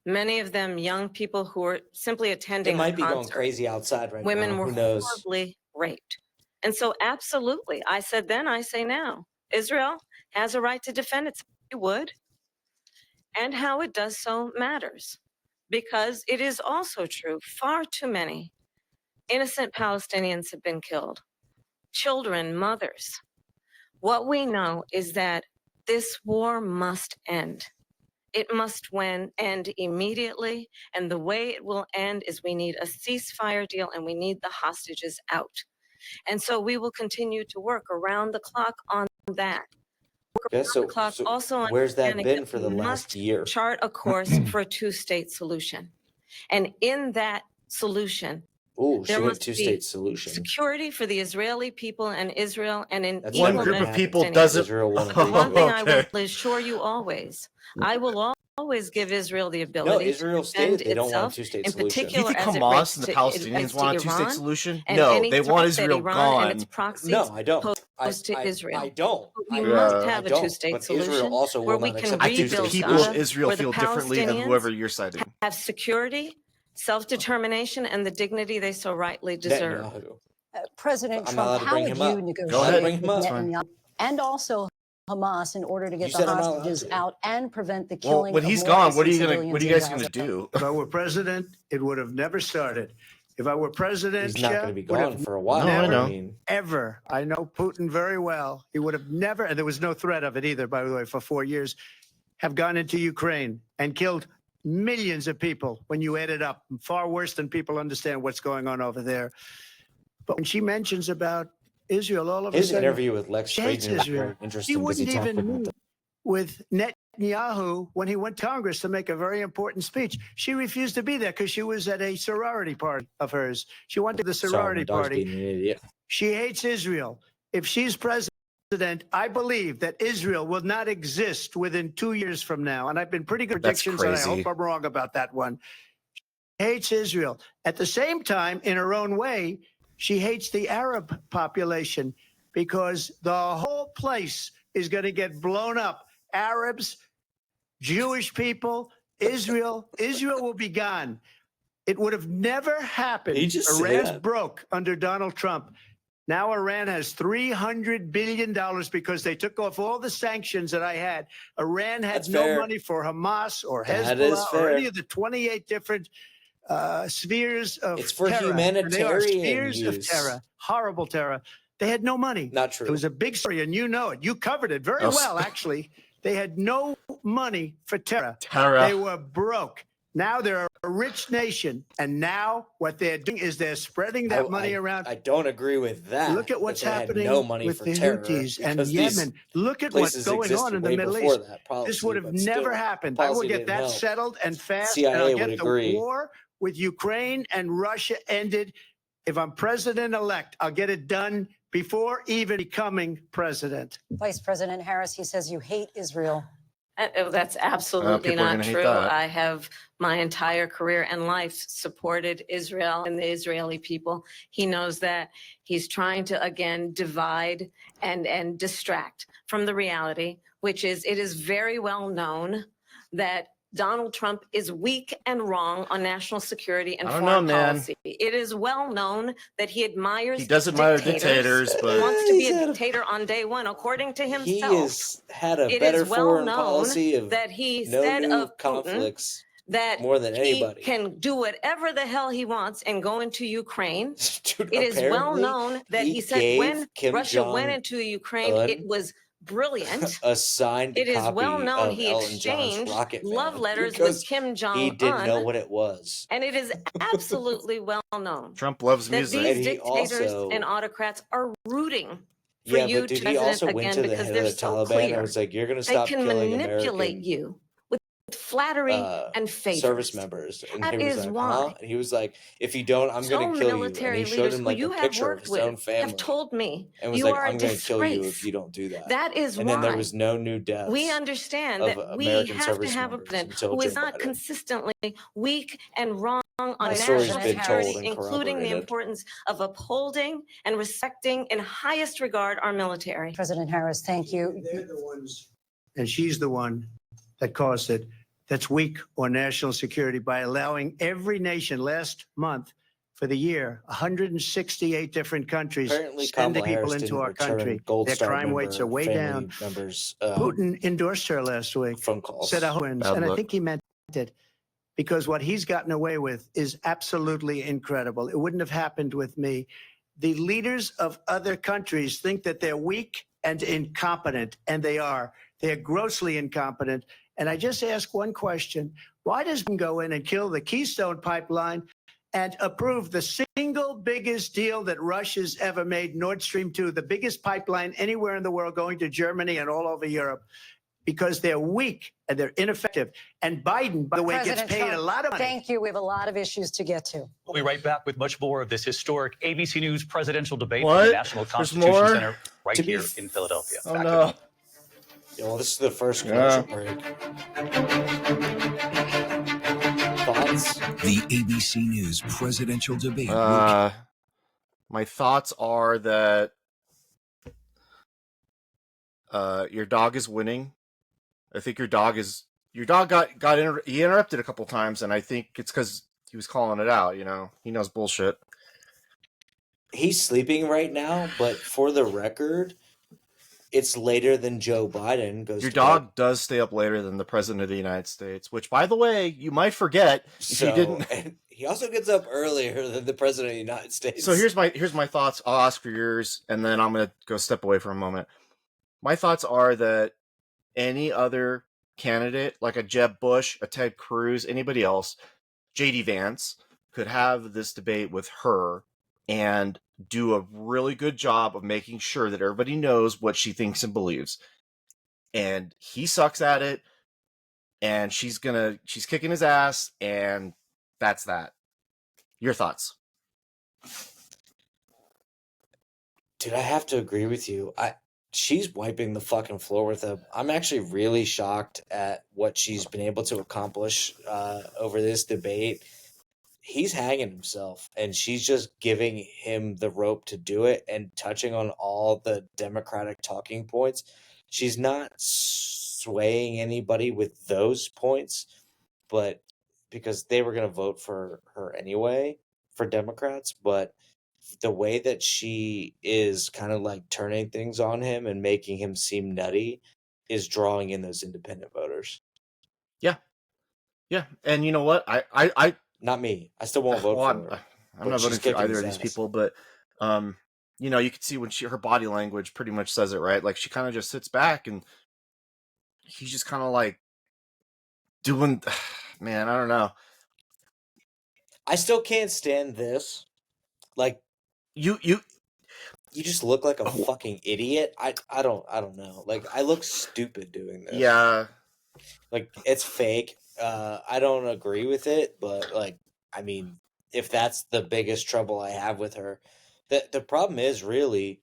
Speaker 7: Many of them young people who were simply attending
Speaker 9: It might be
Speaker 7: concert.
Speaker 9: going crazy outside right
Speaker 7: Women
Speaker 9: now.
Speaker 7: were
Speaker 9: Who knows?
Speaker 7: horribly raped. And so absolutely, I said then, I say now, Israel has a right to defend itself. It would. And how it does so matters. Because it is also true, far too many innocent Palestinians have been killed. Children, mothers. What we know is that this war must end. It must end immediately, and the way it will end is we need a ceasefire deal and we need the hostages out. And so we will continue to work around the clock on that.
Speaker 9: Yeah, so
Speaker 7: Also
Speaker 9: where's that
Speaker 7: understanding
Speaker 9: been
Speaker 7: that
Speaker 9: for the
Speaker 7: we
Speaker 9: last
Speaker 7: must
Speaker 9: year?
Speaker 7: chart a course for a two-state solution. And in that solution,
Speaker 9: Ooh,
Speaker 7: there
Speaker 9: she went
Speaker 7: must be
Speaker 9: two-state solution.
Speaker 7: security for the Israeli people and Israel, and an
Speaker 9: That's
Speaker 7: equal
Speaker 1: One group of
Speaker 7: measure
Speaker 1: people
Speaker 7: Palestinians.
Speaker 1: doesn't.
Speaker 9: Israel won't
Speaker 7: The
Speaker 9: agree
Speaker 7: one
Speaker 9: to
Speaker 7: thing
Speaker 9: it.
Speaker 7: I will assure you always, I will always give Israel the
Speaker 9: No,
Speaker 7: ability
Speaker 9: Israel
Speaker 7: to defend
Speaker 9: stated they don't want a
Speaker 7: itself,
Speaker 9: two-state
Speaker 7: in
Speaker 9: solution.
Speaker 1: Do you
Speaker 7: particular
Speaker 1: think
Speaker 7: as it
Speaker 1: Hamas
Speaker 7: relates
Speaker 1: and the
Speaker 7: to
Speaker 1: Palestinians want a two-state
Speaker 7: Iran
Speaker 1: solution?
Speaker 7: and
Speaker 1: No,
Speaker 7: any
Speaker 1: they
Speaker 7: threat
Speaker 1: want
Speaker 7: that
Speaker 1: Israel
Speaker 7: Iran and its
Speaker 1: gone.
Speaker 7: proxies
Speaker 9: No, I don't.
Speaker 7: pose to Israel.
Speaker 9: I don't.
Speaker 7: We
Speaker 9: I,
Speaker 7: must
Speaker 1: Yeah.
Speaker 7: have
Speaker 9: I
Speaker 7: a
Speaker 9: don't.
Speaker 7: two-state
Speaker 9: But
Speaker 7: solution
Speaker 9: Israel also
Speaker 7: where
Speaker 9: will
Speaker 7: we
Speaker 9: not
Speaker 7: can
Speaker 9: accept a
Speaker 1: I think the
Speaker 7: rebuild
Speaker 9: two-state
Speaker 1: people of
Speaker 7: Gaza,
Speaker 9: solution.
Speaker 1: Israel
Speaker 7: where the
Speaker 1: feel differently than
Speaker 7: Palestinians
Speaker 1: whoever you're citing.
Speaker 7: have security, self-determination, and the dignity they so rightly deserve.
Speaker 9: Netanyahu.
Speaker 4: President
Speaker 9: I'm not
Speaker 4: Trump,
Speaker 9: allowed to
Speaker 4: how
Speaker 9: bring
Speaker 4: would
Speaker 9: him
Speaker 4: you
Speaker 9: up. Go
Speaker 4: negotiate
Speaker 1: ahead.
Speaker 9: bring him
Speaker 4: with
Speaker 9: up.
Speaker 1: That's fine.
Speaker 4: Netanyahu and also Hamas in order to
Speaker 9: You
Speaker 4: get the
Speaker 9: said I'm not allowed
Speaker 4: hostages
Speaker 9: to.
Speaker 4: out and prevent the
Speaker 1: Well,
Speaker 4: killing
Speaker 1: when
Speaker 4: of
Speaker 1: he's
Speaker 4: more
Speaker 1: gone, what are
Speaker 4: innocent
Speaker 1: you guys
Speaker 4: civilians
Speaker 1: gonna
Speaker 4: in Gaza?
Speaker 1: do?
Speaker 8: If I were president, it would have never started. If I were president,
Speaker 9: He's not going to be
Speaker 8: would have
Speaker 9: gone for a while.
Speaker 1: No, I know.
Speaker 9: I mean,
Speaker 8: ever. I know Putin very well. He would have never, and there was no threat of it either, by the way, for 4 years, have gone into Ukraine and killed millions of people when you add it up. Far worse than people understand what's going on over there. But when she mentions about Israel, all of a
Speaker 9: his
Speaker 8: sudden,
Speaker 9: interview with Lex
Speaker 8: she hates
Speaker 9: Friedman was
Speaker 8: Israel.
Speaker 9: very
Speaker 8: She
Speaker 9: interesting because
Speaker 8: wouldn't
Speaker 9: he talked
Speaker 8: even
Speaker 9: about
Speaker 8: meet with Netanyahu when he went to Congress to make a very important speech. She refused to be there because she was at a sorority party of hers. She went to the
Speaker 9: Sorry,
Speaker 8: sorority
Speaker 9: my dog's
Speaker 8: party.
Speaker 9: being an idiot.
Speaker 8: She hates Israel. If she's president, I believe that Israel will not exist within 2 years from now. And I've been pretty good
Speaker 1: That's
Speaker 8: predictions, and I
Speaker 1: crazy.
Speaker 8: hope I'm wrong about that one. She hates Israel. At the same time, in her own way, she hates the Arab population because the whole place is going to get blown up. Arabs, Jewish people, Israel will be gone. It would have never happened.
Speaker 9: He just said
Speaker 8: Iran's
Speaker 9: that.
Speaker 8: broke under Donald Trump. Now Iran has $300 billion because they took off all the sanctions that I had. Iran had
Speaker 9: That's
Speaker 8: no
Speaker 9: fair.
Speaker 8: money for Hamas or
Speaker 9: That is
Speaker 8: Hezbollah or
Speaker 9: fair.
Speaker 8: any of the 28 different spheres of
Speaker 9: It's for
Speaker 8: terror. And they are
Speaker 9: humanitarian
Speaker 8: spheres of
Speaker 9: use.
Speaker 8: terror, horrible terror. They had no money.
Speaker 9: Not true.
Speaker 8: It was a big story, and you know it. You covered it very
Speaker 1: Oh,
Speaker 8: well, actually. They had no money for terror.
Speaker 1: Tara.
Speaker 8: They were broke. Now they're a rich nation, and now what they're doing is they're spreading that money around.
Speaker 9: I don't agree with that.
Speaker 8: Look at what's
Speaker 9: that they had
Speaker 8: happening
Speaker 9: no money
Speaker 8: with
Speaker 9: for
Speaker 8: the
Speaker 9: terror
Speaker 8: Houthis and
Speaker 9: because these
Speaker 8: Yemen. Look at what's
Speaker 9: places
Speaker 8: going on in the
Speaker 9: existed way
Speaker 8: Middle
Speaker 9: before
Speaker 8: East.
Speaker 9: that policy,
Speaker 8: This would have
Speaker 9: but
Speaker 8: never
Speaker 9: still,
Speaker 8: happened. I will
Speaker 9: policy
Speaker 8: get
Speaker 9: didn't
Speaker 8: that
Speaker 9: help.
Speaker 8: settled and fast,
Speaker 9: CIA
Speaker 8: and I'll
Speaker 9: would
Speaker 8: get the
Speaker 9: agree.
Speaker 8: war with Ukraine and Russia ended. If I'm president-elect, I'll get it done before even becoming president.
Speaker 4: Vice President Harris, he says you hate Israel.
Speaker 7: That's absolutely
Speaker 1: people are
Speaker 7: not
Speaker 1: gonna hate
Speaker 7: true.
Speaker 1: that.
Speaker 7: I have my entire career and life supported Israel and the Israeli people. He knows that. He's trying to, again, divide and distract from the reality, which is it is very well known that Donald Trump is weak and wrong on national security and
Speaker 1: I don't know,
Speaker 7: foreign
Speaker 1: man.
Speaker 7: policy. It is well known that he admires
Speaker 1: He does admire
Speaker 7: dictators.
Speaker 1: dictators,
Speaker 7: He
Speaker 1: but
Speaker 7: wants to be
Speaker 9: He's
Speaker 7: a
Speaker 9: had a-
Speaker 7: dictator on day one, according to
Speaker 9: He
Speaker 7: himself.
Speaker 9: has had a
Speaker 7: It
Speaker 9: better
Speaker 7: is well
Speaker 9: foreign
Speaker 7: known
Speaker 9: policy of
Speaker 7: that he
Speaker 9: no
Speaker 7: said
Speaker 9: new
Speaker 7: of Putin
Speaker 9: conflicts
Speaker 7: that
Speaker 9: more than
Speaker 7: he
Speaker 9: anybody.
Speaker 7: can do whatever the hell he wants and go into Ukraine.
Speaker 9: Dude,
Speaker 7: It is well
Speaker 9: apparently,
Speaker 7: known that he said
Speaker 9: gave
Speaker 7: when
Speaker 9: Kim
Speaker 7: Russia went
Speaker 9: Jong-un
Speaker 7: into Ukraine, it was brilliant.
Speaker 9: a signed
Speaker 7: It is
Speaker 9: copy
Speaker 7: well known
Speaker 9: of
Speaker 7: he
Speaker 9: Elton John's
Speaker 7: exchanged
Speaker 9: Rocket
Speaker 7: love
Speaker 9: Man
Speaker 7: letters
Speaker 9: because
Speaker 7: with Kim Jong-un.
Speaker 9: he didn't know what it was.
Speaker 7: And it is absolutely well known
Speaker 1: Trump loves
Speaker 7: that
Speaker 1: music.
Speaker 7: these
Speaker 9: And he
Speaker 7: dictators
Speaker 9: also-
Speaker 7: and autocrats are rooting for
Speaker 9: Yeah,
Speaker 7: you
Speaker 9: but dude,
Speaker 7: to
Speaker 9: he
Speaker 7: president
Speaker 9: also went
Speaker 7: again
Speaker 9: to the
Speaker 7: because
Speaker 9: head of
Speaker 7: they're
Speaker 9: the
Speaker 7: so
Speaker 9: Taliban
Speaker 7: clear.
Speaker 9: and was like, "You're going to
Speaker 7: They
Speaker 9: stop
Speaker 7: can
Speaker 9: killing
Speaker 7: manipulate
Speaker 9: American
Speaker 7: you with flattery and
Speaker 9: service
Speaker 7: favors.
Speaker 9: members." And
Speaker 7: That
Speaker 9: he was
Speaker 7: is
Speaker 9: like,
Speaker 7: why
Speaker 9: "Huh?" And he was like, "If you don't, I'm going
Speaker 7: so
Speaker 9: to kill you." And
Speaker 7: military
Speaker 9: he showed
Speaker 7: leaders
Speaker 9: him
Speaker 7: who
Speaker 9: like a
Speaker 7: you have
Speaker 9: picture of
Speaker 7: worked
Speaker 9: his own
Speaker 7: with
Speaker 9: family
Speaker 7: have told me
Speaker 9: and was
Speaker 7: you
Speaker 9: like,
Speaker 7: are a
Speaker 9: "I'm going to kill you if
Speaker 7: disgrace.
Speaker 9: you don't do that."
Speaker 7: That is
Speaker 9: And then there
Speaker 7: why
Speaker 9: was no new
Speaker 7: we
Speaker 9: deaths
Speaker 7: understand
Speaker 9: of
Speaker 7: that we
Speaker 9: American
Speaker 7: have to
Speaker 9: service
Speaker 7: have a
Speaker 9: members
Speaker 7: president
Speaker 9: until
Speaker 7: who
Speaker 9: Joe
Speaker 7: is not
Speaker 9: Biden.
Speaker 7: consistently weak and wrong on
Speaker 4: My
Speaker 9: That story's
Speaker 7: national
Speaker 9: been
Speaker 7: security,
Speaker 9: told and
Speaker 7: including the
Speaker 9: corroborated.
Speaker 7: importance of upholding and respecting in highest regard our military.
Speaker 4: President Harris, thank you.
Speaker 8: They're the ones, and she's the one that caused it, that's weak on national security by allowing every nation last month for the year, 168 different countries
Speaker 9: Apparently,
Speaker 8: sending
Speaker 9: Kamala
Speaker 8: people
Speaker 9: Harris
Speaker 8: into
Speaker 9: didn't
Speaker 8: our
Speaker 9: return
Speaker 8: country.
Speaker 9: Gold
Speaker 8: Their
Speaker 9: Star
Speaker 8: crime rates are
Speaker 9: member
Speaker 8: way
Speaker 9: family
Speaker 8: down.
Speaker 9: members'
Speaker 8: Putin endorsed her last week,
Speaker 9: phone calls.
Speaker 8: said our wins,
Speaker 1: Bad
Speaker 8: and I
Speaker 1: luck.
Speaker 8: think he meant it because what he's gotten away with is absolutely incredible. It wouldn't have happened with me. The leaders of other countries think that they're weak and incompetent, and they are. They're grossly incompetent. And I just ask one question. Why does Biden go in and kill the Keystone Pipeline and approve the single biggest deal that Russia's ever made, Nord Stream 2, the biggest pipeline anywhere in the world going to Germany and all over Europe? Because they're weak and they're ineffective. And Biden, by the way,
Speaker 4: President
Speaker 8: gets paid
Speaker 4: Trump,
Speaker 8: a lot of money.
Speaker 4: Thank you. We have a lot of issues to get to.
Speaker 3: We'll be right back with much more of this historic ABC News presidential debate
Speaker 1: What?
Speaker 3: from the National
Speaker 1: There's
Speaker 3: Constitution
Speaker 1: more?
Speaker 3: Center right
Speaker 9: To be
Speaker 3: here in Philadelphia.
Speaker 1: Oh
Speaker 3: Back in a
Speaker 1: no.
Speaker 3: moment.
Speaker 9: Yeah, well, this is the first
Speaker 1: Yeah.
Speaker 9: commercial break. Thoughts?
Speaker 5: The ABC News presidential debate will
Speaker 1: My thoughts are that your dog is winning. I think your dog he interrupted a couple times, and I think it's because he was calling it out. You know, he knows bullshit.
Speaker 9: He's sleeping right now, but for the record, it's later than Joe Biden goes
Speaker 1: Your
Speaker 9: to
Speaker 1: dog
Speaker 9: bed.
Speaker 1: does stay up later than the president of the United States, which, by the way, you might forget if you didn't.
Speaker 9: And he also gets up earlier than the president of the United States.
Speaker 1: So here's my thoughts. I'll ask for yours, and then I'm gonna go step away for a moment. My thoughts are that any other candidate, like a Jeb Bush, a Ted Cruz, anybody else, JD Vance, could have this debate with her and do a really good job of making sure that everybody knows what she thinks and believes. And he sucks at it, and she's kicking his ass, and that's that. Your thoughts?
Speaker 9: Dude, I have to agree with you. She's wiping the fucking floor with him. I'm actually really shocked at what she's been able to accomplish over this debate. He's hanging himself, and she's just giving him the rope to do it and touching on all the Democratic talking points. She's not swaying anybody with those points, but because they were going to vote for her anyway, for Democrats, but the way that she is kind of like turning things on him and making him seem nutty is drawing in those independent voters.
Speaker 1: Yeah, and you know what? I
Speaker 9: Not me. I still won't vote
Speaker 1: well,
Speaker 9: for her.
Speaker 1: I'm
Speaker 9: but
Speaker 1: not
Speaker 9: she's
Speaker 1: voting for
Speaker 9: kicking
Speaker 1: either
Speaker 9: his
Speaker 1: of these
Speaker 9: ass.
Speaker 1: people, but you know, you can see when her body language pretty much says it, right? Like she kind of just sits back, and he's just kind of like doing. Man, I don't know.
Speaker 9: I still can't stand this. Like
Speaker 1: You
Speaker 9: you just look like a fucking idiot. I don't know. Like I look stupid doing this.
Speaker 1: yeah.
Speaker 9: Like it's fake. I don't agree with it, but like I mean, if that's the biggest trouble I have with her, the problem is really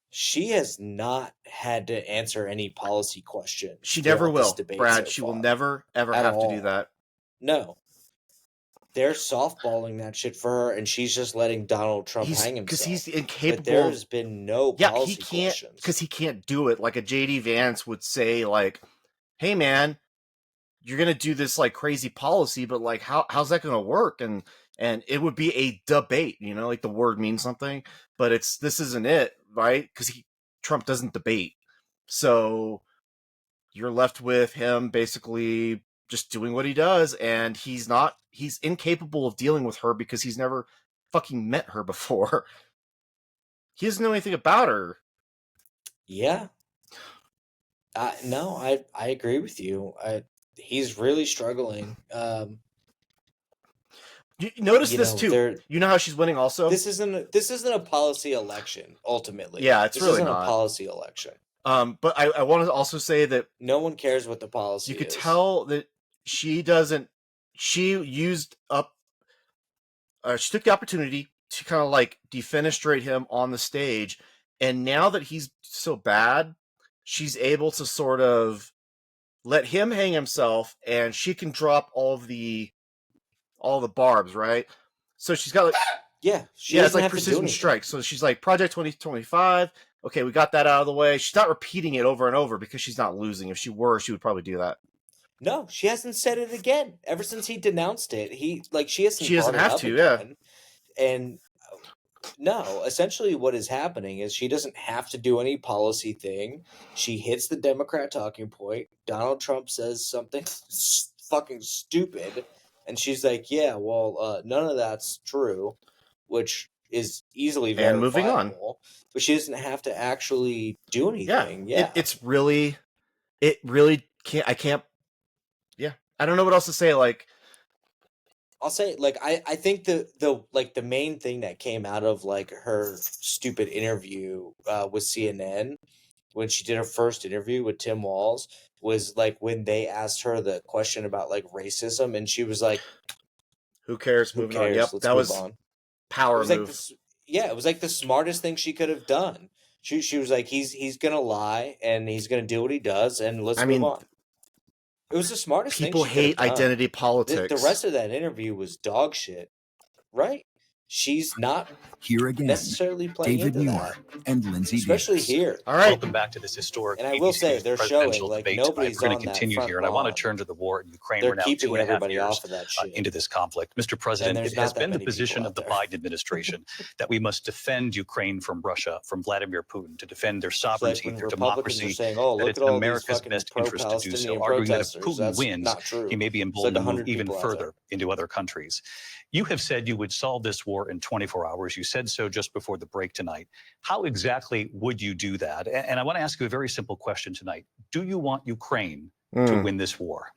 Speaker 9: she has not had to answer any policy questions.
Speaker 1: She never
Speaker 9: throughout this
Speaker 1: will,
Speaker 9: debate
Speaker 1: Brad.
Speaker 9: so
Speaker 1: She will
Speaker 9: far.
Speaker 1: never ever
Speaker 9: At
Speaker 1: have to do
Speaker 9: all.
Speaker 1: that.
Speaker 9: No. They're softballing that shit for her, and she's just letting Donald Trump hang himself.
Speaker 1: Because he's
Speaker 9: But
Speaker 1: incapable.
Speaker 9: there's been no policy
Speaker 1: he can't,
Speaker 9: questions.
Speaker 1: because he can't do it. Like a JD Vance would say, like, "Hey, man, you're gonna do this like crazy policy, but like, how's that gonna work?" And it would be a debate, you know, like the word means something, but this isn't it, right? Because Trump doesn't debate, so you're left with him basically just doing what he does, and he's incapable of dealing with her because he's never fucking met her before. He doesn't know anything about her.
Speaker 9: Yeah. No, I agree with you. He's really struggling.
Speaker 1: You notice
Speaker 9: You
Speaker 1: this
Speaker 9: know,
Speaker 1: too.
Speaker 9: they're-
Speaker 1: You know how she's winning also?
Speaker 9: This isn't a policy election. Ultimately,
Speaker 1: Yeah, it's
Speaker 9: this
Speaker 1: really
Speaker 9: isn't
Speaker 1: not.
Speaker 9: a policy election.
Speaker 1: But I want to also say that
Speaker 9: No one cares what the policy
Speaker 1: you could
Speaker 9: is.
Speaker 1: tell that she doesn't. She used up. She took the opportunity to kind of like defenestrate him on the stage, and now that he's so bad, she's able to sort of let him hang himself, and she can drop all the barbs, right? So she's got like
Speaker 9: She
Speaker 1: it's
Speaker 9: doesn't
Speaker 1: like
Speaker 9: have to do
Speaker 1: precision
Speaker 9: anything.
Speaker 1: strike. So she's like Project 2025. Okay, we got that out of the way. She's not repeating it over and over because she's not losing. If she were, she would probably do that.
Speaker 9: No, she hasn't said it again ever since he denounced it. She hasn't.
Speaker 1: She doesn't
Speaker 9: brought it
Speaker 1: have
Speaker 9: up
Speaker 1: to,
Speaker 9: again. And no, essentially what is happening is she doesn't have to do any policy thing. She hits the Democrat talking point. Donald Trump says something fucking stupid, and she's like, "Yeah, well, none of that's true," which is easily verifiable.
Speaker 1: And moving on.
Speaker 9: But she doesn't have to actually do anything. Yeah.
Speaker 1: It really can't. I can't. Yeah, I don't know what else to say. Like,
Speaker 9: I'll say, like, I think the main thing that came out of like her stupid interview with CNN when she did her first interview with Tim Walz was like when they asked her the question about like racism, and she was like,
Speaker 1: who cares?
Speaker 9: "Who
Speaker 1: Moving
Speaker 9: cares?
Speaker 1: on. Yep,
Speaker 9: Let's
Speaker 1: that
Speaker 9: move
Speaker 1: was
Speaker 9: on."
Speaker 1: power
Speaker 9: It was
Speaker 1: move.
Speaker 9: like this, it was like the smartest thing she could have done. She was like, he's gonna lie and he's gonna do what he does, and let's move on. It was the smartest thing.
Speaker 1: People hate identity politics.
Speaker 9: The rest of that interview was dog shit, right? She's not
Speaker 5: Here again,
Speaker 9: necessarily playing
Speaker 5: David
Speaker 9: into
Speaker 5: Muir
Speaker 9: that,
Speaker 5: and Lindsay
Speaker 9: especially
Speaker 5: Davis.
Speaker 9: here.
Speaker 1: All right.
Speaker 3: Welcome back to this historic.
Speaker 9: And I will
Speaker 3: BBC
Speaker 9: say
Speaker 3: News
Speaker 9: they're
Speaker 3: presidential
Speaker 9: showing like
Speaker 3: debate tonight.
Speaker 9: nobody's
Speaker 3: We're going
Speaker 9: on
Speaker 3: to
Speaker 9: that
Speaker 3: continue
Speaker 9: front
Speaker 3: here, and I want to
Speaker 9: lawn.
Speaker 3: turn to the war in Ukraine.
Speaker 9: They're
Speaker 3: We're now
Speaker 9: keeping
Speaker 3: 2.5
Speaker 9: everybody
Speaker 3: years
Speaker 9: off of that shit.
Speaker 3: into this conflict. Mr.
Speaker 9: And
Speaker 3: President,
Speaker 9: there's
Speaker 3: it
Speaker 9: not
Speaker 3: has
Speaker 9: that
Speaker 3: been the
Speaker 9: many people
Speaker 3: position
Speaker 9: out
Speaker 3: of the
Speaker 9: there.
Speaker 3: Biden administration that we must defend Ukraine from Russia, from Vladimir Putin, to defend their
Speaker 9: It's like
Speaker 3: sovereignty,
Speaker 9: when
Speaker 3: their
Speaker 9: Republicans are
Speaker 3: democracy,
Speaker 9: saying, "Oh,
Speaker 3: that
Speaker 9: look
Speaker 3: it's
Speaker 9: at
Speaker 3: in
Speaker 9: all these
Speaker 3: America's
Speaker 9: fucking
Speaker 3: best interest to do so,
Speaker 9: pro-Palestinian
Speaker 3: arguing that if
Speaker 9: protesters."
Speaker 3: Putin
Speaker 9: That's
Speaker 3: wins,
Speaker 9: not true.
Speaker 3: he may be
Speaker 9: It's
Speaker 3: emboldened
Speaker 9: like
Speaker 3: to move
Speaker 9: 100
Speaker 3: even
Speaker 9: people out there.
Speaker 3: further into other countries. You have said you would solve this war in 24 hours. You said so just before the break tonight. How exactly would you do that? And I want to ask you a very simple question tonight. Do you want Ukraine to win this war?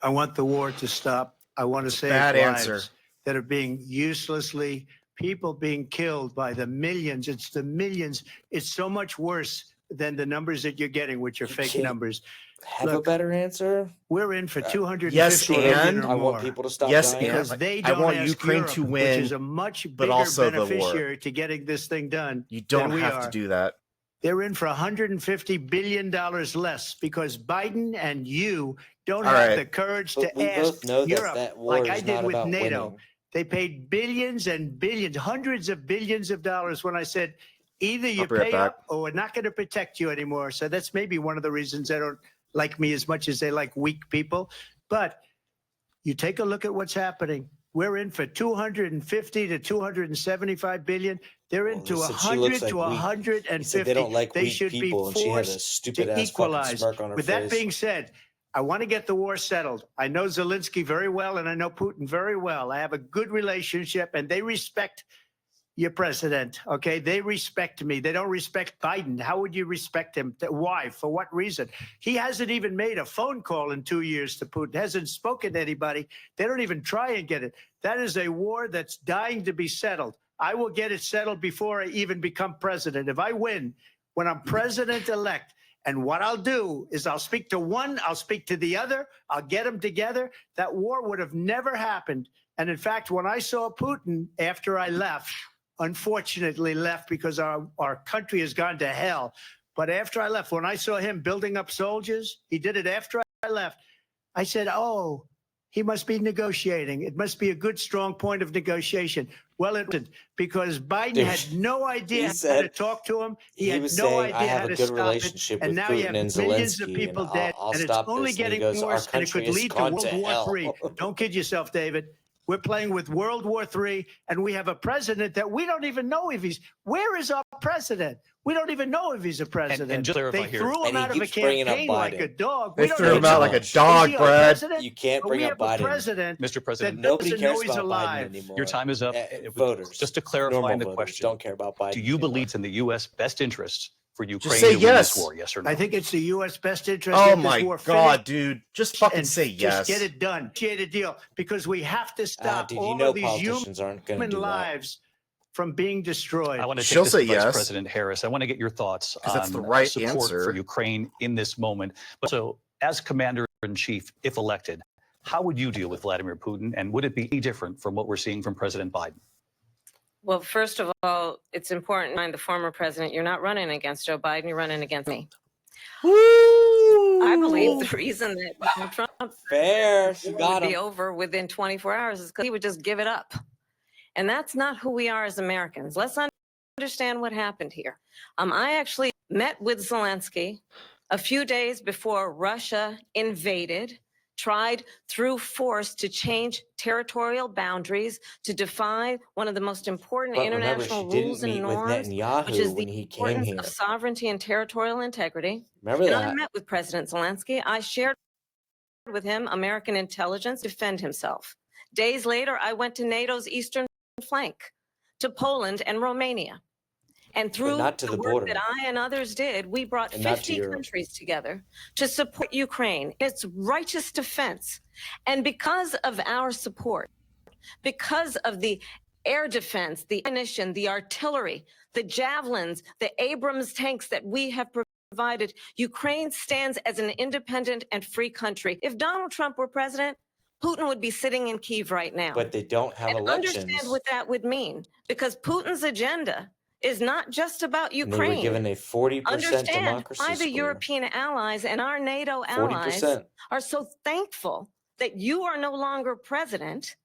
Speaker 8: I want the war to stop. I want to save
Speaker 1: bad
Speaker 8: lives
Speaker 1: answer.
Speaker 8: that are being uselessly, people being killed by the millions. It's the millions. It's so much worse than the numbers that you're getting, which are
Speaker 9: You
Speaker 8: fake
Speaker 9: can't
Speaker 8: numbers.
Speaker 9: Have a better answer?
Speaker 8: We're in for 250
Speaker 1: yes,
Speaker 8: million
Speaker 1: and
Speaker 8: or
Speaker 9: I
Speaker 8: more.
Speaker 9: want people to stop
Speaker 1: Yes,
Speaker 9: dying.
Speaker 8: because
Speaker 1: and
Speaker 8: they
Speaker 1: I
Speaker 8: don't
Speaker 1: want
Speaker 8: ask
Speaker 1: Ukraine
Speaker 8: Europe,
Speaker 1: to
Speaker 8: which
Speaker 1: win,
Speaker 8: is a much
Speaker 1: but
Speaker 8: bigger
Speaker 1: also the war.
Speaker 8: beneficiary to getting this thing done.
Speaker 1: You don't
Speaker 8: than we
Speaker 1: have
Speaker 8: are.
Speaker 1: to do that.
Speaker 8: They're in for $150 billion less because Biden and you don't
Speaker 1: All
Speaker 8: have
Speaker 1: right.
Speaker 8: the courage
Speaker 9: But
Speaker 8: to
Speaker 9: we
Speaker 8: ask
Speaker 9: both know
Speaker 8: Europe,
Speaker 9: that war
Speaker 8: like
Speaker 9: is
Speaker 8: I did
Speaker 9: not
Speaker 8: with
Speaker 9: about
Speaker 8: NATO.
Speaker 9: winning.
Speaker 8: They paid billions and billions, hundreds of billions of dollars when I said, either you
Speaker 1: I'll be right
Speaker 8: pay
Speaker 1: back.
Speaker 8: up or we're not going to protect you anymore. So that's maybe one of the reasons they don't like me as much as they like weak people. But you take a look at what's happening. We're in for 250 to 275 billion. They're
Speaker 9: Well,
Speaker 8: into
Speaker 9: they said she looks
Speaker 8: 100 to
Speaker 9: like weak.
Speaker 8: 150.
Speaker 9: He said they don't like
Speaker 8: They
Speaker 9: weak
Speaker 8: should
Speaker 9: people,
Speaker 8: be
Speaker 9: and she had a
Speaker 8: forced
Speaker 9: stupid
Speaker 8: to
Speaker 9: ass fucking
Speaker 8: equalize.
Speaker 9: smirk on her
Speaker 8: With
Speaker 9: face.
Speaker 8: that being said, I want to get the war settled. I know Zelensky very well, and I know Putin very well. I have a good relationship, and they respect your president, okay? They respect me. They don't respect Biden. How would you respect him? Why? For what reason? He hasn't even made a phone call in 2 years to Putin, hasn't spoken to anybody. They don't even try and get it. That is a war that's dying to be settled. I will get it settled before I even become president. If I win, when I'm president-elect, and what I'll do is I'll speak to one, I'll speak to the other, I'll get them together. That war would have never happened. And in fact, when I saw Putin after I left, unfortunately left because our country has gone to hell. But after I left, when I saw him building up soldiers, he did it after I left. I said, oh, he must be negotiating. It must be a good, strong point of negotiation. Well, it didn't, because Biden had no idea how to talk to him. He had
Speaker 9: was
Speaker 8: no
Speaker 9: saying,
Speaker 8: idea
Speaker 9: I
Speaker 8: how
Speaker 9: have a
Speaker 8: to
Speaker 9: good
Speaker 8: stop
Speaker 9: relationship
Speaker 8: it. And
Speaker 9: with
Speaker 8: now you
Speaker 9: Putin
Speaker 8: have
Speaker 9: and
Speaker 8: millions of
Speaker 9: Zelensky,
Speaker 8: people
Speaker 9: and
Speaker 8: dead,
Speaker 9: I'll
Speaker 8: and it's
Speaker 9: stop
Speaker 8: only
Speaker 9: this. And he
Speaker 8: getting
Speaker 9: goes, our
Speaker 8: worse, and it could
Speaker 9: country has
Speaker 8: lead to
Speaker 9: gone
Speaker 8: World
Speaker 9: to
Speaker 8: War
Speaker 9: hell.
Speaker 8: III. Don't kid yourself, David. We're playing with World War III, and we have a president that we don't even know if he's. Where is our president? We don't even know if he's a president.
Speaker 3: And just clarify
Speaker 8: they
Speaker 3: here,
Speaker 8: threw him
Speaker 9: and he
Speaker 8: out of a
Speaker 9: keeps bringing up
Speaker 8: campaign like
Speaker 9: Biden.
Speaker 8: a dog.
Speaker 1: They
Speaker 8: We don't
Speaker 1: threw him
Speaker 8: even
Speaker 1: out
Speaker 8: know.
Speaker 1: like a
Speaker 8: Is
Speaker 1: dog,
Speaker 8: he our
Speaker 1: Brad.
Speaker 8: president?
Speaker 9: You can't
Speaker 8: But
Speaker 9: bring
Speaker 8: we
Speaker 9: up
Speaker 8: have a
Speaker 9: Biden.
Speaker 8: president
Speaker 3: Mr.
Speaker 8: that
Speaker 3: President,
Speaker 9: Nobody
Speaker 8: doesn't know
Speaker 9: cares
Speaker 8: he's
Speaker 9: about
Speaker 8: alive.
Speaker 9: Biden anymore.
Speaker 3: your time is up.
Speaker 9: Voters.
Speaker 3: Just to clarify
Speaker 9: Normal
Speaker 3: the
Speaker 9: voters
Speaker 3: question,
Speaker 9: don't care about Biden
Speaker 3: do you
Speaker 9: anymore.
Speaker 3: believe it's in the U.S. best interest for Ukraine
Speaker 1: Just say
Speaker 3: to win
Speaker 1: yes.
Speaker 3: this war? Yes or no?
Speaker 8: I think it's the U.S. best interest.
Speaker 1: Oh
Speaker 8: in this
Speaker 1: my
Speaker 8: war
Speaker 1: God,
Speaker 8: finished
Speaker 1: dude! Just fucking
Speaker 8: and
Speaker 1: say yes.
Speaker 8: Just get it done. Negotiate a deal because we have to stop
Speaker 9: Dude,
Speaker 8: all
Speaker 9: you know
Speaker 8: of these
Speaker 9: politicians aren't going to
Speaker 8: human
Speaker 9: do that.
Speaker 8: lives from being destroyed.
Speaker 3: I want to
Speaker 1: She'll
Speaker 3: take this
Speaker 1: say
Speaker 3: to Vice
Speaker 1: yes.
Speaker 3: President Harris. I want to get your thoughts on
Speaker 1: that's the right
Speaker 3: support
Speaker 1: answer.
Speaker 3: for Ukraine in this moment. But so, as Commander-in-Chief, if elected, how would you deal with Vladimir Putin, and would it be any different from what we're seeing from President Biden?
Speaker 7: Well, first of all, it's important to remind the former president, you're not running against Joe Biden, you're running against me.
Speaker 1: Woo!
Speaker 7: I believe the reason that Donald Trump
Speaker 9: Fair, she
Speaker 7: would
Speaker 9: got
Speaker 7: be
Speaker 9: him.
Speaker 7: over within 24 hours is because he would just give it up. And that's not who we are as Americans. Let's understand what happened here. I actually met with Zelensky a few days before Russia invaded, tried through force to change territorial boundaries, to defy one of the most important
Speaker 9: But remember,
Speaker 7: international
Speaker 9: she
Speaker 7: rules
Speaker 9: didn't
Speaker 7: and
Speaker 9: meet with
Speaker 7: norms,
Speaker 9: Netanyahu
Speaker 7: which is
Speaker 9: when
Speaker 7: the
Speaker 9: he came
Speaker 7: importance
Speaker 9: here.
Speaker 7: of sovereignty and territorial integrity.
Speaker 9: Remember
Speaker 7: And
Speaker 9: that.
Speaker 7: I met with President Zelensky. I shared with him American intelligence to defend himself. Days later, I went to NATO's eastern flank, to Poland and Romania. And through
Speaker 9: not to
Speaker 7: the
Speaker 9: the
Speaker 7: work
Speaker 9: border.
Speaker 7: that I and others did, we brought
Speaker 9: And not to
Speaker 7: 50
Speaker 9: Europe.
Speaker 7: countries together to support Ukraine, its righteous defense. And because of our support, because of the air defense, the ammunition, the artillery, the javelins, the Abrams tanks that we have provided, Ukraine stands as an independent and free country. If Donald Trump were president, Putin would be sitting in Kyiv right now.
Speaker 9: But they don't have
Speaker 7: And
Speaker 9: elections.
Speaker 7: understand what that would mean, because Putin's agenda is not just about
Speaker 9: And
Speaker 7: Ukraine.
Speaker 9: they were given a 40%
Speaker 7: Understand
Speaker 9: democracy
Speaker 7: why the
Speaker 9: score.
Speaker 7: European allies and our NATO allies
Speaker 9: 40%.
Speaker 7: are so thankful that you are no longer president,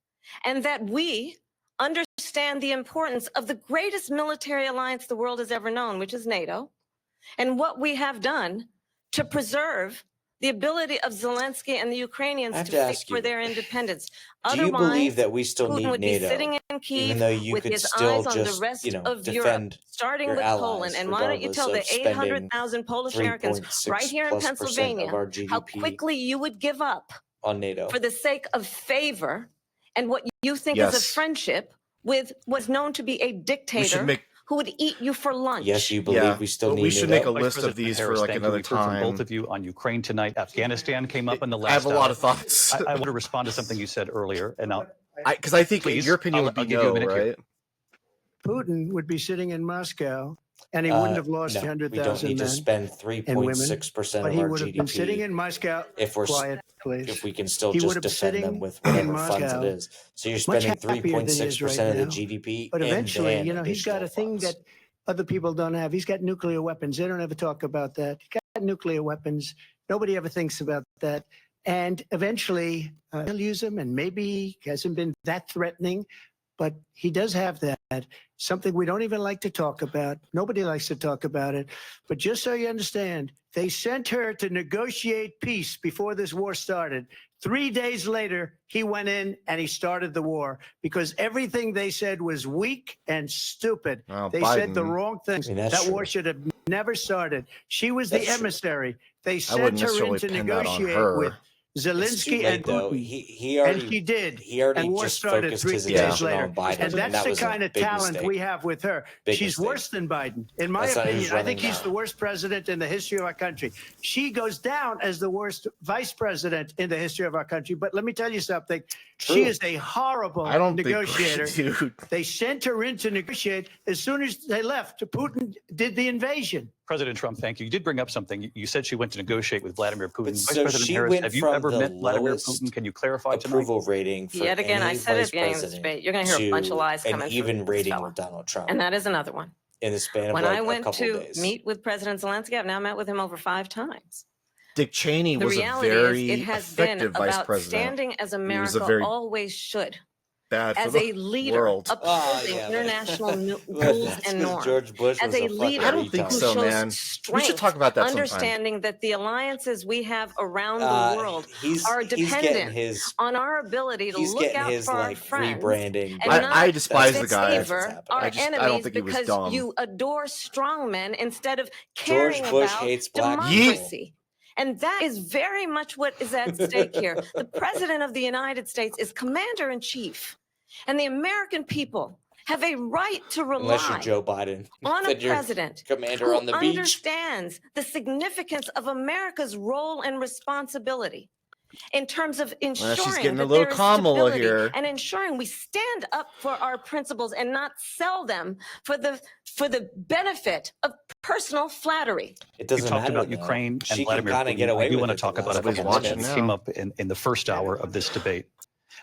Speaker 7: and that we understand the importance of the greatest military alliance the world has ever known, which is NATO, and what we have done to preserve the ability of Zelensky and the Ukrainians
Speaker 9: I have
Speaker 7: to
Speaker 9: to
Speaker 7: fight
Speaker 9: ask
Speaker 7: for
Speaker 9: you,
Speaker 7: their independence.
Speaker 9: Do you believe that we still
Speaker 7: Putin
Speaker 9: need
Speaker 7: would
Speaker 9: NATO,
Speaker 7: be sitting in
Speaker 9: even
Speaker 7: Kyiv
Speaker 9: though you
Speaker 7: with
Speaker 9: could
Speaker 7: his
Speaker 9: still
Speaker 7: eyes on
Speaker 9: just,
Speaker 7: the rest of
Speaker 9: defend
Speaker 7: Europe, starting
Speaker 9: your
Speaker 7: with
Speaker 9: allies,
Speaker 7: Poland? And why don't you
Speaker 9: regardless
Speaker 7: tell
Speaker 9: of
Speaker 7: the
Speaker 9: spending
Speaker 7: 800,000 Polish Americans
Speaker 9: 3.6
Speaker 7: right here in
Speaker 9: plus %
Speaker 7: Pennsylvania
Speaker 9: of our GDP
Speaker 7: how quickly you would give up
Speaker 9: on NATO?
Speaker 7: for the sake of favor and what you think is a
Speaker 1: Yes.
Speaker 7: friendship with what's known to be a dictator who would eat you for lunch?
Speaker 9: Yes, you believe we still
Speaker 1: but
Speaker 9: need
Speaker 1: we should
Speaker 9: NATO?
Speaker 1: make a
Speaker 3: Vice
Speaker 1: list of
Speaker 3: President
Speaker 1: these
Speaker 3: Harris,
Speaker 1: for like
Speaker 3: thank you.
Speaker 1: another
Speaker 3: We've heard from
Speaker 1: time.
Speaker 3: both of you on Ukraine tonight. Afghanistan came up in the last
Speaker 1: I have a lot
Speaker 3: hour.
Speaker 1: of thoughts.
Speaker 3: I want to respond to something you said earlier, and
Speaker 1: Because I think
Speaker 3: Please,
Speaker 1: your opinion would be
Speaker 3: I'll give you a
Speaker 1: no,
Speaker 3: minute here.
Speaker 1: right?
Speaker 8: Putin would be sitting in Moscow, and he wouldn't have lost
Speaker 9: no, we
Speaker 8: 100,000
Speaker 9: don't need
Speaker 8: men
Speaker 9: to spend
Speaker 8: and women,
Speaker 9: 3.6%
Speaker 8: but
Speaker 9: of
Speaker 8: he
Speaker 9: our
Speaker 8: would have been sitting
Speaker 9: GDP
Speaker 8: in Moscow.
Speaker 9: if we're
Speaker 8: Quiet, please.
Speaker 9: if we can still
Speaker 8: He would
Speaker 9: just
Speaker 8: have been
Speaker 9: defend them
Speaker 8: sitting
Speaker 9: with
Speaker 8: in
Speaker 9: whatever funds
Speaker 8: Moscow,
Speaker 9: it is. So you're
Speaker 8: much
Speaker 9: spending
Speaker 8: happier than he is
Speaker 9: 3.6%
Speaker 8: right
Speaker 9: of the
Speaker 8: now.
Speaker 9: GDP,
Speaker 8: But
Speaker 9: and
Speaker 8: eventually,
Speaker 9: then
Speaker 8: he's got a
Speaker 9: additional
Speaker 8: thing
Speaker 9: funds.
Speaker 8: that other people don't have. He's got nuclear weapons. They don't ever talk about that. He's got nuclear weapons. Nobody ever thinks about that. And eventually, he'll use them, and maybe he hasn't been that threatening, but he does have that. Something we don't even like to talk about. Nobody likes to talk about it. But just so you understand, they sent her to negotiate peace before this war started. 3 days later, he went in and he started the war because everything they said was weak and stupid.
Speaker 1: Oh,
Speaker 8: They said the
Speaker 1: Biden.
Speaker 8: wrong things.
Speaker 9: I mean, that's
Speaker 8: That war
Speaker 9: true.
Speaker 8: should have never started. She was the
Speaker 9: That's true.
Speaker 8: emissary. They
Speaker 1: I
Speaker 8: sent
Speaker 1: wouldn't
Speaker 8: her in
Speaker 1: necessarily
Speaker 8: to
Speaker 1: pin that on
Speaker 8: negotiate
Speaker 1: her.
Speaker 8: with
Speaker 9: It's too
Speaker 8: Zelensky
Speaker 9: late,
Speaker 8: and
Speaker 9: though.
Speaker 8: Putin.
Speaker 9: He already
Speaker 8: And she did.
Speaker 9: He already
Speaker 8: And war
Speaker 9: just
Speaker 8: started
Speaker 9: focused
Speaker 8: 3
Speaker 9: his
Speaker 8: days
Speaker 9: attention
Speaker 8: later.
Speaker 9: on Biden,
Speaker 8: And that's
Speaker 9: that
Speaker 8: the
Speaker 9: was a
Speaker 8: kind of
Speaker 9: big
Speaker 8: talent
Speaker 9: mistake.
Speaker 8: we have with her.
Speaker 9: Big
Speaker 8: She's
Speaker 9: mistake.
Speaker 8: worse than Biden. In my
Speaker 9: That's not who's
Speaker 8: opinion, I think
Speaker 9: running
Speaker 8: he's
Speaker 9: now.
Speaker 8: the worst president in the history of our country. She goes down as the worst vice president in the history of our country. But let me tell you something.
Speaker 9: True.
Speaker 8: She is a horrible
Speaker 1: I don't
Speaker 8: negotiator.
Speaker 1: think, dude.
Speaker 8: They sent her in to negotiate. As soon as they left, Putin did the invasion.
Speaker 3: President Trump, thank you. You did bring up something. You said she went to negotiate with Vladimir Putin.
Speaker 9: But
Speaker 3: Vice
Speaker 9: so
Speaker 3: President
Speaker 9: she
Speaker 3: Harris,
Speaker 9: went
Speaker 3: have you
Speaker 9: from
Speaker 3: ever
Speaker 9: the
Speaker 3: met Vladimir
Speaker 9: lowest
Speaker 3: Putin? Can you clarify tonight?
Speaker 9: approval rating for
Speaker 7: Yet again, I
Speaker 9: any
Speaker 7: said it at
Speaker 9: vice
Speaker 7: the beginning of this
Speaker 9: president
Speaker 7: debate. You're going to hear a bunch of lies
Speaker 9: to
Speaker 7: coming
Speaker 9: an
Speaker 7: from
Speaker 9: even
Speaker 7: this
Speaker 9: rating
Speaker 7: fella.
Speaker 9: with Donald Trump
Speaker 7: And that is another one.
Speaker 9: in the span of
Speaker 7: When
Speaker 9: like
Speaker 7: I
Speaker 9: a
Speaker 7: went
Speaker 9: couple
Speaker 7: to
Speaker 9: days.
Speaker 7: meet with President Zelensky, I've now met with him over 5 times.
Speaker 1: Dick Cheney
Speaker 7: The
Speaker 1: was a
Speaker 7: reality
Speaker 1: very
Speaker 7: is it has been
Speaker 1: effective vice
Speaker 7: about
Speaker 1: president.
Speaker 7: standing as
Speaker 1: was a
Speaker 7: America
Speaker 1: very
Speaker 7: always should,
Speaker 1: Bad for
Speaker 7: as
Speaker 1: the
Speaker 7: a leader,
Speaker 1: world.
Speaker 7: upholding
Speaker 9: yeah,
Speaker 7: international
Speaker 9: but
Speaker 7: rules
Speaker 9: that's
Speaker 7: and
Speaker 9: 'cause
Speaker 7: norms.
Speaker 9: George Bush
Speaker 7: As
Speaker 9: was
Speaker 7: a
Speaker 9: fucking
Speaker 7: leader
Speaker 1: I don't think
Speaker 9: retard.
Speaker 7: who
Speaker 1: so,
Speaker 7: shows
Speaker 1: man. We
Speaker 7: strength,
Speaker 1: should talk about that sometime.
Speaker 7: understanding that the alliances we have around the world are
Speaker 9: He's getting
Speaker 7: dependent
Speaker 9: his
Speaker 7: on our ability to look
Speaker 9: getting
Speaker 7: out
Speaker 9: his
Speaker 7: for our
Speaker 9: like
Speaker 7: friends
Speaker 9: rebranding.
Speaker 7: and
Speaker 1: I
Speaker 7: not
Speaker 1: despise the
Speaker 9: That's
Speaker 1: guy.
Speaker 9: what's
Speaker 7: favor
Speaker 9: happening.
Speaker 7: our
Speaker 1: I don't
Speaker 7: enemies
Speaker 1: think he was
Speaker 7: because
Speaker 1: dumb.
Speaker 7: you adore strongmen instead of
Speaker 9: George
Speaker 7: caring
Speaker 9: Bush
Speaker 7: about
Speaker 9: hates black
Speaker 7: democracy. And that is very much what is at stake here. The President of the United States is commander in chief, and the American people have a right to
Speaker 9: Unless you're
Speaker 7: rely
Speaker 9: Joe Biden,
Speaker 7: on a
Speaker 9: then you're
Speaker 7: president
Speaker 9: commander
Speaker 7: who
Speaker 9: on the beach.
Speaker 7: understands the significance of America's role and responsibility in terms of ensuring
Speaker 1: she's getting a
Speaker 7: that
Speaker 1: little
Speaker 7: there is
Speaker 1: Kamala
Speaker 7: stability
Speaker 1: here.
Speaker 7: and ensuring we stand up for our principles and not sell them for the benefit of personal flattery.
Speaker 9: It doesn't
Speaker 3: You talked
Speaker 9: matter
Speaker 3: about
Speaker 9: though.
Speaker 3: Ukraine and
Speaker 9: She can
Speaker 3: Vladimir
Speaker 9: kind of
Speaker 3: Putin.
Speaker 9: get away
Speaker 3: I do
Speaker 9: with
Speaker 3: want to
Speaker 9: it
Speaker 3: talk
Speaker 9: the
Speaker 3: about a
Speaker 9: last
Speaker 3: couple
Speaker 9: couple
Speaker 3: of
Speaker 1: watching
Speaker 3: things
Speaker 1: now.
Speaker 3: that came up in the first hour of this debate.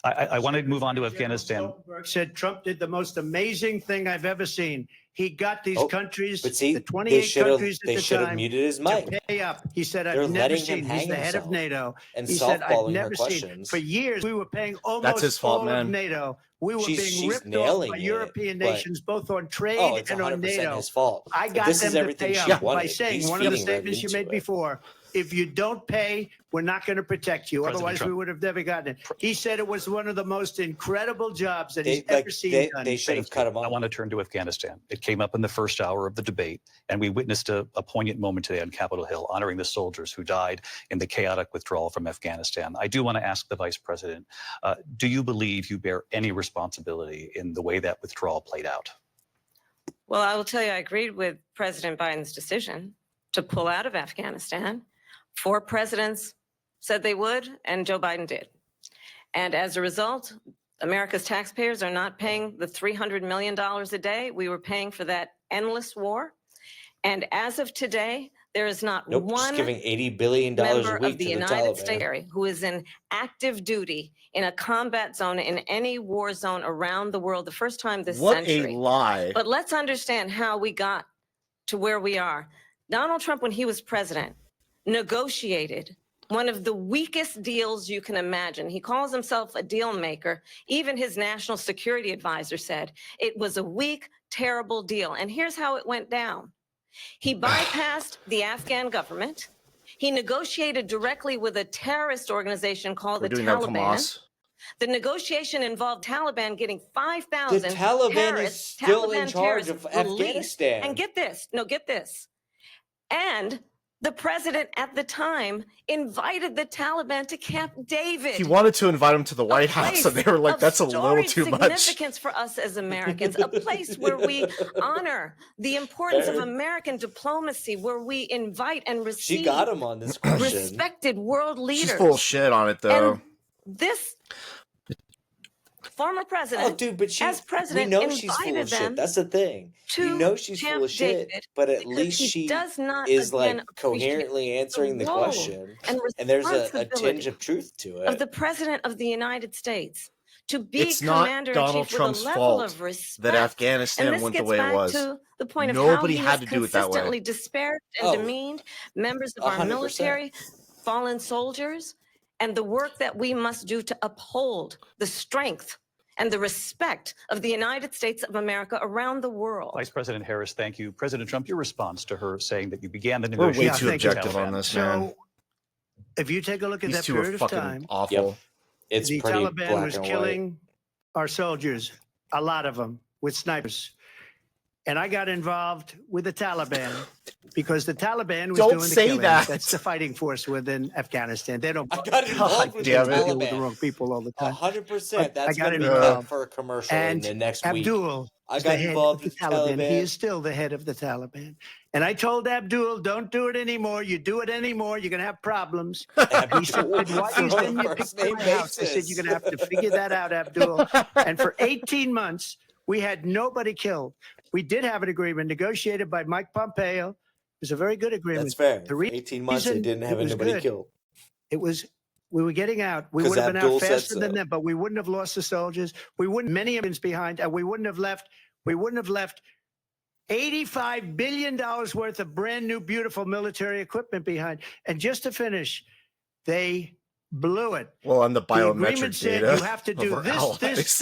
Speaker 3: I want to move on to Afghanistan.
Speaker 8: Stoltenberg said Trump did the most amazing thing I've ever seen. He got these countries,
Speaker 9: But see,
Speaker 8: the 28 countries at
Speaker 9: they
Speaker 8: the
Speaker 9: should have
Speaker 8: time,
Speaker 9: muted his
Speaker 8: to
Speaker 9: mic.
Speaker 8: pay up. He said,
Speaker 9: They're
Speaker 8: I've never
Speaker 9: letting him
Speaker 8: seen,
Speaker 9: hang
Speaker 8: he's the head of
Speaker 9: himself
Speaker 8: NATO.
Speaker 9: and
Speaker 8: He said, I've
Speaker 9: softballing her
Speaker 8: never seen,
Speaker 9: questions.
Speaker 8: for years, we were paying
Speaker 1: That's
Speaker 8: almost
Speaker 1: his fault,
Speaker 8: all
Speaker 1: man.
Speaker 8: of NATO. We were being
Speaker 9: She's
Speaker 8: ripped off
Speaker 9: nailing
Speaker 8: by
Speaker 9: it,
Speaker 8: European
Speaker 9: but-
Speaker 8: nations, both on trade
Speaker 9: Oh, it's
Speaker 8: and on
Speaker 9: 100%
Speaker 8: NATO.
Speaker 9: his fault.
Speaker 8: I
Speaker 9: But
Speaker 8: got
Speaker 9: this
Speaker 8: them
Speaker 9: is
Speaker 8: to
Speaker 9: everything
Speaker 8: pay
Speaker 9: she
Speaker 8: up by
Speaker 9: wanted.
Speaker 8: saying
Speaker 9: He's
Speaker 8: one of the
Speaker 9: feeding right
Speaker 8: statements you
Speaker 9: into
Speaker 8: made
Speaker 9: it.
Speaker 8: before. If you don't pay, we're not going to protect you.
Speaker 3: President
Speaker 8: Otherwise,
Speaker 3: Trump.
Speaker 8: we would have never gotten it. He said it was one of the most incredible jobs that
Speaker 9: They,
Speaker 8: he's
Speaker 9: like,
Speaker 8: ever seen done.
Speaker 9: they should have cut him
Speaker 3: I
Speaker 9: off.
Speaker 3: want to turn to Afghanistan. It came up in the first hour of the debate, and we witnessed a poignant moment today on Capitol Hill, honoring the soldiers who died in the chaotic withdrawal from Afghanistan. I do want to ask the Vice President, do you believe you bear any responsibility in the way that withdrawal played out?
Speaker 7: Well, I will tell you, I agreed with President Biden's decision to pull out of Afghanistan. 4 presidents said they would, and Joe Biden did. And as a result, America's taxpayers are not paying the $300 million a day we were paying for that endless war. And as of today, there is not
Speaker 9: Nope, just
Speaker 7: one
Speaker 9: giving $80 billion
Speaker 7: member
Speaker 9: a week
Speaker 7: of the
Speaker 9: to the
Speaker 7: United
Speaker 9: Taliban.
Speaker 7: States who is in active duty in a combat zone in any war zone around the world, the first time this
Speaker 1: What
Speaker 7: century.
Speaker 1: a lie.
Speaker 7: But let's understand how we got to where we are. Donald Trump, when he was president, negotiated one of the weakest deals you can imagine. He calls himself a deal maker. Even his national security advisor said it was a weak, terrible deal. And here's how it went down. He bypassed the Afghan government. He negotiated directly with a terrorist organization called
Speaker 1: We're
Speaker 7: the
Speaker 1: doing that,
Speaker 7: Taliban.
Speaker 1: Hamas.
Speaker 7: The negotiation involved Taliban getting
Speaker 9: The
Speaker 7: 5,000
Speaker 9: Taliban
Speaker 7: terrorists,
Speaker 9: is still in
Speaker 7: Taliban
Speaker 9: charge
Speaker 7: terrorists
Speaker 9: of
Speaker 7: released.
Speaker 9: Afghanistan.
Speaker 7: And get this, get this. And the president at the time invited the Taliban to Camp David.
Speaker 1: He wanted to invite him to the White House, and they were like, that's a little
Speaker 7: storied
Speaker 1: too much.
Speaker 7: significance for us as Americans, a place where we honor the importance of American diplomacy, where we invite and receive
Speaker 9: She got him on this question.
Speaker 7: respected world leaders.
Speaker 1: She's full of shit on it, though.
Speaker 7: And this former president,
Speaker 9: Oh, dude, but
Speaker 7: as president,
Speaker 9: we know she's full
Speaker 7: invited
Speaker 9: of
Speaker 7: them
Speaker 9: shit. That's the thing.
Speaker 7: to
Speaker 9: You know she's
Speaker 7: Camp
Speaker 9: full of shit,
Speaker 7: David
Speaker 9: but at
Speaker 7: because
Speaker 9: least
Speaker 7: he
Speaker 9: she
Speaker 7: does not,
Speaker 9: is
Speaker 7: again,
Speaker 9: like coherently answering the
Speaker 7: role
Speaker 9: question,
Speaker 7: and
Speaker 9: there's a
Speaker 7: responsibility
Speaker 9: tinge of truth to
Speaker 7: of
Speaker 9: it.
Speaker 7: the president of the United States to be
Speaker 1: It's not
Speaker 7: commander in
Speaker 1: Donald
Speaker 7: chief
Speaker 1: Trump's
Speaker 7: with a level
Speaker 1: fault
Speaker 7: of respect.
Speaker 1: that Afghanistan
Speaker 7: and this
Speaker 1: went the
Speaker 7: gets
Speaker 1: way it
Speaker 7: back
Speaker 1: was.
Speaker 7: to the point of
Speaker 1: Nobody
Speaker 7: how he
Speaker 1: had
Speaker 7: has
Speaker 1: to do it that way.
Speaker 7: consistently disparaged and
Speaker 9: Oh,
Speaker 7: demeaned members of our
Speaker 9: 100%.
Speaker 7: military, fallen soldiers, and the work that we must do to uphold the strength and the respect of the United States of America around the world.
Speaker 3: Vice President Harris, thank you. President Trump, your response to her saying that you began the
Speaker 1: We're way
Speaker 3: negotiations
Speaker 1: too
Speaker 3: with the
Speaker 1: objective on
Speaker 3: Taliban.
Speaker 1: this, man.
Speaker 8: So, if you take a look at
Speaker 1: These
Speaker 8: that
Speaker 1: two are
Speaker 8: period of
Speaker 1: fucking
Speaker 8: time,
Speaker 1: awful.
Speaker 9: It's
Speaker 8: the
Speaker 9: pretty
Speaker 8: Taliban
Speaker 9: black
Speaker 8: was
Speaker 9: and white.
Speaker 8: killing our soldiers, a lot of them, with snipers. And I got involved with the Taliban because the Taliban was
Speaker 1: Don't
Speaker 8: doing the
Speaker 1: say
Speaker 8: killing.
Speaker 1: that.
Speaker 8: That's the fighting force within Afghanistan. They don't
Speaker 9: I got involved with the
Speaker 1: damn it.
Speaker 8: deal with the
Speaker 9: Taliban.
Speaker 8: wrong people all the time.
Speaker 9: 100%. That's
Speaker 8: got
Speaker 9: going to be
Speaker 8: involved.
Speaker 9: up for a commercial in
Speaker 8: And
Speaker 9: the next week.
Speaker 8: Abdul
Speaker 9: I
Speaker 8: is
Speaker 9: got
Speaker 8: the head
Speaker 9: involved
Speaker 8: of the
Speaker 9: with the
Speaker 8: Taliban. He
Speaker 9: Taliban.
Speaker 8: is still the head of the Taliban. And I told Abdul, don't do it anymore. You do it anymore, you're going to have problems. He said, why are you saying you picked my house? I said, you're going to have to figure that out, Abdul. And for 18 months, we had nobody killed. We did have an agreement negotiated by Mike Pompeo. It was a very good agreement.
Speaker 9: That's fair.
Speaker 8: The
Speaker 9: For 18 months, they
Speaker 8: reason
Speaker 9: didn't have
Speaker 8: it was
Speaker 9: anybody
Speaker 8: good.
Speaker 9: killed.
Speaker 8: It was, we were getting out. We
Speaker 9: 'Cause
Speaker 8: would have been
Speaker 9: Abdul
Speaker 8: out
Speaker 9: said
Speaker 8: faster than
Speaker 9: so.
Speaker 8: them, but we wouldn't have lost the soldiers. We wouldn't, many of them behind, and we wouldn't have left $85 billion worth of brand new, beautiful military equipment behind. And just to finish, they blew it.
Speaker 1: Well, on the
Speaker 8: The
Speaker 1: biometric
Speaker 8: agreement said
Speaker 1: data
Speaker 8: you have to
Speaker 1: of
Speaker 8: do
Speaker 1: our
Speaker 8: this,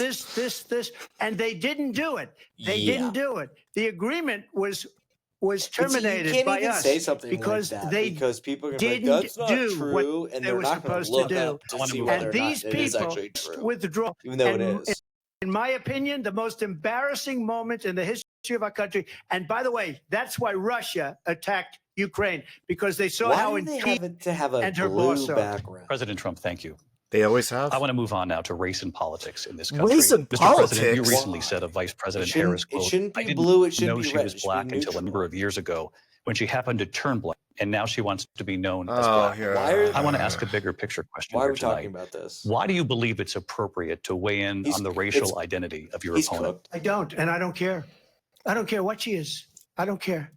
Speaker 1: allies.
Speaker 8: this, and they didn't do it. They
Speaker 9: Yeah.
Speaker 8: didn't do it. The agreement was
Speaker 9: But see,
Speaker 8: terminated
Speaker 9: you can't
Speaker 8: by
Speaker 9: even
Speaker 8: us
Speaker 9: say something
Speaker 8: because
Speaker 9: like that
Speaker 8: they
Speaker 9: because people are going to be
Speaker 8: didn't
Speaker 9: like, that's not
Speaker 8: do
Speaker 9: true,
Speaker 8: what
Speaker 9: and
Speaker 8: they
Speaker 9: they're
Speaker 8: were
Speaker 9: not going
Speaker 8: supposed
Speaker 9: to
Speaker 8: to
Speaker 9: look
Speaker 8: do.
Speaker 9: up to see
Speaker 3: And
Speaker 9: whether or
Speaker 8: these
Speaker 9: not it is
Speaker 8: people
Speaker 9: actually true,
Speaker 8: withdraw.
Speaker 9: even though it
Speaker 8: And
Speaker 9: is.
Speaker 8: in my opinion, the most embarrassing moment in the history of our country. And by the way, that's why Russia attacked Ukraine, because they saw how
Speaker 9: Why do they
Speaker 8: indeed
Speaker 9: have to have a
Speaker 8: and her
Speaker 9: blue
Speaker 8: boss are.
Speaker 9: background?
Speaker 3: President Trump, thank you.
Speaker 1: They always have.
Speaker 3: I want to move on now to race and politics in this country.
Speaker 1: Race and
Speaker 3: Mr. President, you
Speaker 1: politics?
Speaker 3: recently said of Vice President Harris, quote,
Speaker 9: It shouldn't
Speaker 3: I
Speaker 9: be
Speaker 3: didn't
Speaker 9: blue. It shouldn't
Speaker 3: know
Speaker 9: be
Speaker 3: she
Speaker 9: red.
Speaker 3: was
Speaker 9: It should be
Speaker 3: black until a
Speaker 9: neutral.
Speaker 3: number of years ago when she happened to turn black, and now she wants to be known as
Speaker 1: Oh,
Speaker 3: black.
Speaker 1: yeah.
Speaker 3: I want to ask a bigger picture question
Speaker 9: Why are
Speaker 3: here
Speaker 9: we
Speaker 3: tonight.
Speaker 9: talking about this?
Speaker 3: Why do you believe it's appropriate to weigh in on the racial identity of your
Speaker 9: He's
Speaker 3: opponent?
Speaker 9: cooked.
Speaker 8: I don't, and I don't care. I don't care what she is. I don't care.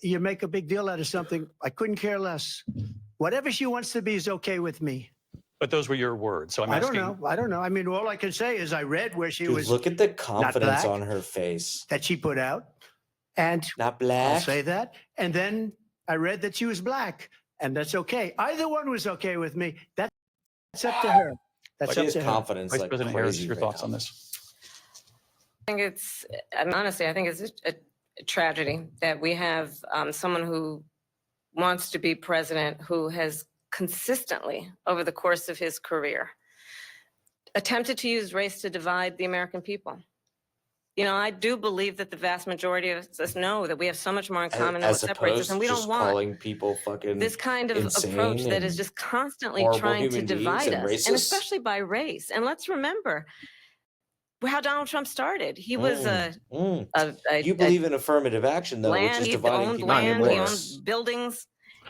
Speaker 8: You make a big deal out of something. I couldn't care less. Whatever she wants to be is okay with me.
Speaker 3: But those were your words. So I'm
Speaker 8: I
Speaker 3: asking.
Speaker 8: don't know. I don't know. I mean, all I can say is I read where she
Speaker 9: Dude,
Speaker 8: was
Speaker 9: look at the confidence
Speaker 8: black.
Speaker 9: on her face.
Speaker 8: that she put out, and
Speaker 9: Not
Speaker 8: I'll
Speaker 9: black.
Speaker 8: say that. And then I read that she was black, and that's okay. Either one was okay with me. That's up to her. That's
Speaker 9: She
Speaker 8: up
Speaker 9: has
Speaker 8: to her.
Speaker 9: confidence
Speaker 3: Vice
Speaker 9: like
Speaker 3: President Harris,
Speaker 9: crazy
Speaker 3: your
Speaker 9: right
Speaker 3: thoughts
Speaker 9: now.
Speaker 3: on this?
Speaker 7: Honestly, I think it's a tragedy that we have someone who wants to be president who has consistently, over the course of his career, attempted to use race to divide the American people. You know, I do believe that the vast majority of us know that we have so much more in common than what
Speaker 9: As
Speaker 7: separates us,
Speaker 9: opposed
Speaker 7: and
Speaker 9: to
Speaker 7: we
Speaker 9: just
Speaker 7: don't want
Speaker 9: calling people fucking
Speaker 7: this kind of
Speaker 9: insane
Speaker 7: approach that is
Speaker 9: and
Speaker 7: just constantly
Speaker 9: horrible
Speaker 7: trying to
Speaker 9: human beings
Speaker 7: divide
Speaker 9: and
Speaker 7: us,
Speaker 9: racist.
Speaker 7: and especially by race. And let's remember how Donald Trump started. He was
Speaker 9: You believe in affirmative action, though, which
Speaker 7: land,
Speaker 9: is
Speaker 7: he
Speaker 9: dividing
Speaker 7: owned
Speaker 9: people
Speaker 7: land,
Speaker 9: into
Speaker 7: he
Speaker 9: race.
Speaker 7: owned buildings,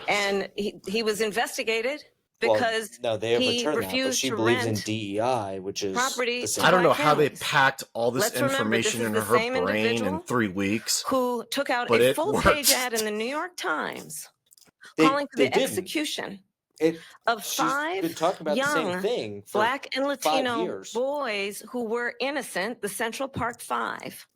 Speaker 7: and he was investigated
Speaker 9: Well,
Speaker 7: because
Speaker 9: no, they
Speaker 7: he
Speaker 9: overturned that, but
Speaker 7: refused
Speaker 9: she
Speaker 7: to
Speaker 9: believes in
Speaker 7: rent
Speaker 9: DEI, which is
Speaker 7: property
Speaker 9: the
Speaker 7: to
Speaker 9: same.
Speaker 1: I don't know
Speaker 7: black
Speaker 1: how they
Speaker 7: families.
Speaker 1: packed all this
Speaker 7: Let's remember, this
Speaker 1: information
Speaker 7: is
Speaker 1: in
Speaker 7: the
Speaker 1: her
Speaker 7: same
Speaker 1: brain in
Speaker 7: individual
Speaker 1: 3 weeks.
Speaker 7: who took out
Speaker 1: But
Speaker 7: a
Speaker 1: it
Speaker 7: full-page
Speaker 1: worked.
Speaker 7: ad in the New York Times
Speaker 9: They-
Speaker 7: calling for
Speaker 9: they
Speaker 7: the
Speaker 9: didn't.
Speaker 7: execution
Speaker 9: It,
Speaker 7: of
Speaker 9: she's been
Speaker 7: 5
Speaker 9: talking about the same
Speaker 7: young
Speaker 9: thing for
Speaker 7: Black and
Speaker 9: 5
Speaker 7: Latino
Speaker 9: years.
Speaker 7: boys who were innocent, the Central Park 5.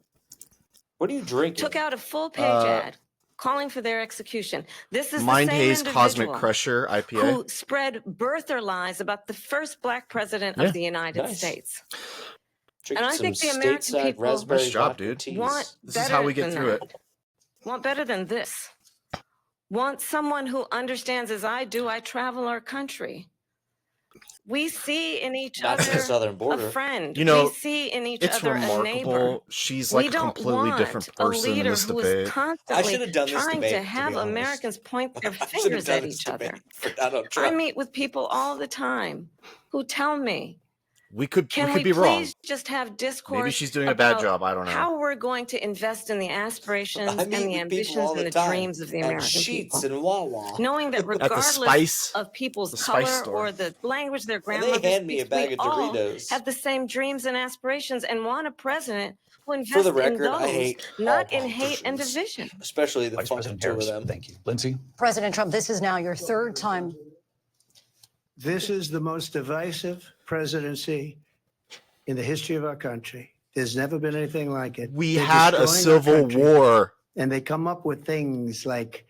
Speaker 9: What are you drinking?
Speaker 7: Took out a full-page ad calling for their execution. This is
Speaker 1: Mind
Speaker 7: the same
Speaker 1: Haze Cosmic
Speaker 7: individual
Speaker 1: Crusher IPA.
Speaker 7: who spread birther lies about the first Black president
Speaker 1: Yeah.
Speaker 7: of the United
Speaker 9: Nice.
Speaker 7: States.
Speaker 9: Drinking
Speaker 7: And I
Speaker 9: some
Speaker 7: think the American
Speaker 9: stateside
Speaker 7: people
Speaker 9: raspberry
Speaker 1: Nice job,
Speaker 9: vodka
Speaker 1: dude.
Speaker 9: teas.
Speaker 7: want
Speaker 1: This is
Speaker 7: better
Speaker 1: how we get
Speaker 7: than
Speaker 1: through
Speaker 7: that.
Speaker 1: it.
Speaker 7: Want better than this. Want someone who understands, as I do, I travel our country. We see in each
Speaker 9: Not to the
Speaker 7: other
Speaker 9: southern border.
Speaker 7: a friend.
Speaker 1: You know,
Speaker 7: we see in each
Speaker 1: It's
Speaker 7: other a neighbor.
Speaker 1: remarkable. She's
Speaker 7: We
Speaker 1: like a
Speaker 7: don't
Speaker 1: completely
Speaker 7: want
Speaker 1: different
Speaker 7: a
Speaker 1: person in
Speaker 7: leader
Speaker 1: this
Speaker 7: who
Speaker 1: debate.
Speaker 7: is
Speaker 9: I
Speaker 7: constantly
Speaker 9: should have done this
Speaker 7: trying
Speaker 9: debate,
Speaker 7: to
Speaker 9: to
Speaker 7: have
Speaker 9: be honest.
Speaker 7: Americans point their
Speaker 9: I should have
Speaker 7: fingers
Speaker 9: done
Speaker 7: at
Speaker 9: this
Speaker 7: each other.
Speaker 9: debate for Donald
Speaker 7: I
Speaker 9: Trump.
Speaker 7: meet with people all the time who tell me,
Speaker 1: We could
Speaker 7: can
Speaker 1: be
Speaker 7: we
Speaker 1: wrong.
Speaker 7: please just have discourse
Speaker 1: Maybe she's doing a bad
Speaker 7: about
Speaker 1: job. I don't know.
Speaker 7: how we're going to invest in the aspirations
Speaker 9: I
Speaker 7: and
Speaker 9: meet
Speaker 7: the
Speaker 9: with people
Speaker 7: ambitions
Speaker 9: all
Speaker 7: and
Speaker 9: the
Speaker 7: the
Speaker 9: time
Speaker 7: dreams of the
Speaker 9: at
Speaker 7: American
Speaker 9: Sheets
Speaker 7: people.
Speaker 9: and Wawa.
Speaker 7: Knowing that
Speaker 1: At the
Speaker 7: regardless
Speaker 1: Spice,
Speaker 7: of people's
Speaker 1: the Spice
Speaker 7: color
Speaker 1: store.
Speaker 7: or the language their
Speaker 9: And
Speaker 7: grandmothers
Speaker 9: they hand me a
Speaker 7: speak,
Speaker 9: bag
Speaker 7: we
Speaker 9: of
Speaker 7: all
Speaker 9: Doritos.
Speaker 7: have the same dreams and aspirations and want a president who invests
Speaker 9: For the
Speaker 7: in
Speaker 9: record,
Speaker 7: those,
Speaker 9: I hate
Speaker 7: not
Speaker 9: all
Speaker 7: in hate and
Speaker 9: politicians,
Speaker 7: division.
Speaker 9: especially the
Speaker 3: Vice
Speaker 9: fucking
Speaker 3: President
Speaker 9: two of
Speaker 3: Harris,
Speaker 9: them.
Speaker 3: thank you. Lindsay?
Speaker 4: President Trump, this is now your third time.
Speaker 8: This is the most divisive presidency in the history of our country. There's never been anything like it.
Speaker 1: We
Speaker 8: They're
Speaker 1: had a
Speaker 8: destroying our
Speaker 1: civil
Speaker 8: country,
Speaker 1: war.
Speaker 8: and they come up with things like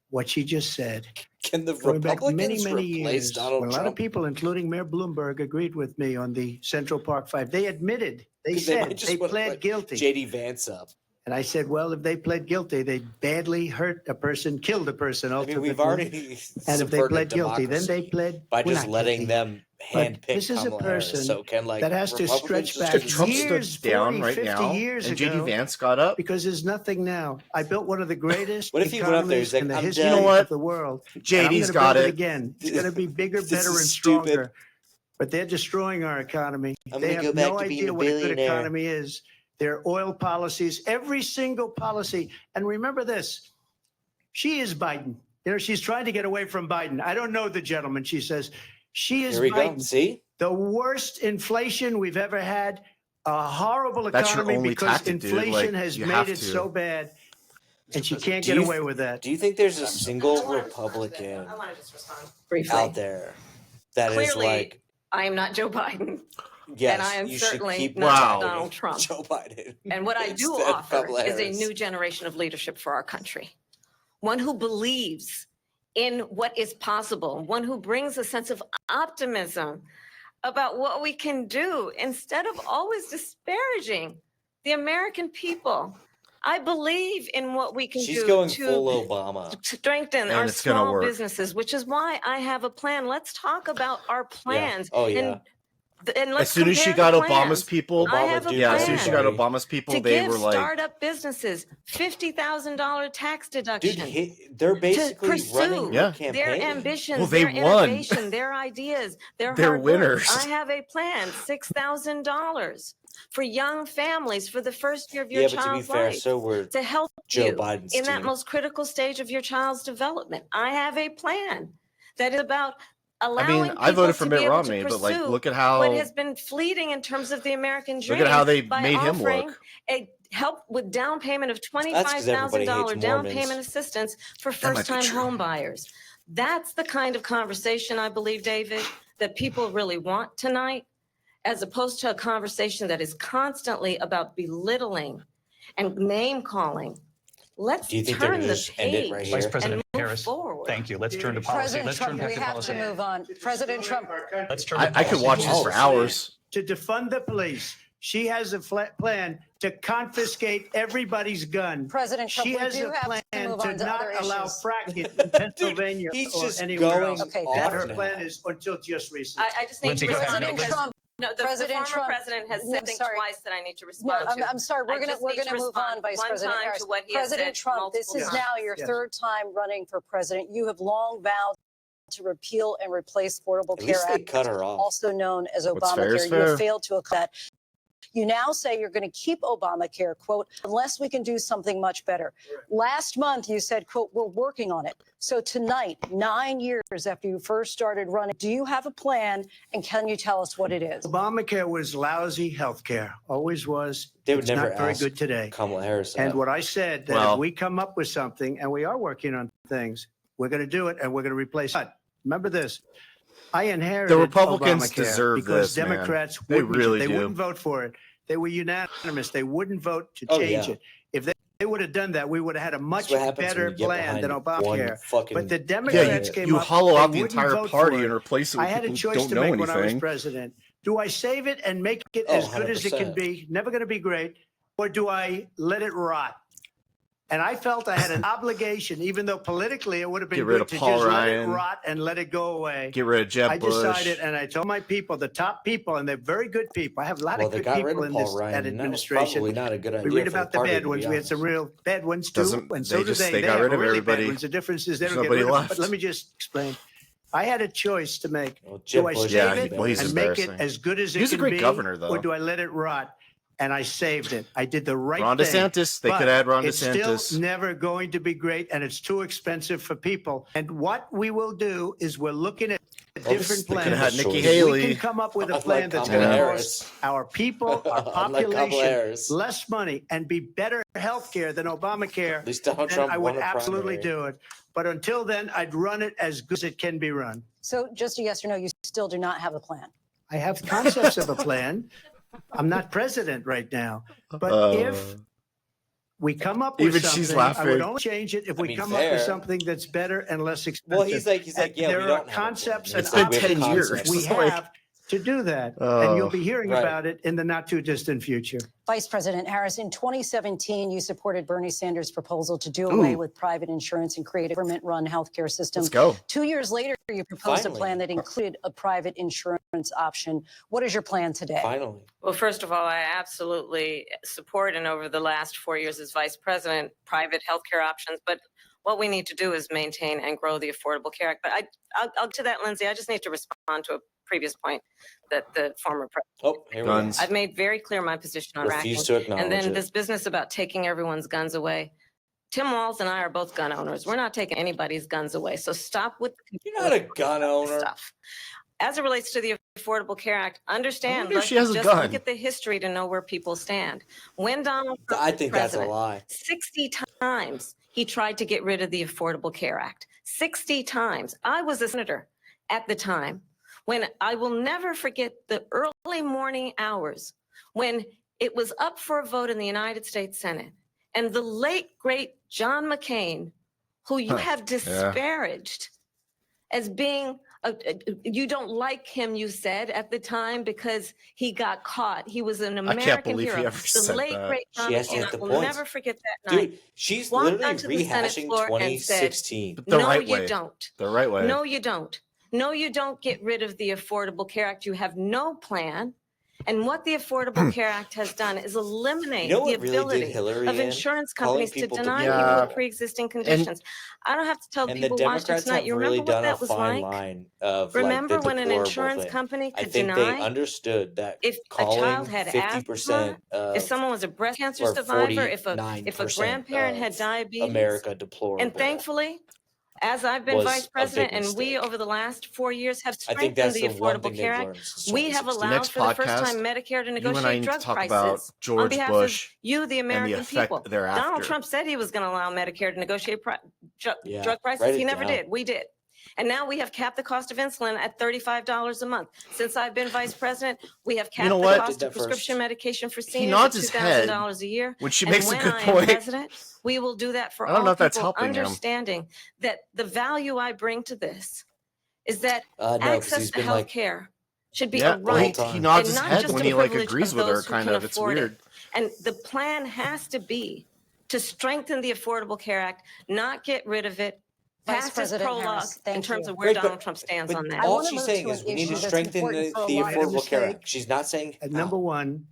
Speaker 8: what she just said.
Speaker 9: Can the
Speaker 8: Going back
Speaker 9: Republicans
Speaker 8: many
Speaker 9: replace
Speaker 8: years,
Speaker 9: Donald
Speaker 8: when a lot of
Speaker 9: Trump?
Speaker 8: people, including Mayor Bloomberg, agreed with me on the Central Park 5. They admitted, they
Speaker 9: They
Speaker 8: said
Speaker 9: might just
Speaker 8: they
Speaker 9: wanna
Speaker 8: pled
Speaker 9: put
Speaker 8: guilty.
Speaker 9: JD Vance up.
Speaker 8: And I said, well, if they pled guilty, they badly hurt a person, killed a person
Speaker 9: I mean,
Speaker 8: ultimately.
Speaker 9: we've already
Speaker 8: and if they
Speaker 9: subverted
Speaker 8: pled guilty, then they
Speaker 9: democracy
Speaker 8: pled
Speaker 9: by
Speaker 8: we're
Speaker 9: just
Speaker 8: not
Speaker 9: letting
Speaker 8: guilty.
Speaker 9: them
Speaker 8: But
Speaker 9: handpick
Speaker 8: this is a
Speaker 9: Kamala Harris.
Speaker 8: person
Speaker 9: So can like
Speaker 8: that has to
Speaker 9: Republicans
Speaker 8: stretch
Speaker 9: just
Speaker 8: back
Speaker 9: do
Speaker 1: Trump
Speaker 9: this?
Speaker 8: years,
Speaker 1: stood down
Speaker 8: 40,
Speaker 1: right
Speaker 8: 50
Speaker 1: now,
Speaker 8: years
Speaker 1: and JD
Speaker 8: ago,
Speaker 1: Vance got up.
Speaker 8: because there's nothing now. I built one of the greatest
Speaker 9: What if he went up there,
Speaker 8: economies
Speaker 9: he's like,
Speaker 8: in the
Speaker 9: "I'm
Speaker 8: history
Speaker 9: done."
Speaker 1: You know what?
Speaker 8: of the world. And I'm
Speaker 1: JD's
Speaker 8: gonna
Speaker 1: got
Speaker 8: build
Speaker 1: it.
Speaker 8: again. It's going to be bigger,
Speaker 9: This
Speaker 8: better,
Speaker 9: is
Speaker 8: and
Speaker 9: stupid.
Speaker 8: stronger. But they're destroying our economy.
Speaker 9: I'm
Speaker 8: They
Speaker 9: gonna go
Speaker 8: have
Speaker 9: back
Speaker 8: no
Speaker 9: to being
Speaker 8: idea
Speaker 9: a
Speaker 8: what a good
Speaker 9: billionaire.
Speaker 8: economy is. Their oil policies, every single policy. And remember this, she is Biden. You know, she's trying to get away from Biden. I don't know the gentleman, she says. She is
Speaker 9: Here we go.
Speaker 8: Biden.
Speaker 9: See?
Speaker 8: The worst inflation we've ever had, a horrible
Speaker 1: That's your
Speaker 8: economy
Speaker 1: only
Speaker 8: because
Speaker 1: tactic, dude.
Speaker 8: inflation
Speaker 1: Like,
Speaker 8: has
Speaker 1: you
Speaker 8: made
Speaker 1: have
Speaker 8: it
Speaker 1: to.
Speaker 8: so bad. And she can't
Speaker 9: Do
Speaker 8: get
Speaker 9: you-
Speaker 8: away with that.
Speaker 9: Do you think there's a single Republican
Speaker 7: I want to just respond briefly.
Speaker 9: out there that is
Speaker 7: Clearly,
Speaker 9: like,
Speaker 7: I am not Joe Biden,
Speaker 9: yes,
Speaker 7: and I am
Speaker 9: you should
Speaker 7: certainly
Speaker 9: keep
Speaker 7: not
Speaker 1: Wow.
Speaker 7: Donald Trump.
Speaker 9: Joe Biden.
Speaker 7: And what I do
Speaker 9: instead of
Speaker 7: offer
Speaker 9: Kamala
Speaker 7: is a
Speaker 9: Harris.
Speaker 7: new generation of leadership for our country. One who believes in what is possible, one who brings a sense of optimism about what we can do instead of always disparaging the American people. I believe in what we can
Speaker 9: She's
Speaker 7: do
Speaker 9: going
Speaker 7: to
Speaker 9: full Obama.
Speaker 7: strengthen
Speaker 1: And
Speaker 7: our
Speaker 1: it's gonna
Speaker 7: small
Speaker 1: work.
Speaker 7: businesses, which is why I have a plan. Let's talk about our plans.
Speaker 9: Oh, yeah.
Speaker 7: And And let's
Speaker 1: as soon as she
Speaker 7: compare
Speaker 1: got
Speaker 7: the
Speaker 1: Obama's
Speaker 7: plans.
Speaker 1: people,
Speaker 7: I have a
Speaker 1: as soon as she got
Speaker 7: plan
Speaker 1: Obama's people,
Speaker 7: to
Speaker 1: they
Speaker 7: give
Speaker 1: were like,
Speaker 7: startup businesses $50,000 tax deduction.
Speaker 9: Dude, they're basically
Speaker 7: pursue
Speaker 9: running
Speaker 1: Yeah.
Speaker 9: her campaign.
Speaker 7: their ambitions,
Speaker 1: Well, they
Speaker 7: their
Speaker 1: won.
Speaker 7: innovation, their ideas, their
Speaker 1: They're
Speaker 7: hard work.
Speaker 1: winners.
Speaker 7: I have a plan, $6,000 for young families for the first year of your
Speaker 9: Yeah, but to be
Speaker 7: child's
Speaker 9: fair,
Speaker 7: life
Speaker 9: so were
Speaker 7: to help
Speaker 9: Joe
Speaker 7: you
Speaker 9: Biden's
Speaker 7: in that
Speaker 9: team.
Speaker 7: most critical stage of your child's development. I have a plan that is about
Speaker 1: I
Speaker 7: allowing
Speaker 1: mean, I
Speaker 7: people
Speaker 1: voted for
Speaker 7: to
Speaker 1: Mitt
Speaker 7: be able
Speaker 1: Romney,
Speaker 7: to
Speaker 1: but like,
Speaker 7: pursue
Speaker 1: look at
Speaker 7: what
Speaker 1: how
Speaker 7: has been fleeting in terms of the American dream.
Speaker 1: look at how they
Speaker 7: by
Speaker 1: made him
Speaker 7: offering
Speaker 1: look.
Speaker 7: a help with down payment of
Speaker 9: That's 'cause everybody hates
Speaker 7: $25,000 down
Speaker 9: Mormons.
Speaker 7: payment assistance for
Speaker 1: That might be
Speaker 7: first-time
Speaker 1: true.
Speaker 7: home buyers. That's the kind of conversation, I believe, David, that people really want tonight, as opposed to a conversation that is constantly about belittling and name-calling. Let's
Speaker 9: Do you think they're
Speaker 7: turn
Speaker 9: gonna
Speaker 7: the
Speaker 9: just end it
Speaker 7: page
Speaker 9: right
Speaker 3: Vice
Speaker 9: here?
Speaker 3: President
Speaker 7: and move
Speaker 3: Harris,
Speaker 7: forward.
Speaker 3: thank you. Let's turn to policy.
Speaker 4: President
Speaker 3: Let's turn
Speaker 4: Trump,
Speaker 3: back
Speaker 4: we
Speaker 3: to
Speaker 4: have
Speaker 3: policy.
Speaker 4: to move on. President Trump.
Speaker 3: Let's turn to
Speaker 1: I could
Speaker 3: policy.
Speaker 1: watch this for hours.
Speaker 8: To defund the police. She has a plan to confiscate everybody's gun.
Speaker 4: President Trump,
Speaker 8: She
Speaker 4: we
Speaker 8: has
Speaker 4: do
Speaker 8: a
Speaker 4: have
Speaker 8: plan
Speaker 4: to move
Speaker 8: to
Speaker 4: on to
Speaker 8: not
Speaker 4: other
Speaker 8: allow
Speaker 4: issues.
Speaker 8: fracking in Pennsylvania
Speaker 9: he's
Speaker 8: or
Speaker 9: just
Speaker 8: anywhere
Speaker 9: going
Speaker 8: else.
Speaker 4: Okay,
Speaker 8: That
Speaker 9: off
Speaker 8: her
Speaker 9: now.
Speaker 8: plan is until just recently.
Speaker 7: I just need
Speaker 3: Lindsay,
Speaker 7: to
Speaker 3: go ahead.
Speaker 7: respond
Speaker 4: President
Speaker 7: because
Speaker 4: Trump.
Speaker 7: the
Speaker 4: President
Speaker 7: former
Speaker 4: Trump.
Speaker 7: president has
Speaker 4: No,
Speaker 7: said things
Speaker 4: sorry.
Speaker 7: twice that I need to
Speaker 4: No,
Speaker 7: respond to.
Speaker 4: I'm sorry. We're
Speaker 7: I just
Speaker 4: gonna
Speaker 7: need to
Speaker 4: move on,
Speaker 7: respond
Speaker 4: Vice
Speaker 7: one
Speaker 4: President
Speaker 7: time
Speaker 4: Harris.
Speaker 7: to what he has
Speaker 4: President
Speaker 7: said
Speaker 4: Trump, this
Speaker 7: multiple
Speaker 4: is
Speaker 7: times.
Speaker 4: now your
Speaker 8: Yes.
Speaker 4: third time running for president. You have long vowed to repeal and replace Affordable
Speaker 9: At
Speaker 4: Care
Speaker 9: least they
Speaker 4: Act,
Speaker 9: cut her off.
Speaker 4: also known as
Speaker 1: What's fair is
Speaker 4: Obamacare. You
Speaker 1: fair.
Speaker 4: have failed to accomplish that. You now say you're going to keep Obamacare, quote, unless we can do something much better. Last month, you said, quote, we're working on it. So tonight, 9 years after you first started running, do you have a plan, and can you tell us what it is?
Speaker 8: Obamacare was lousy health care, always was.
Speaker 9: They would
Speaker 8: It's
Speaker 9: never
Speaker 8: not very
Speaker 9: ask
Speaker 8: good today.
Speaker 9: Kamala Harris.
Speaker 8: And
Speaker 9: that.
Speaker 8: what I said, that
Speaker 1: Well-
Speaker 8: if we come up with something, and we are working on things, we're going to do it, and we're going to replace it. Remember this. I inherited
Speaker 1: The Republicans
Speaker 8: Obamacare
Speaker 1: deserve
Speaker 8: because
Speaker 1: this, man.
Speaker 8: Democrats
Speaker 1: They
Speaker 8: wouldn't,
Speaker 1: really
Speaker 8: they
Speaker 1: do.
Speaker 8: wouldn't vote for it. They were unanimous. They wouldn't vote to
Speaker 9: Oh,
Speaker 8: change
Speaker 9: yeah.
Speaker 8: it. If they would have done that, we would have had a much
Speaker 9: That's what happens
Speaker 8: better
Speaker 9: when you get
Speaker 8: plan than
Speaker 9: behind one
Speaker 8: Obamacare.
Speaker 9: fucking
Speaker 8: But the
Speaker 1: Yeah,
Speaker 8: Democrats came
Speaker 1: you
Speaker 8: up.
Speaker 1: hollow
Speaker 8: they
Speaker 1: out the
Speaker 8: wouldn't
Speaker 1: entire
Speaker 8: vote
Speaker 1: party
Speaker 8: for it.
Speaker 1: and replace it with
Speaker 8: I had a
Speaker 1: people who
Speaker 8: choice
Speaker 1: don't
Speaker 8: to
Speaker 1: know
Speaker 8: make when I was
Speaker 1: anything.
Speaker 8: president. Do I save it and make it
Speaker 9: Oh,
Speaker 8: as good as it can
Speaker 9: 100%.
Speaker 8: be? Never going to be great. Or do I let it rot? And I felt I had an obligation, even though politically it would have been
Speaker 1: Get rid
Speaker 8: good
Speaker 1: of
Speaker 8: to
Speaker 1: Paul
Speaker 8: just let it
Speaker 1: Ryan.
Speaker 8: rot and let it go away.
Speaker 1: Get rid of Jeb
Speaker 8: I
Speaker 1: Bush.
Speaker 8: decided, and I told my people, the top people, and they're very good people. I have a lot
Speaker 9: Well,
Speaker 8: of
Speaker 9: they
Speaker 8: good
Speaker 9: got rid
Speaker 8: people
Speaker 9: of
Speaker 8: in
Speaker 9: Paul
Speaker 8: this
Speaker 9: Ryan, and that was
Speaker 8: administration.
Speaker 9: probably not a good idea.
Speaker 8: We read
Speaker 9: for
Speaker 8: about
Speaker 9: the
Speaker 8: the
Speaker 9: party,
Speaker 8: bad
Speaker 9: to be
Speaker 8: ones. We had some
Speaker 9: honest.
Speaker 8: real bad ones too,
Speaker 1: Doesn't-
Speaker 8: and so
Speaker 1: they
Speaker 8: do
Speaker 1: just-
Speaker 8: they.
Speaker 1: they got
Speaker 8: have
Speaker 1: rid of
Speaker 8: really
Speaker 1: everybody.
Speaker 8: bad ones. The difference is they
Speaker 1: There's
Speaker 8: don't get
Speaker 1: nobody
Speaker 8: rid of them.
Speaker 1: left.
Speaker 8: But let me just explain. I had a choice to make.
Speaker 9: Well, Jeb
Speaker 8: Do I
Speaker 9: Bush
Speaker 8: save
Speaker 1: Yeah,
Speaker 8: it
Speaker 1: well, he's
Speaker 8: and make it
Speaker 1: embarrassing.
Speaker 8: as good as it
Speaker 1: He's a
Speaker 8: can
Speaker 1: great
Speaker 8: be,
Speaker 1: governor, though.
Speaker 8: or do I let it rot? And I saved it. I did the right
Speaker 1: Ron
Speaker 8: thing.
Speaker 1: DeSantis. They
Speaker 8: But
Speaker 1: could add Ron
Speaker 8: it's
Speaker 1: DeSantis.
Speaker 8: still never going to be great, and it's too expensive for people. And what we will do is we're looking at different
Speaker 1: They could
Speaker 8: plans.
Speaker 1: have had Nikki
Speaker 9: If
Speaker 1: Haley.
Speaker 8: We can come up with a
Speaker 9: Unlike
Speaker 8: plan that's
Speaker 9: Kamala
Speaker 8: going to
Speaker 9: Harris.
Speaker 8: cost our people, our
Speaker 9: Unlike Kamala
Speaker 8: population,
Speaker 9: Harris.
Speaker 8: less money and be better health care than Obamacare.
Speaker 9: At least Donald
Speaker 8: then
Speaker 9: Trump
Speaker 8: I
Speaker 9: won
Speaker 8: would
Speaker 9: a
Speaker 8: absolutely
Speaker 9: primary.
Speaker 8: do it. But until then, I'd run it as good as it can be run.
Speaker 4: So just a yes or no, you still do not have a plan.
Speaker 8: I have concepts of a plan. I'm not president right now. But if we come up with
Speaker 1: Even
Speaker 8: something,
Speaker 1: she's
Speaker 8: I
Speaker 1: laughing.
Speaker 8: would only change it if we
Speaker 9: mean,
Speaker 8: come up
Speaker 9: fair.
Speaker 8: with something that's better and less expensive.
Speaker 9: Well, he's like,
Speaker 8: And
Speaker 9: yeah, we
Speaker 8: there
Speaker 9: don't
Speaker 8: are
Speaker 9: have a
Speaker 8: concepts
Speaker 9: plan.
Speaker 8: and
Speaker 1: It's been
Speaker 9: We have a
Speaker 1: 10 years.
Speaker 9: concept.
Speaker 8: we
Speaker 1: It's like-
Speaker 8: have to do that.
Speaker 1: Oh.
Speaker 8: And you'll be hearing
Speaker 9: Right.
Speaker 8: about it in the not too distant future.
Speaker 4: Vice President Harris, in 2017, you supported Bernie Sanders' proposal to do away
Speaker 1: Ooh.
Speaker 4: with private insurance and create a government-run healthcare system.
Speaker 1: Let's go.
Speaker 4: 2 years later, you proposed
Speaker 9: Finally.
Speaker 4: a plan that included a private insurance option. What is your plan today?
Speaker 9: Finally.
Speaker 7: Well, first of all, I absolutely support, and over the last 4 years as vice president, private healthcare options. But what we need to do is maintain and grow the Affordable Care Act. But I'll to that, Lindsay, I just need to respond to a previous point that the former president.
Speaker 9: Oh, here we
Speaker 1: Guns.
Speaker 9: go.
Speaker 7: I've made very clear my position on
Speaker 9: Refuse
Speaker 7: racking.
Speaker 9: to acknowledge
Speaker 7: And then
Speaker 9: it.
Speaker 7: this business about taking everyone's guns away. Tim Walz and I are both gun owners. We're not taking anybody's guns away. So stop with the
Speaker 9: You're not a gun owner.
Speaker 7: stuff. As it relates to the Affordable Care Act, understand,
Speaker 1: wonder if
Speaker 7: let's
Speaker 1: she has a
Speaker 7: just
Speaker 1: gun.
Speaker 7: look at the history to know where people stand. When Donald Trump
Speaker 9: I
Speaker 7: was
Speaker 9: think that's a
Speaker 7: president,
Speaker 9: lie.
Speaker 7: 60 times he tried to get rid of the Affordable Care Act. 60 times. I was a senator at the time when I will never forget the early morning hours when it was up for a vote in the United States Senate. And the late, great John McCain, who you have disparaged as being, you don't like him, you said at the time, because he got caught. He was an
Speaker 1: can't
Speaker 7: American
Speaker 1: believe he
Speaker 7: hero.
Speaker 1: ever
Speaker 7: The
Speaker 1: said
Speaker 7: late,
Speaker 1: that.
Speaker 7: great John
Speaker 9: She has to
Speaker 7: McCain,
Speaker 9: hit the
Speaker 7: I will
Speaker 9: points.
Speaker 7: never forget that night.
Speaker 9: Dude, she's
Speaker 7: Walked
Speaker 9: literally
Speaker 7: onto the Senate
Speaker 9: rehashing
Speaker 7: floor and said,
Speaker 9: 2016.
Speaker 1: The
Speaker 7: no,
Speaker 1: right
Speaker 7: you
Speaker 1: way.
Speaker 7: don't.
Speaker 1: The right way.
Speaker 7: No, you don't. No, you don't get rid of the Affordable Care Act. You have no plan. And what the Affordable Care Act has done is eliminate
Speaker 9: You know
Speaker 7: the
Speaker 9: what really did
Speaker 7: ability
Speaker 9: Hillary
Speaker 7: of
Speaker 9: in?
Speaker 7: insurance
Speaker 9: Calling
Speaker 7: companies to
Speaker 9: people
Speaker 7: deny
Speaker 9: deplorable.
Speaker 7: people with pre-existing conditions. I don't have to tell
Speaker 9: And the
Speaker 7: people watching
Speaker 9: Democrats
Speaker 7: tonight.
Speaker 9: have
Speaker 7: You
Speaker 9: really
Speaker 7: remember what
Speaker 9: done a
Speaker 7: that was
Speaker 9: fine
Speaker 7: like?
Speaker 9: line of
Speaker 7: Remember
Speaker 9: like the
Speaker 7: when an
Speaker 9: deplorable
Speaker 7: insurance
Speaker 9: thing.
Speaker 7: company
Speaker 9: I
Speaker 7: could
Speaker 9: think they
Speaker 7: deny
Speaker 9: understood that
Speaker 7: if a
Speaker 9: calling
Speaker 7: child had
Speaker 9: 50%
Speaker 7: asthma,
Speaker 9: of
Speaker 7: if someone was a breast cancer
Speaker 9: or
Speaker 7: survivor, if a
Speaker 9: 49%
Speaker 7: grandparent had
Speaker 9: of
Speaker 7: diabetes,
Speaker 9: America deplorable.
Speaker 7: and thankfully, as I've been
Speaker 9: was
Speaker 7: vice
Speaker 9: a big
Speaker 7: president, and we
Speaker 9: mistake.
Speaker 7: over the last 4 years have
Speaker 9: I think
Speaker 7: strengthened
Speaker 9: that's
Speaker 7: the
Speaker 9: the one
Speaker 7: Affordable
Speaker 9: thing
Speaker 7: Care
Speaker 9: they've
Speaker 7: Act,
Speaker 9: learned since
Speaker 7: we have
Speaker 9: 2016.
Speaker 7: allowed
Speaker 1: Next
Speaker 7: for the first time
Speaker 1: podcast,
Speaker 7: Medicare to
Speaker 1: you and I
Speaker 7: negotiate
Speaker 1: need to
Speaker 7: drug
Speaker 1: talk
Speaker 7: prices
Speaker 1: about George
Speaker 7: on behalf
Speaker 1: Bush
Speaker 7: of you, the
Speaker 1: and the
Speaker 7: American
Speaker 1: effect
Speaker 7: people.
Speaker 1: thereafter.
Speaker 7: Donald Trump said he was going to allow Medicare to negotiate
Speaker 9: Yeah,
Speaker 7: drug prices.
Speaker 9: write
Speaker 7: He
Speaker 9: it
Speaker 7: never
Speaker 9: down.
Speaker 7: did. We did. And now we have capped the cost of insulin at $35 a month. Since I've been vice president, we have capped
Speaker 1: know
Speaker 7: the
Speaker 1: what?
Speaker 7: cost
Speaker 9: Did
Speaker 7: of
Speaker 9: that
Speaker 7: prescription
Speaker 9: first.
Speaker 7: medication for
Speaker 1: He
Speaker 7: seniors at
Speaker 1: nods his head
Speaker 7: $2,000 a year.
Speaker 1: when she
Speaker 7: And
Speaker 1: makes a
Speaker 7: when
Speaker 1: good
Speaker 7: I am
Speaker 1: point.
Speaker 7: president, we will do that for
Speaker 1: I don't know
Speaker 7: all
Speaker 1: if that's
Speaker 7: people,
Speaker 1: helping him.
Speaker 7: understanding that the value I bring to this is that
Speaker 9: No, because
Speaker 7: access
Speaker 9: he's
Speaker 7: to
Speaker 9: been
Speaker 7: health
Speaker 9: like
Speaker 7: care should be
Speaker 1: Yeah,
Speaker 7: a
Speaker 1: well,
Speaker 7: right
Speaker 1: he nods
Speaker 7: and
Speaker 1: his
Speaker 7: not
Speaker 1: head
Speaker 7: just
Speaker 1: when
Speaker 7: a
Speaker 1: he like
Speaker 7: privilege
Speaker 1: agrees
Speaker 7: of
Speaker 1: with her.
Speaker 7: those who
Speaker 1: Kind
Speaker 7: can
Speaker 1: of, it's
Speaker 7: afford
Speaker 1: weird.
Speaker 7: it. And the plan has to be to strengthen the Affordable Care Act, not get rid of it,
Speaker 4: Vice
Speaker 7: pass this
Speaker 4: President
Speaker 7: prologue
Speaker 4: Harris, thank
Speaker 7: in terms
Speaker 4: you.
Speaker 7: of where
Speaker 9: Right, but-
Speaker 7: Donald Trump stands
Speaker 9: But
Speaker 7: on that.
Speaker 4: I
Speaker 9: all
Speaker 4: wanna
Speaker 9: she's
Speaker 4: move
Speaker 9: saying
Speaker 4: to
Speaker 9: is
Speaker 4: an
Speaker 9: we need to
Speaker 4: issue that's
Speaker 9: strengthen
Speaker 4: important for a
Speaker 9: the
Speaker 4: lot of
Speaker 9: Affordable Care
Speaker 8: mistake.
Speaker 9: Act. She's not saying
Speaker 8: And
Speaker 9: how.
Speaker 8: number one,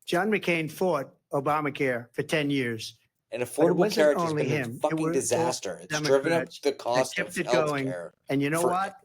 Speaker 8: John McCain fought Obamacare for 10 years.
Speaker 9: An
Speaker 8: But it
Speaker 9: Affordable
Speaker 8: wasn't
Speaker 9: Care Act has
Speaker 8: only
Speaker 9: been a
Speaker 8: him. It
Speaker 9: fucking
Speaker 8: was all
Speaker 9: disaster. It's driven up
Speaker 8: Democrats
Speaker 9: the
Speaker 8: that
Speaker 9: cost
Speaker 8: kept
Speaker 9: of
Speaker 8: it
Speaker 9: health
Speaker 8: going.
Speaker 9: care
Speaker 8: And you know
Speaker 9: for
Speaker 8: what?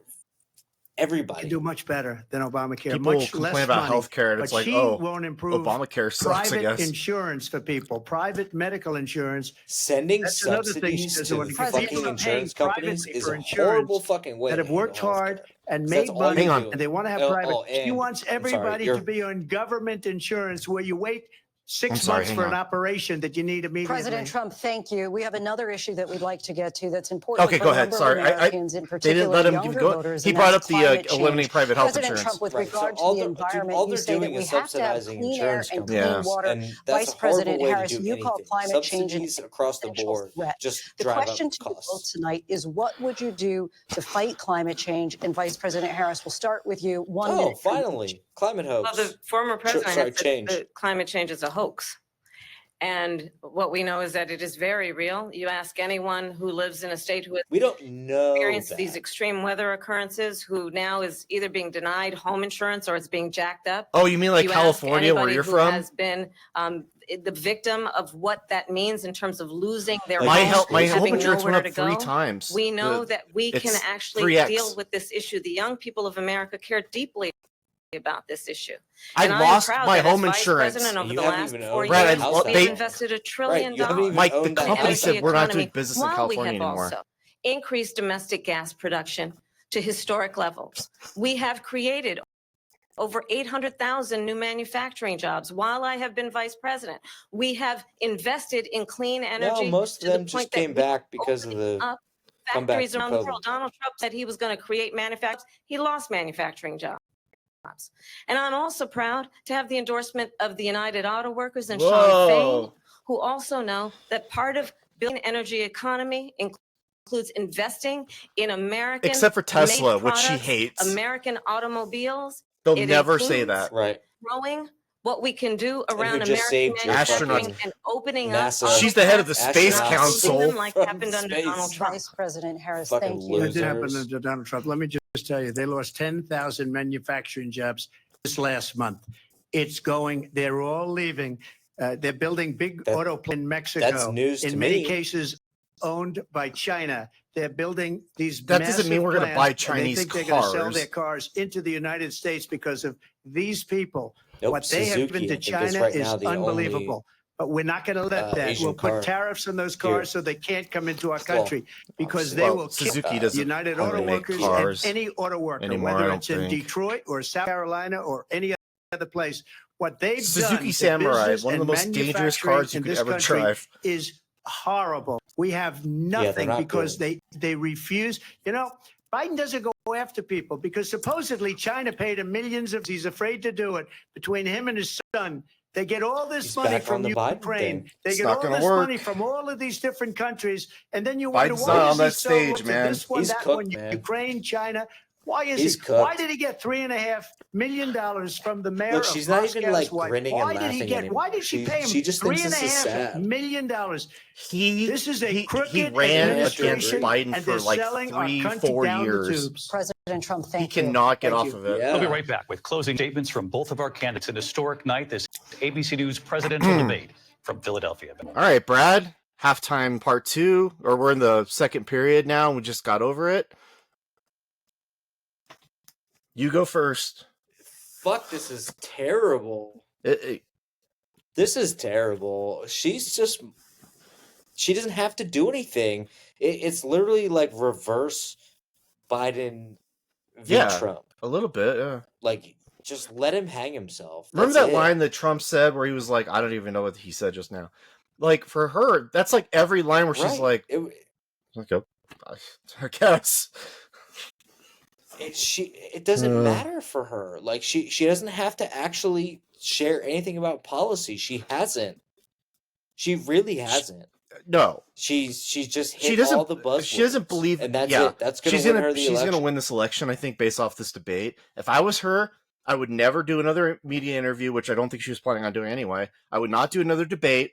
Speaker 9: everybody.
Speaker 8: Can do much better than Obamacare.
Speaker 1: People
Speaker 8: much
Speaker 1: complain
Speaker 8: less
Speaker 1: about
Speaker 8: money,
Speaker 1: healthcare, and
Speaker 8: but
Speaker 1: it's like,
Speaker 8: she
Speaker 1: oh,
Speaker 8: won't improve
Speaker 1: Obamacare sucks, I
Speaker 8: private
Speaker 1: guess.
Speaker 8: insurance for people, private medical insurance.
Speaker 9: Sending
Speaker 8: That's another thing she
Speaker 9: subsidies
Speaker 8: doesn't
Speaker 9: to
Speaker 8: want
Speaker 9: the
Speaker 8: to do.
Speaker 9: fucking
Speaker 8: People are
Speaker 9: insurance
Speaker 8: paying
Speaker 9: companies
Speaker 8: privately
Speaker 9: is
Speaker 8: for
Speaker 9: a
Speaker 8: insurance
Speaker 9: horrible fucking way
Speaker 8: that
Speaker 9: to
Speaker 8: have worked
Speaker 9: handle
Speaker 8: hard
Speaker 9: healthcare.
Speaker 8: and
Speaker 9: So that's
Speaker 8: made
Speaker 9: all
Speaker 8: money,
Speaker 9: you're
Speaker 1: Hang on.
Speaker 9: doing.
Speaker 8: and they want to have
Speaker 9: Oh,
Speaker 8: private.
Speaker 9: oh,
Speaker 8: She
Speaker 9: and
Speaker 8: wants
Speaker 9: I'm sorry,
Speaker 8: everybody
Speaker 9: you're-
Speaker 8: to be on government insurance where you wait
Speaker 1: I'm
Speaker 8: 6
Speaker 1: sorry,
Speaker 8: months
Speaker 1: hang
Speaker 8: for
Speaker 1: on.
Speaker 8: an operation that you need immediately.
Speaker 4: President Trump, thank you. We have another issue that we'd like to get to that's important
Speaker 1: Okay,
Speaker 4: for
Speaker 1: go
Speaker 4: a
Speaker 1: ahead.
Speaker 4: number
Speaker 1: Sorry,
Speaker 4: of Americans, in
Speaker 1: they
Speaker 4: particular
Speaker 1: didn't let him
Speaker 4: younger
Speaker 1: go.
Speaker 4: voters.
Speaker 1: He
Speaker 4: and
Speaker 1: brought
Speaker 4: that's
Speaker 1: up the
Speaker 4: climate
Speaker 1: eliminating
Speaker 4: change.
Speaker 1: private health
Speaker 4: President
Speaker 1: insurance.
Speaker 4: Trump, with
Speaker 9: Right. So
Speaker 4: regard
Speaker 9: all
Speaker 4: to the
Speaker 9: they're-
Speaker 4: environment,
Speaker 9: all
Speaker 4: you
Speaker 9: they're
Speaker 4: say that
Speaker 9: doing
Speaker 4: we
Speaker 9: is
Speaker 4: have to have
Speaker 9: subsidizing
Speaker 4: clean air
Speaker 9: insurance
Speaker 4: and
Speaker 9: companies.
Speaker 4: clean
Speaker 1: Yeah.
Speaker 4: water.
Speaker 9: And that's
Speaker 4: Vice
Speaker 9: a horrible
Speaker 4: President
Speaker 9: way
Speaker 4: Harris,
Speaker 9: to do
Speaker 4: you call
Speaker 9: anything.
Speaker 4: climate change an
Speaker 9: Subsidies across the
Speaker 4: existential
Speaker 9: board
Speaker 4: threat.
Speaker 9: just
Speaker 4: The
Speaker 9: drive
Speaker 4: question
Speaker 9: up
Speaker 4: to you both
Speaker 9: costs.
Speaker 4: tonight is, what would you do to fight climate change? And Vice President Harris, we'll start with you. 1
Speaker 9: Oh,
Speaker 4: minute. for each.
Speaker 9: finally, climate hoax.
Speaker 7: Well, the former president
Speaker 9: sorry,
Speaker 7: has said
Speaker 9: change.
Speaker 7: that climate change is a hoax. And what we know is that it is very real. You ask anyone who lives in a state who has
Speaker 9: We don't know
Speaker 7: experienced
Speaker 9: that.
Speaker 7: these extreme weather occurrences, who now is either being denied home insurance or it's being jacked up.
Speaker 1: Oh, you mean like
Speaker 7: You ask
Speaker 1: California, where
Speaker 7: anybody
Speaker 1: you're
Speaker 7: who
Speaker 1: from?
Speaker 7: has been the victim of what that means in terms of losing their
Speaker 9: Like
Speaker 7: home,
Speaker 1: My home
Speaker 7: having
Speaker 1: insurance went
Speaker 7: nowhere
Speaker 1: up
Speaker 7: to
Speaker 1: 3
Speaker 7: go.
Speaker 1: times.
Speaker 7: We know that we can
Speaker 1: it's
Speaker 7: actually
Speaker 1: 3x.
Speaker 7: deal with this issue. The young people of America care deeply about this issue.
Speaker 1: I
Speaker 7: And
Speaker 1: lost
Speaker 7: am proud
Speaker 1: my
Speaker 7: that as
Speaker 1: home
Speaker 7: vice
Speaker 1: insurance.
Speaker 7: president over
Speaker 9: You
Speaker 7: the
Speaker 9: haven't
Speaker 7: last
Speaker 9: even
Speaker 7: 4
Speaker 9: owned
Speaker 1: Brad,
Speaker 7: years,
Speaker 1: I-
Speaker 7: we've
Speaker 1: they-
Speaker 7: invested $1
Speaker 9: Right,
Speaker 7: trillion
Speaker 9: you haven't even
Speaker 1: Mike, the
Speaker 9: owned that
Speaker 1: company
Speaker 9: house.
Speaker 1: said we're not doing
Speaker 7: economy,
Speaker 1: business in
Speaker 7: while
Speaker 1: California
Speaker 7: we have
Speaker 1: anymore.
Speaker 7: also increased domestic gas production to historic levels. We have created over 800,000 new manufacturing jobs while I have been vice president. We have invested in clean energy.
Speaker 9: No, most of
Speaker 7: to the
Speaker 9: them
Speaker 7: point
Speaker 9: just
Speaker 7: that
Speaker 9: came
Speaker 7: we
Speaker 9: back because of
Speaker 7: opening
Speaker 9: the
Speaker 7: up
Speaker 9: comeback
Speaker 7: factories
Speaker 9: from
Speaker 7: around the
Speaker 9: COVID.
Speaker 7: world. Donald Trump said he was going to create manufacturing. He lost manufacturing jobs. And I'm also proud to have the endorsement of the United Auto Workers and Sean Fain,
Speaker 1: Whoa.
Speaker 7: who also know that part of building an energy economy includes investing in American
Speaker 1: Except for Tesla,
Speaker 7: made
Speaker 1: which she
Speaker 7: products,
Speaker 1: hates.
Speaker 7: American automobiles.
Speaker 1: They'll
Speaker 7: It
Speaker 1: never say
Speaker 7: includes
Speaker 1: that.
Speaker 9: Right.
Speaker 7: growing what we can do
Speaker 9: who
Speaker 7: around
Speaker 9: just
Speaker 7: American
Speaker 9: saved your
Speaker 7: manufacturing
Speaker 1: fucking
Speaker 7: and opening
Speaker 9: NASA
Speaker 7: up.
Speaker 1: She's the head of the
Speaker 7: other
Speaker 1: Space
Speaker 7: countries,
Speaker 1: Council.
Speaker 7: not losing them like
Speaker 9: From
Speaker 7: happened under
Speaker 9: space.
Speaker 7: Donald Trump.
Speaker 4: Vice President Harris,
Speaker 9: Fucking
Speaker 4: thank you.
Speaker 8: That did happen
Speaker 9: losers.
Speaker 8: under Donald Trump. Let me just tell you, they lost 10,000 manufacturing jobs this last month. It's going, they're all leaving. They're building big auto plants in Mexico.
Speaker 9: That's news
Speaker 8: in
Speaker 9: to
Speaker 8: many
Speaker 9: me.
Speaker 8: cases owned by China. They're building these
Speaker 1: That doesn't mean
Speaker 8: massive
Speaker 1: we're gonna
Speaker 8: plants,
Speaker 1: buy
Speaker 8: and
Speaker 1: Chinese
Speaker 8: they think they're going to sell
Speaker 1: cars.
Speaker 8: their cars into the United States because of these people.
Speaker 9: Nope,
Speaker 8: What they have
Speaker 9: Suzuki,
Speaker 8: given
Speaker 9: I
Speaker 8: to
Speaker 9: think, is
Speaker 8: China
Speaker 9: right
Speaker 8: is
Speaker 9: now the
Speaker 8: unbelievable. But we're not going to let that.
Speaker 9: Asian
Speaker 8: We'll
Speaker 9: car
Speaker 8: put tariffs on those
Speaker 9: here.
Speaker 8: cars so they can't come into our country because they
Speaker 1: Well,
Speaker 8: will kill
Speaker 1: Suzuki doesn't
Speaker 8: United
Speaker 1: hardly
Speaker 8: Auto
Speaker 1: make
Speaker 8: Workers
Speaker 1: cars
Speaker 8: and any auto worker,
Speaker 1: anymore, I
Speaker 8: whether
Speaker 1: don't
Speaker 8: it's in
Speaker 1: think.
Speaker 8: Detroit or South Carolina or any other place. What they've done
Speaker 1: Suzuki
Speaker 8: to
Speaker 1: Samurai,
Speaker 8: business
Speaker 1: one of the
Speaker 8: and
Speaker 1: most dangerous
Speaker 8: manufacturing
Speaker 1: cars you
Speaker 8: in
Speaker 1: could
Speaker 8: this
Speaker 1: ever
Speaker 8: country
Speaker 1: drive.
Speaker 8: is horrible. We have nothing
Speaker 9: not
Speaker 8: because
Speaker 9: good.
Speaker 8: they refuse. You know, Biden doesn't go after people because supposedly China paid him millions of. He's afraid to do it. Between him and his son, they get all this
Speaker 9: He's
Speaker 8: money
Speaker 9: back
Speaker 8: from
Speaker 9: on the Biden
Speaker 8: Ukraine.
Speaker 9: thing.
Speaker 8: They
Speaker 1: It's
Speaker 8: get
Speaker 1: not
Speaker 8: all
Speaker 1: gonna
Speaker 8: this
Speaker 1: work.
Speaker 8: money from all of these different countries, and then you wonder
Speaker 1: Biden's
Speaker 8: why
Speaker 1: not
Speaker 8: is
Speaker 1: on
Speaker 8: he
Speaker 1: that
Speaker 8: so
Speaker 1: stage,
Speaker 8: loyal to
Speaker 1: man.
Speaker 8: this one,
Speaker 9: He's
Speaker 8: that
Speaker 9: cooked,
Speaker 8: one,
Speaker 9: man.
Speaker 8: Ukraine, China. Why is
Speaker 9: He's
Speaker 8: he?
Speaker 9: cooked.
Speaker 8: Why did he get $3.5 million from the mayor
Speaker 9: Look,
Speaker 8: of
Speaker 9: she's not even
Speaker 8: Moscow's
Speaker 9: like
Speaker 8: wife?
Speaker 9: grinning
Speaker 8: Why
Speaker 9: and
Speaker 8: did he
Speaker 9: laughing
Speaker 8: get?
Speaker 9: anymore.
Speaker 8: Why did she pay him
Speaker 9: She just thinks this is
Speaker 8: $3.5
Speaker 9: sad.
Speaker 8: million? This is a
Speaker 1: he
Speaker 8: crooked
Speaker 1: ran against
Speaker 8: administration,
Speaker 1: Biden
Speaker 8: and
Speaker 1: for
Speaker 8: they're
Speaker 1: like
Speaker 8: selling our
Speaker 1: 3-4
Speaker 8: country down the
Speaker 1: years.
Speaker 8: tubes.
Speaker 4: President Trump,
Speaker 1: He
Speaker 4: thank you.
Speaker 1: cannot get
Speaker 8: Thank
Speaker 1: off
Speaker 8: you.
Speaker 1: of it.
Speaker 9: Yeah.
Speaker 3: We'll be right back with closing statements from both of our candidates. An historic night, this ABC News presidential debate from Philadelphia.
Speaker 1: All right, Brad. Halftime part 2, or we're in the second period now, and we just got over it. You go first.
Speaker 9: Fuck, this is terrible. This is terrible. She doesn't have to do anything. It's literally like reverse Biden v.
Speaker 1: Yeah.
Speaker 9: Trump.
Speaker 1: A little bit, yeah.
Speaker 9: Like, just let him hang himself.
Speaker 1: Remember
Speaker 9: That's
Speaker 1: that
Speaker 9: it.
Speaker 1: line that Trump said where he was like, I don't even know what he said just now. Like, for her, that's like every line where she's like, okay, I guess.
Speaker 9: It doesn't matter for her. Like, she doesn't have to actually share anything about policy. She hasn't. She really hasn't.
Speaker 1: No.
Speaker 9: She's just hit all the buzzwords.
Speaker 1: She doesn't believe,
Speaker 9: and that's
Speaker 1: yeah,
Speaker 9: it. That's going to win her the
Speaker 1: she's
Speaker 9: election.
Speaker 1: gonna win this election, I think, based off this debate. If I was her, I would never do another media interview, which I don't think she was planning on doing anyway. I would not do another debate.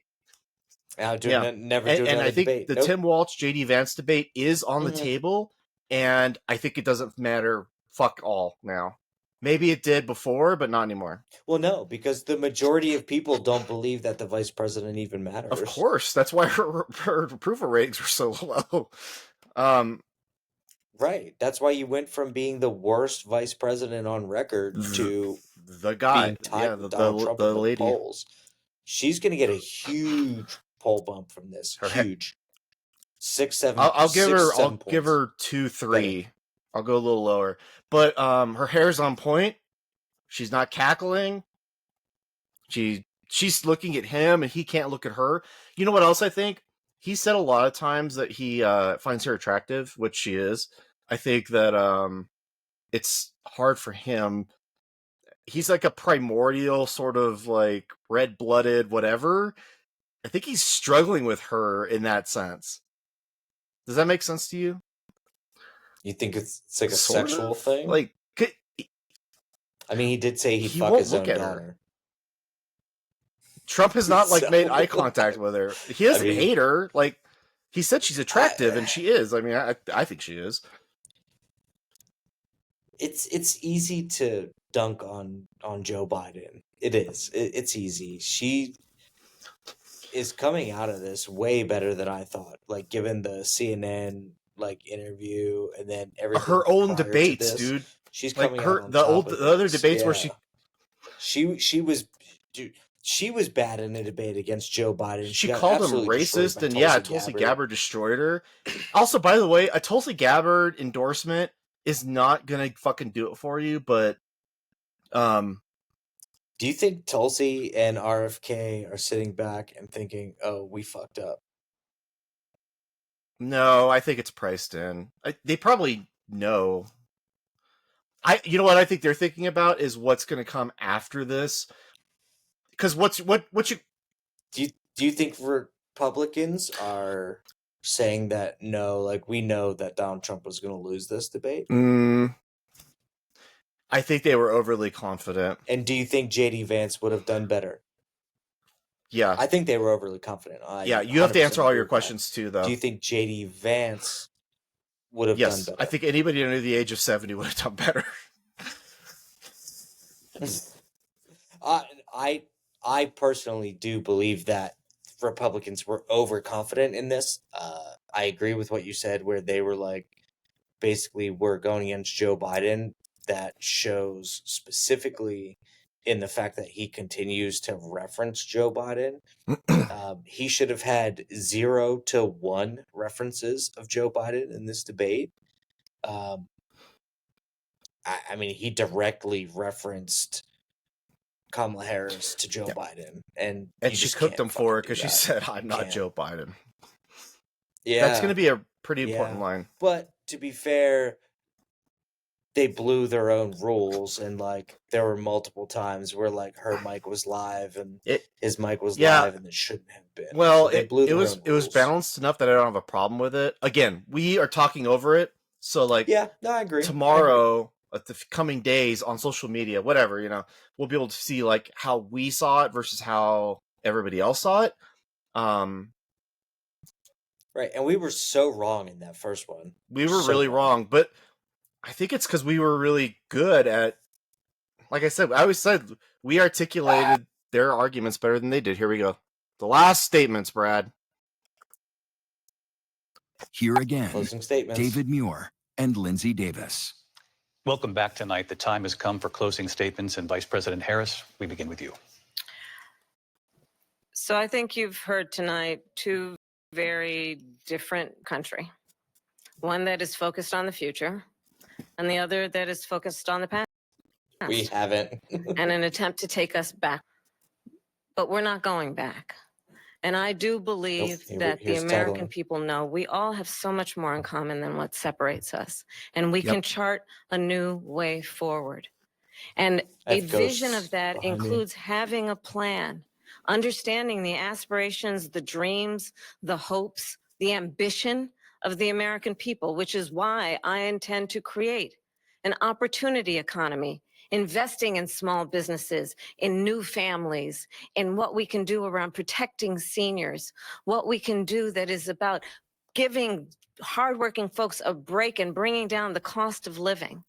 Speaker 9: Never do another
Speaker 1: I think
Speaker 9: debate.
Speaker 1: the
Speaker 9: Nope.
Speaker 1: Tim Walz, JD Vance debate is on the table, and I think it doesn't matter fuck all now. Maybe it did before, but not anymore.
Speaker 9: Well, no, because the majority of people don't believe that the vice president even matters.
Speaker 1: Of course, that's why her approval ratings were so low.
Speaker 9: Right. That's why you went from being the worst vice president on record to
Speaker 1: the guy,
Speaker 9: being tied with Donald Trump in the
Speaker 1: lady.
Speaker 9: polls. She's going to get a huge poll bump from this. Huge. 6, 7.
Speaker 1: I'll give her.
Speaker 9: I'll
Speaker 1: Give her 2, 3. I'll go a little lower, but her hair's on point. She's not cackling. She's looking at him, and he can't look at her. You know what else I think? He said a lot of times that he finds her attractive, which she is. I think that it's hard for him. He's like a primordial sort of like red-blooded whatever. I think he's struggling with her in that sense. Does that make sense to you?
Speaker 9: You think it's like a
Speaker 1: Sort
Speaker 9: sexual
Speaker 1: of?
Speaker 9: thing?
Speaker 1: Like,
Speaker 9: I mean, he did say
Speaker 1: he
Speaker 9: fuck
Speaker 1: won't
Speaker 9: his
Speaker 1: look
Speaker 9: own
Speaker 1: at her.
Speaker 9: daughter.
Speaker 1: Trump has not like
Speaker 9: So-
Speaker 1: made eye contact with her. He doesn't hate her. Like, he said she's attractive, and she is. I mean, I think she is.
Speaker 9: It's easy to dunk on Joe Biden. It is. It's easy. She is coming out of this way better than I thought. Like, given the CNN like interview and then everything.
Speaker 1: Her own
Speaker 9: prior to
Speaker 1: debates,
Speaker 9: this,
Speaker 1: dude.
Speaker 9: She's
Speaker 1: Like
Speaker 9: coming
Speaker 1: her
Speaker 9: out on
Speaker 1: the
Speaker 9: top
Speaker 1: old
Speaker 9: of
Speaker 1: the other
Speaker 9: this.
Speaker 1: debates where
Speaker 9: Yeah.
Speaker 1: she
Speaker 9: She was bad in a debate against Joe Biden.
Speaker 1: she
Speaker 9: got
Speaker 1: called him
Speaker 9: absolutely destroyed
Speaker 1: racist,
Speaker 9: by
Speaker 1: and yeah,
Speaker 9: Tulsi
Speaker 1: Tulsi
Speaker 9: Gabbard.
Speaker 1: Gabbard destroyed her. Also, by the way, a Tulsi Gabbard endorsement is not gonna fucking do it for you, but
Speaker 9: Do you think Tulsi and RFK are sitting back and thinking, "Oh, we fucked up"?
Speaker 1: no, I think it's priced in. They probably know. You know what I think they're thinking about is what's going to come after this. Because what you
Speaker 9: Do you think Republicans are saying that no, like we know that Donald Trump was going to lose this debate?
Speaker 1: I think they were overly confident.
Speaker 9: And do you think JD Vance would have done better?
Speaker 1: Yeah,
Speaker 9: I think they were overly confident.
Speaker 1: yeah, you have to
Speaker 9: 100%
Speaker 1: answer all
Speaker 9: agree
Speaker 1: your
Speaker 9: with that.
Speaker 1: questions too, though.
Speaker 9: Do you think JD Vance would have done
Speaker 1: Yes,
Speaker 9: better?
Speaker 1: I think anybody under the age of 70 would have done better.
Speaker 9: I personally do believe that Republicans were overconfident in this. I agree with what you said, where they were like, basically, we're going against Joe Biden. That shows specifically in the fact that he continues to reference Joe Biden. He should have had 0 to 1 references of Joe Biden in this debate. I mean, he directly referenced Kamala Harris to Joe Biden, and
Speaker 1: she
Speaker 9: just
Speaker 1: cooked
Speaker 9: can't
Speaker 1: him for her
Speaker 9: fucking do
Speaker 1: because she
Speaker 9: that.
Speaker 1: said, "I'm
Speaker 9: You
Speaker 1: not
Speaker 9: can't.
Speaker 1: Joe Biden."
Speaker 9: Yeah,
Speaker 1: That's going to be a pretty important
Speaker 9: Yeah.
Speaker 1: line.
Speaker 9: But to be fair, they blew their own rules, and like there were multiple times where like her mic was live and his mic was
Speaker 1: Yeah.
Speaker 9: live, and it shouldn't have been.
Speaker 1: Well,
Speaker 9: So they blew
Speaker 1: it
Speaker 9: their
Speaker 1: was
Speaker 9: own
Speaker 1: it was
Speaker 9: rules.
Speaker 1: balanced enough that I don't have a problem with it. Again, we are talking over it. So like,
Speaker 9: Yeah, no, I agree.
Speaker 1: tomorrow, the coming days on social media, whatever, we'll be able to see like how we saw it versus how everybody else saw it.
Speaker 9: Right, and we were so wrong in that first one.
Speaker 1: We were
Speaker 9: So
Speaker 1: really wrong, but I think it's because we were really good at, like I said, I always said we articulated their arguments better than they did. Here we go. The last statements, Brad.
Speaker 5: Here again,
Speaker 9: Closing statements.
Speaker 5: David Muir and Lindsay Davis.
Speaker 3: Welcome back tonight. The time has come for closing statements, and Vice President Harris, we begin with you.
Speaker 7: So I think you've heard tonight two very different country. One that is focused on the future and the other that is focused on the past.
Speaker 9: We haven't.
Speaker 7: And an attempt to take us back. But we're not going back. And I do believe that the American people know we all have so much more in common than what separates us. And we can chart a new way forward. And a vision of that includes having a plan, understanding the aspirations, the dreams, the hopes, the ambition of the American people, which is why I intend to create an opportunity economy, investing in small businesses, in new families, in what we can do around protecting seniors, what we can do that is about giving hardworking folks a break and bringing down the cost of living.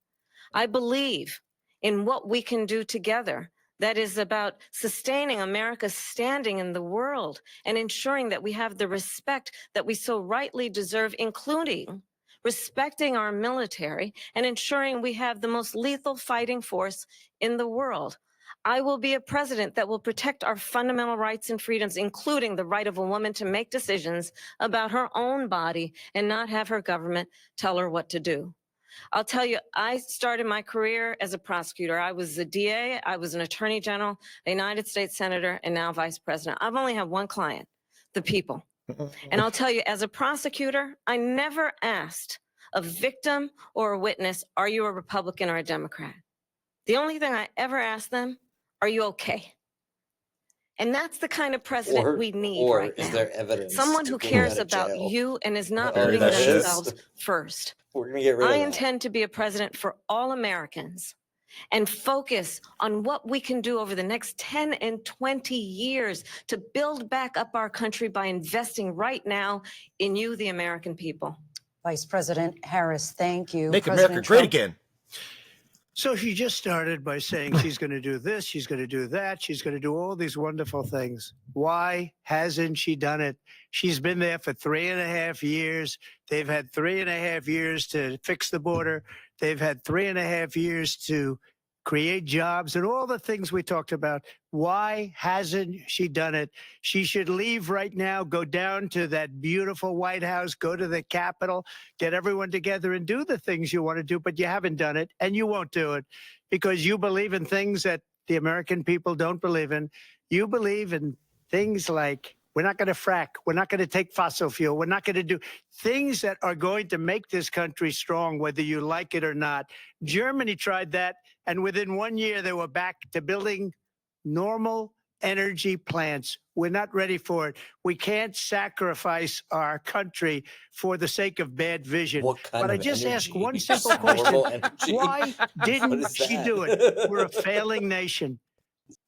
Speaker 7: I believe in what we can do together that is about sustaining America's standing in the world and ensuring that we have the respect that we so rightly deserve, including respecting our military and ensuring we have the most lethal fighting force in the world. I will be a president that will protect our fundamental rights and freedoms, including the right of a woman to make decisions about her own body and not have her government tell her what to do. I'll tell you, I started my career as a prosecutor. I was a DA, I was an attorney general, a United States senator, and now vice president. I've only had one client, the people. And I'll tell you, as a prosecutor, I never asked a victim or a witness, are you a Republican or a Democrat? The only thing I ever asked them, are you okay? And that's the kind of president we need right now.
Speaker 9: Is there evidence?
Speaker 7: Someone who cares about you and is not putting themselves first.
Speaker 9: We're gonna get rid of that.
Speaker 7: I intend to be a president for all Americans and focus on what we can do over the next 10 and 20 years to build back up our country by investing right now in you, the American people.
Speaker 4: Vice President Harris, thank you.
Speaker 1: Make
Speaker 4: President
Speaker 1: America
Speaker 4: Trump.
Speaker 1: great again.
Speaker 8: So she just started by saying she's going to do this, she's going to do that, she's going to do all these wonderful things. Why hasn't she done it? She's been there for 3.5 years. They've had 3.5 years to fix the border. They've had 3.5 years to create jobs and all the things we talked about. Why hasn't she done it? She should leave right now, go down to that beautiful White House, go to the Capitol, get everyone together and do the things you want to do, but you haven't done it and you won't do it because you believe in things that the American people don't believe in. You believe in things like we're not going to frack. We're not going to take fossil fuel. We're not going to do things that are going to make this country strong, whether you like it or not. Germany tried that, and within 1 year, they were back to building normal energy plants. We're not ready for it. We can't sacrifice our country for the sake of bad vision. But I just ask one simple question. Why didn't she do it? We're a failing nation.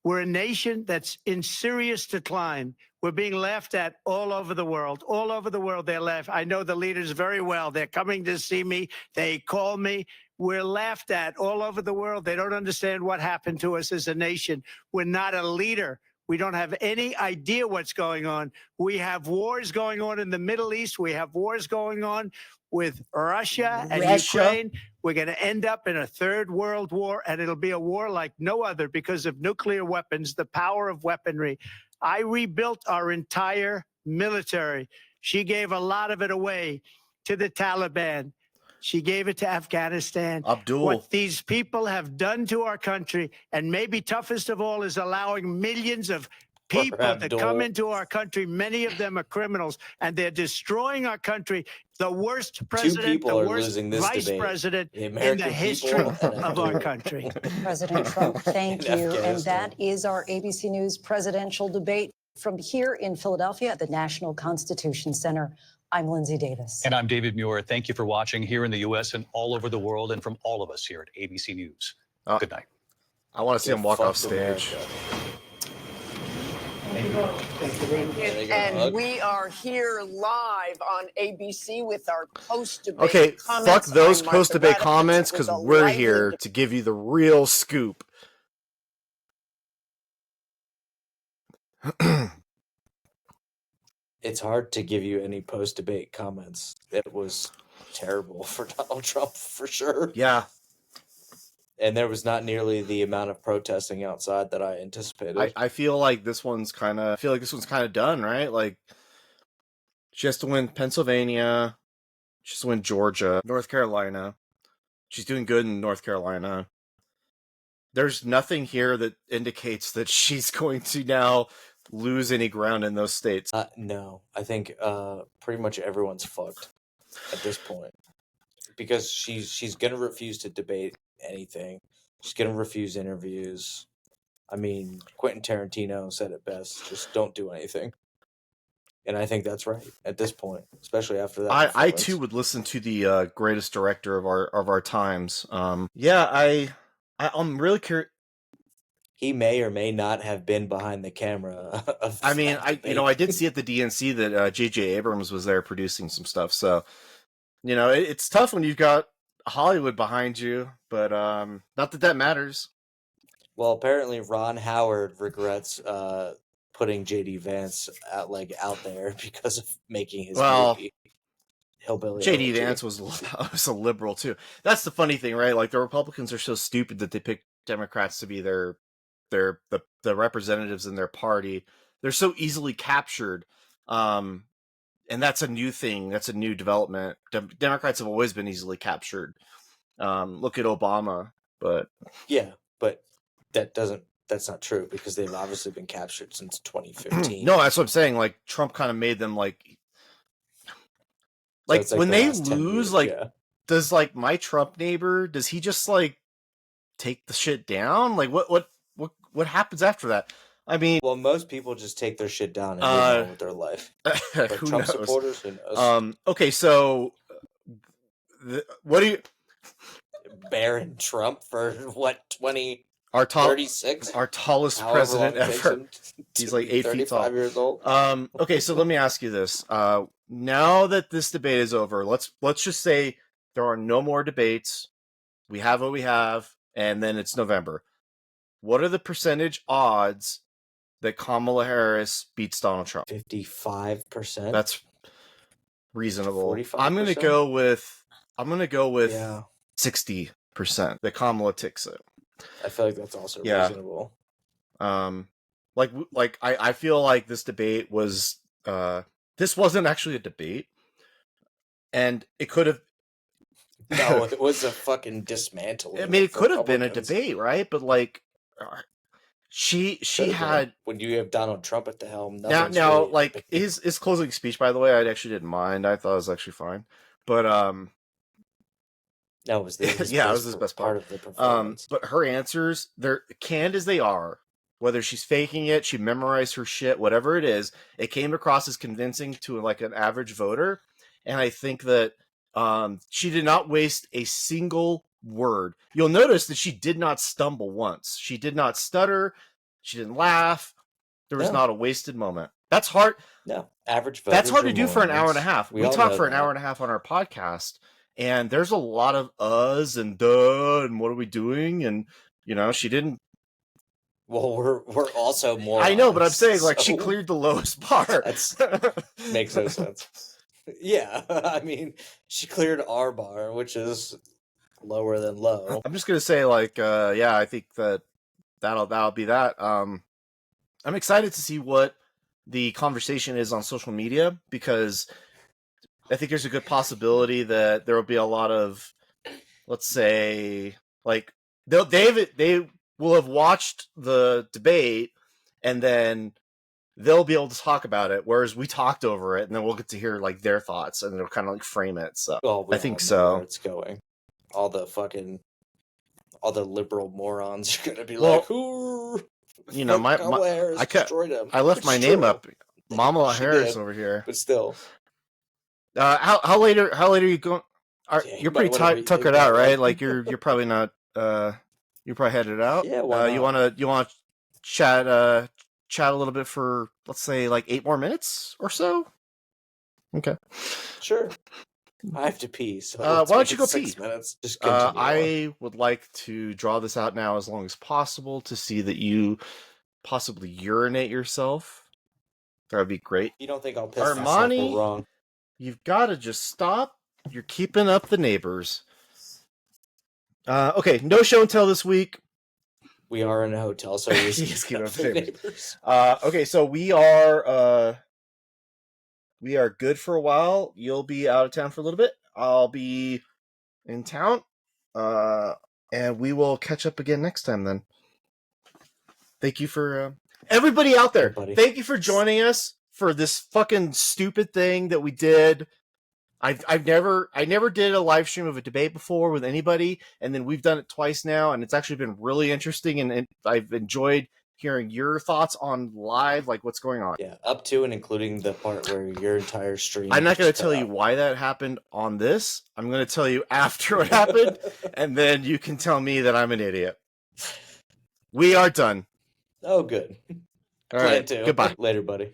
Speaker 8: We're a nation that's in serious decline. We're being laughed at all over the world. All over the world, they're laughed. I know the leaders very well. They're coming to see me. They call me. We're laughed at all over the world. They don't understand what happened to us as a nation. We're not a leader. We don't have any idea what's going on. We have wars going on in the Middle East. We have wars going on with Russia and Ukraine. We're going to end up in a third world war, and it'll be a war like no other because of nuclear weapons, the power of weaponry. I rebuilt our entire military. She gave a lot of it away to the Taliban. She gave it to Afghanistan.
Speaker 1: Abdul.
Speaker 8: What these people have done to our country, and maybe toughest of all, is allowing millions of people to come into our country. Many of them are criminals, and they're destroying our country. The worst president, the worst vice president in the history of our country.
Speaker 4: President Trump, thank you. And that is our ABC News presidential debate. From here in Philadelphia at the National Constitution Center, I'm Lindsay Davis.
Speaker 3: And I'm David Muir. Thank you for watching here in the U.S. and all over the world, and from all of us here at ABC News. Good night.
Speaker 1: I want to see him walk off stage.
Speaker 10: And we are here live on ABC with our post-debate
Speaker 1: Okay,
Speaker 10: comments.
Speaker 1: fuck those
Speaker 10: I'm Martha
Speaker 1: post-debate
Speaker 10: Raddatz.
Speaker 1: comments,
Speaker 10: It was
Speaker 1: because
Speaker 10: a
Speaker 1: we're
Speaker 10: lively
Speaker 1: here to give you the real scoop.
Speaker 9: It's hard to give you any post-debate comments. It was terrible for Donald Trump, for sure.
Speaker 1: Yeah.
Speaker 9: And there was not nearly the amount of protesting outside that I anticipated.
Speaker 1: I feel like this one's kind of done, right? Like, she has to win Pennsylvania, she has to win Georgia, North Carolina. She's doing good in North Carolina. There's nothing here that indicates that she's going to now lose any ground in those states.
Speaker 9: No, I think pretty much everyone's fucked at this point, because she's gonna refuse to debate anything. She's gonna refuse interviews. I mean, Quentin Tarantino said it best: just don't do anything. And I think that's right at this point, especially after that.
Speaker 1: I too would listen to the greatest director of our times. I'm really curious.
Speaker 9: He may or may not have been behind the camera.
Speaker 1: I mean, I did see at the DNC that J.J. Abrams was there producing some stuff. So, it's tough when you've got Hollywood behind you, but not that matters.
Speaker 9: Well, apparently Ron Howard regrets putting J.D. Vance out there because of making his movie Hillbilly.
Speaker 1: J.D. Vance was a liberal too. That's the funny thing, right? Like, the Republicans are so stupid that they pick Democrats to be the representatives in their party. They're so easily captured, and that's a new thing. That's a new development. Democrats have always been easily captured. Look at Obama, but
Speaker 9: that's not true, because they've obviously been captured since 2015.
Speaker 1: No, that's what I'm saying. Like, Trump kind of made them so when they lose, does my Trump neighbor, does he just take the shit down? Like, what happens after that? I mean,
Speaker 9: well, most people just take their shit down and move on with their life. But
Speaker 1: who
Speaker 9: Trump
Speaker 1: knows?
Speaker 9: supporters, who knows?
Speaker 1: Okay, so what do you
Speaker 9: Baron Trump for what, 36?
Speaker 1: Our tallest president ever. He's 8 feet tall.
Speaker 9: 35 years old.
Speaker 1: Okay, so let me ask you this. Now that this debate is over, let's just say there are no more debates. We have what we have, and then it's November. What are the percentage odds that Kamala Harris beats Donald Trump?
Speaker 9: 55%.
Speaker 1: That's reasonable.
Speaker 9: 45%?
Speaker 1: I'm gonna go with 60% that Kamala takes it.
Speaker 9: I feel like that's also reasonable.
Speaker 1: I feel like this debate was this wasn't actually a debate, and it could have.
Speaker 9: No, it was a fucking dismantling.
Speaker 1: I mean, it could have been a debate, right? But she had,
Speaker 9: when you have Donald Trump at the helm.
Speaker 1: Now, his closing speech, by the way, I actually didn't mind. I thought it was actually fine, but
Speaker 9: that was it was his best part of the performance.
Speaker 1: But her answers, they're canned as they are. Whether she's faking it, she memorized her shit, whatever it is, it came across as convincing to an average voter. And I think that she did not waste a single word. You'll notice that she did not stumble once. She did not stutter. She didn't laugh. There was not a wasted moment. That's hard.
Speaker 9: No, average voters.
Speaker 1: That's hard to do for an hour and a half. We talk for an hour and a half on our podcast, and there's a lot of uhs and duh and what are we doing? And she didn't.
Speaker 9: Well, we're also more.
Speaker 1: I know, but I'm saying she cleared the lowest bar.
Speaker 9: That makes no sense. Yeah, I mean, she cleared our bar, which is lower than low.
Speaker 1: I'm just gonna say, I think that'll be that. I'm excited to see what the conversation is on social media, because I think there's a good possibility that there will be a lot of, let's say, they will have watched the debate and then they'll be able to talk about it, whereas we talked over it, and then we'll get to hear their thoughts, and they'll kind of frame it. So I think so.
Speaker 9: Where it's going. All the liberal morons are gonna be
Speaker 1: you know,
Speaker 9: Kamala Harris destroyed him.
Speaker 1: I left my
Speaker 9: It's
Speaker 1: name
Speaker 9: true.
Speaker 1: up. Momalla
Speaker 9: She
Speaker 1: Harris
Speaker 9: did.
Speaker 1: over here.
Speaker 9: But still,
Speaker 1: How late are you going?
Speaker 9: Yeah,
Speaker 1: You're
Speaker 9: but
Speaker 1: pretty
Speaker 9: whatever,
Speaker 1: tuckered
Speaker 9: yeah,
Speaker 1: out, right?
Speaker 9: right.
Speaker 1: Like you're probably not. You're probably headed out.
Speaker 9: Yeah, why
Speaker 1: You
Speaker 9: not?
Speaker 1: wanna chat chat a little bit for, let's say, like 8 more minutes or so. Okay.
Speaker 9: Sure. I have to pee, so
Speaker 1: why
Speaker 9: let's
Speaker 1: don't
Speaker 9: make
Speaker 1: you
Speaker 9: it
Speaker 1: go
Speaker 9: 6
Speaker 1: pee?
Speaker 9: minutes. Just continue on.
Speaker 1: I would like to draw this out now as long as possible to see that you possibly urinate yourself. That would be great.
Speaker 9: You don't think I'll piss myself?
Speaker 1: Armani,
Speaker 9: We're wrong.
Speaker 1: you've got to just stop. You're keeping up the neighbors. Okay, no show and tell this week.
Speaker 9: We are in a hotel, so we're
Speaker 1: Just keep up the neighbors.
Speaker 9: neighbors.
Speaker 1: Okay, so we are good for a while. You'll be out of town for a little bit. I'll be in town. And we will catch up again next time then. Thank you for everybody out there.
Speaker 9: Hey, buddy.
Speaker 1: Thank you for joining us for this fucking stupid thing that we did. I never did a live stream of a debate before with anybody, and then we've done it twice now, and it's actually been really interesting, and I've enjoyed hearing your thoughts on live, like what's going on.
Speaker 9: Yeah, up to and including the part where your entire stream.
Speaker 1: I'm not going to
Speaker 9: just
Speaker 1: tell
Speaker 9: cut
Speaker 1: you
Speaker 9: out.
Speaker 1: why that happened on this. I'm going to tell you after it happened, and then you can tell me that I'm an idiot. We are done.
Speaker 9: Oh, good.
Speaker 1: All right.
Speaker 9: Plan to.
Speaker 1: Goodbye.
Speaker 9: Later, buddy.